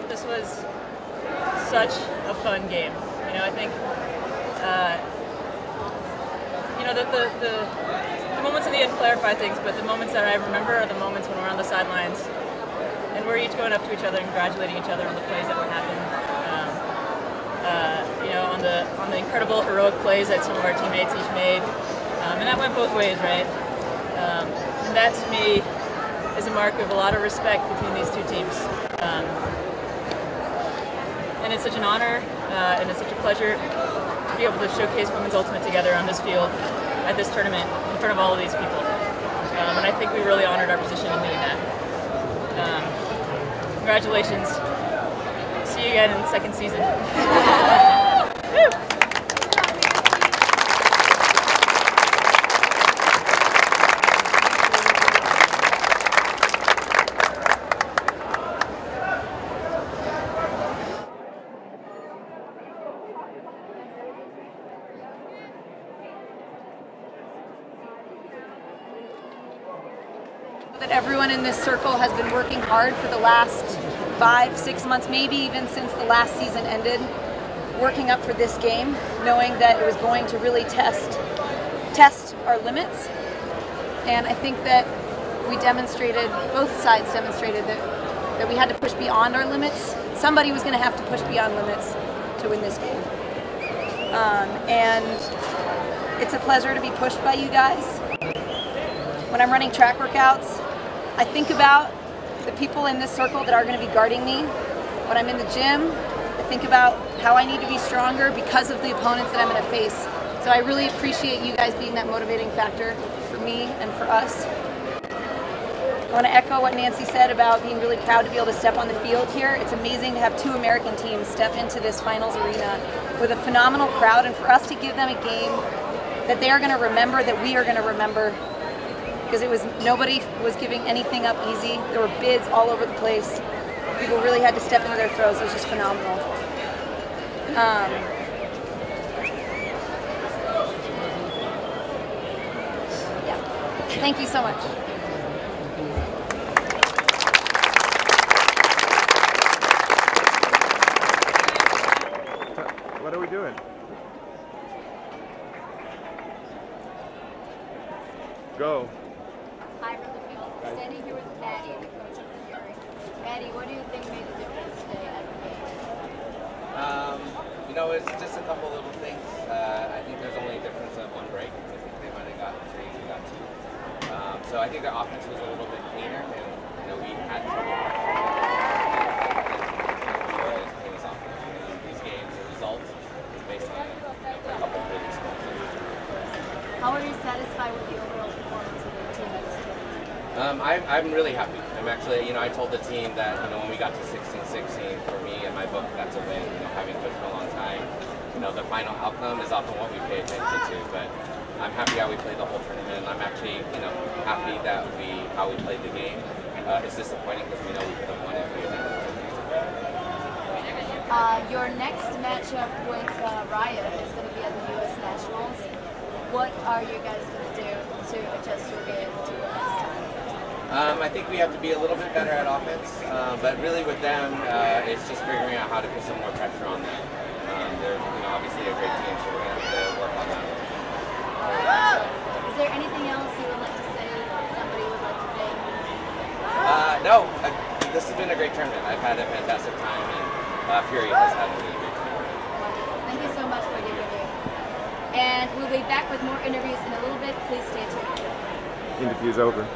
[SPEAKER 10] This was such a fun game. You know, I think, you know, the moments in the end clarify things, but the moments that I remember are the moments when we're on the sidelines and we're each going up to each other and congratulating each other on the plays that were happening. You know, on the incredible heroic plays that some of our teammates each made, and that went both ways, right? And that to me is a mark of a lot of respect between these two teams. And it's such an honor and it's such a pleasure to be able to showcase Women's Ultimate together on this field at this tournament in front of all of these people. And I think we really honored our position in doing that. Congratulations. See you again in the second season. Woo!
[SPEAKER 11] That everyone in this circle has been working hard for the last 5-6 months, maybe even since the last season ended, working up for this game, knowing that it was going to really test our limits. And I think that we demonstrated, both sides demonstrated that we had to push beyond our limits. Somebody was going to have to push beyond limits to win this game. And it's a pleasure to be pushed by you guys. When I'm running track workouts, I think about the people in this circle that are going to be guarding me. When I'm in the gym, I think about how I need to be stronger because of the opponents that I'm going to face. So I really appreciate you guys being that motivating factor for me and for us. I want to echo what Nancy said about being really proud to be able to step on the field here. It's amazing to have 2 American teams step into this finals arena with a phenomenal crowd, and for us to give them a game that they are going to remember, that we are going to remember. Because nobody was giving anything up easy. There were bids all over the place. People really had to step into their throws. It was just phenomenal. Yeah. Thank you so much.
[SPEAKER 5] What are we doing? Go.
[SPEAKER 8] Hi from the field. Standing here with Maddie, the coach of the Fury. Maddie, what do you think made the difference today at the game?
[SPEAKER 9] You know, it's just a couple little things. I think there's only a difference of 1 break. I think they might have got 3, we got 2. So I think the offense was a little bit cleaner, and you know, we had trouble. These games, the results is based on a couple of really small things.
[SPEAKER 8] How are you satisfied with the overall performance of the team at this tournament?
[SPEAKER 9] I'm really happy. I'm actually, you know, I told the team that, you know, when we got to 16-16, for me and my book, that's a win. You know, having coached for a long time, you know, the final outcome is often what we pay attention to. But I'm happy how we played the whole tournament, and I'm actually, you know, happy that how we played the game. It's disappointing because we know we could have won it.
[SPEAKER 8] Your next matchup with Riot is going to be at the U.S. Nationals. What are you guys going to do to adjust your game to the next time?
[SPEAKER 9] I think we have to be a little bit better at offense, but really with them, it's just figuring out how to put some more pressure on them. They're, you know, obviously a great team, so we're going to have to work on that.
[SPEAKER 8] Is there anything else you would like to say? Somebody would like to thank?
[SPEAKER 9] No, this has been a great tournament. I've had a fantastic time, and Fury has had a really great time.
[SPEAKER 8] Thank you so much for your review. And we'll be back with more interviews in a little bit. Please stay tuned.
[SPEAKER 5] Interview's over.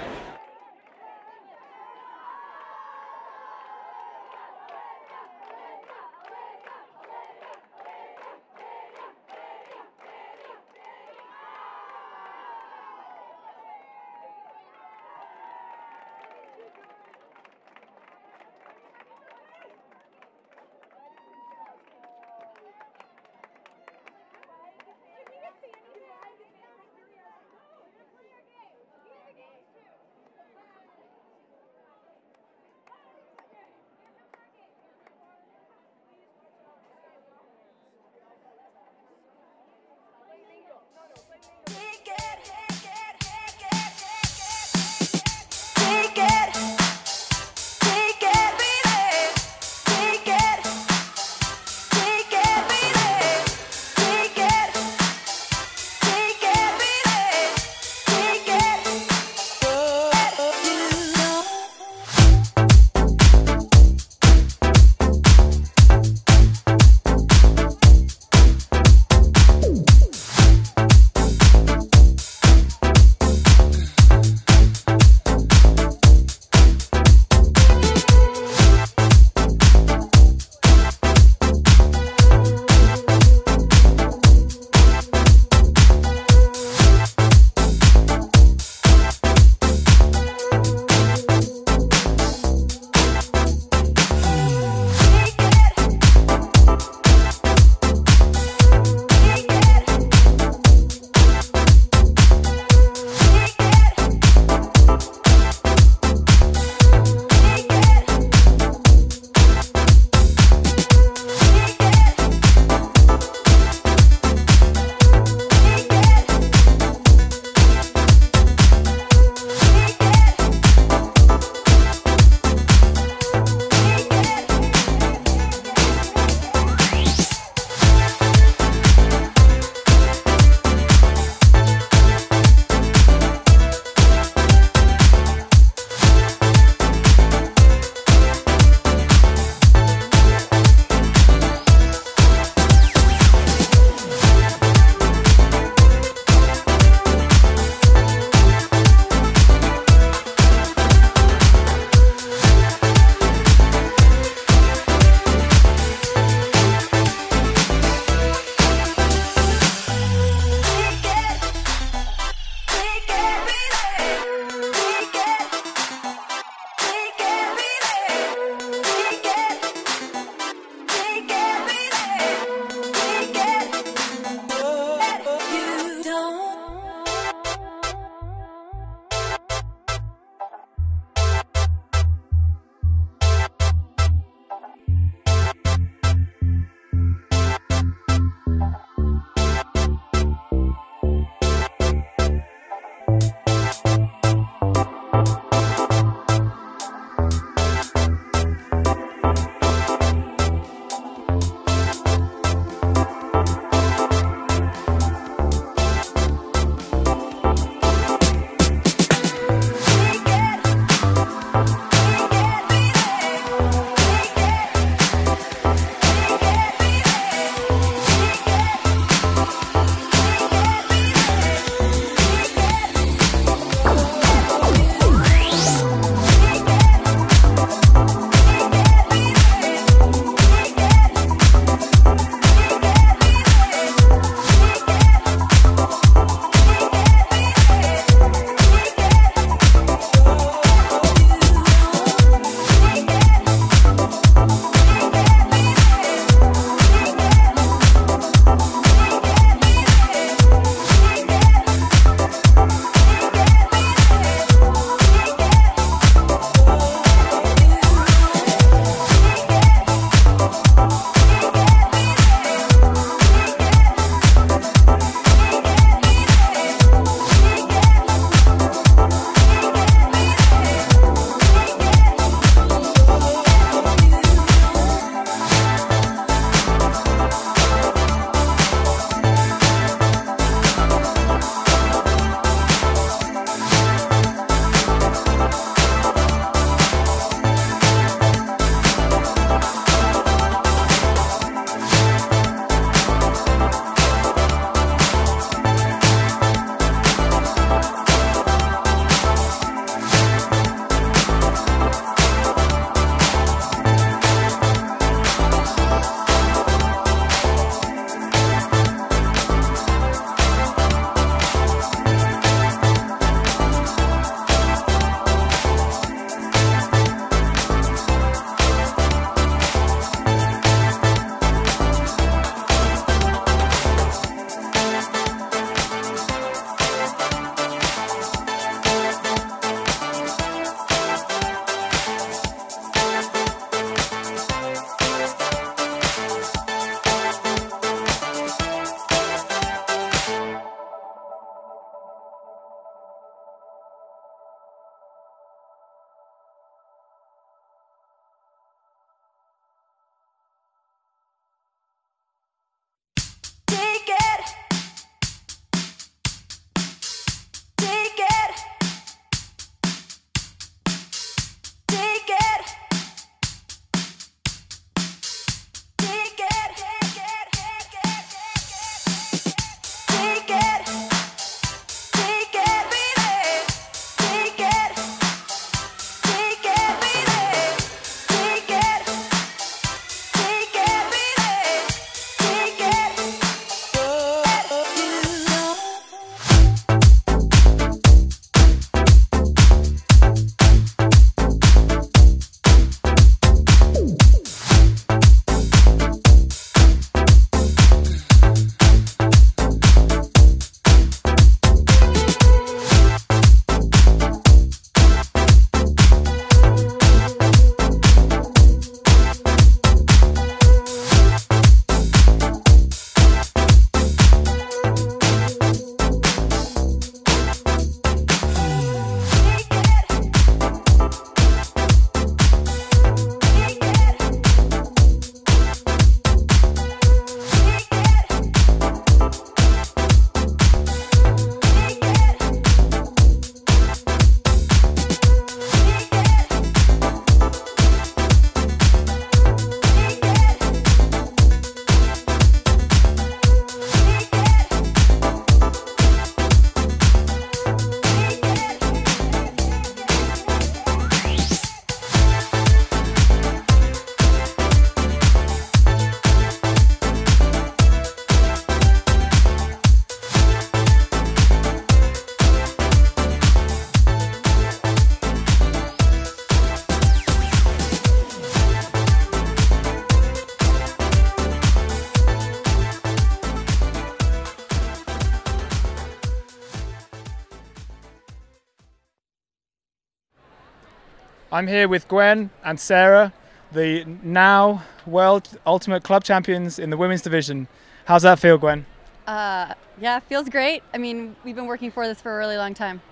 [SPEAKER 12] I'm here with Gwen and Sarah, the now World Ultimate Club Champions in the women's division. How's that feel, Gwen?
[SPEAKER 8] Yeah, it feels great. I mean, we've been working for this for a really long time.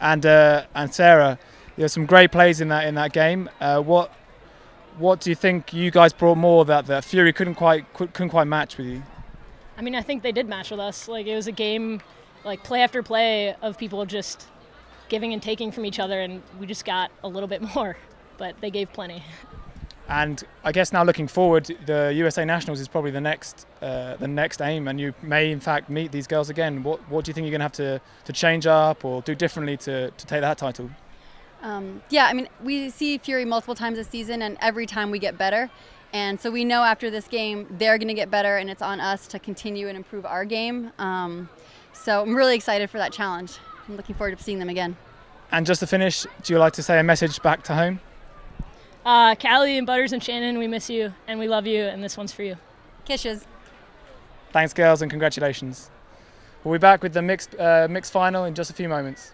[SPEAKER 12] And Sarah, there's some great plays in that game. What do you think you guys brought more that Fury couldn't quite match with you?
[SPEAKER 13] I mean, I think they did match with us. Like, it was a game, like, play after play of people just giving and taking from each other, and we just got a little bit more, but they gave plenty.
[SPEAKER 12] And I guess now looking forward, the USA Nationals is probably the next aim, and you may in fact meet these girls again. What do you think you're going to have to change up or do differently to take that title?
[SPEAKER 8] Yeah, I mean, we see Fury multiple times this season, and every time we get better. And so we know after this game they're going to get better, and it's on us to continue and improve our game. So I'm really excited for that challenge. I'm looking forward to seeing them again.
[SPEAKER 12] And just to finish, do you like to say a message back to home?
[SPEAKER 13] Callie and Butters and Shannon, we miss you and we love you, and this one's for you.
[SPEAKER 8] Kisses.
[SPEAKER 12] Thanks, girls, and congratulations. We'll be back with the mixed final in just a few moments.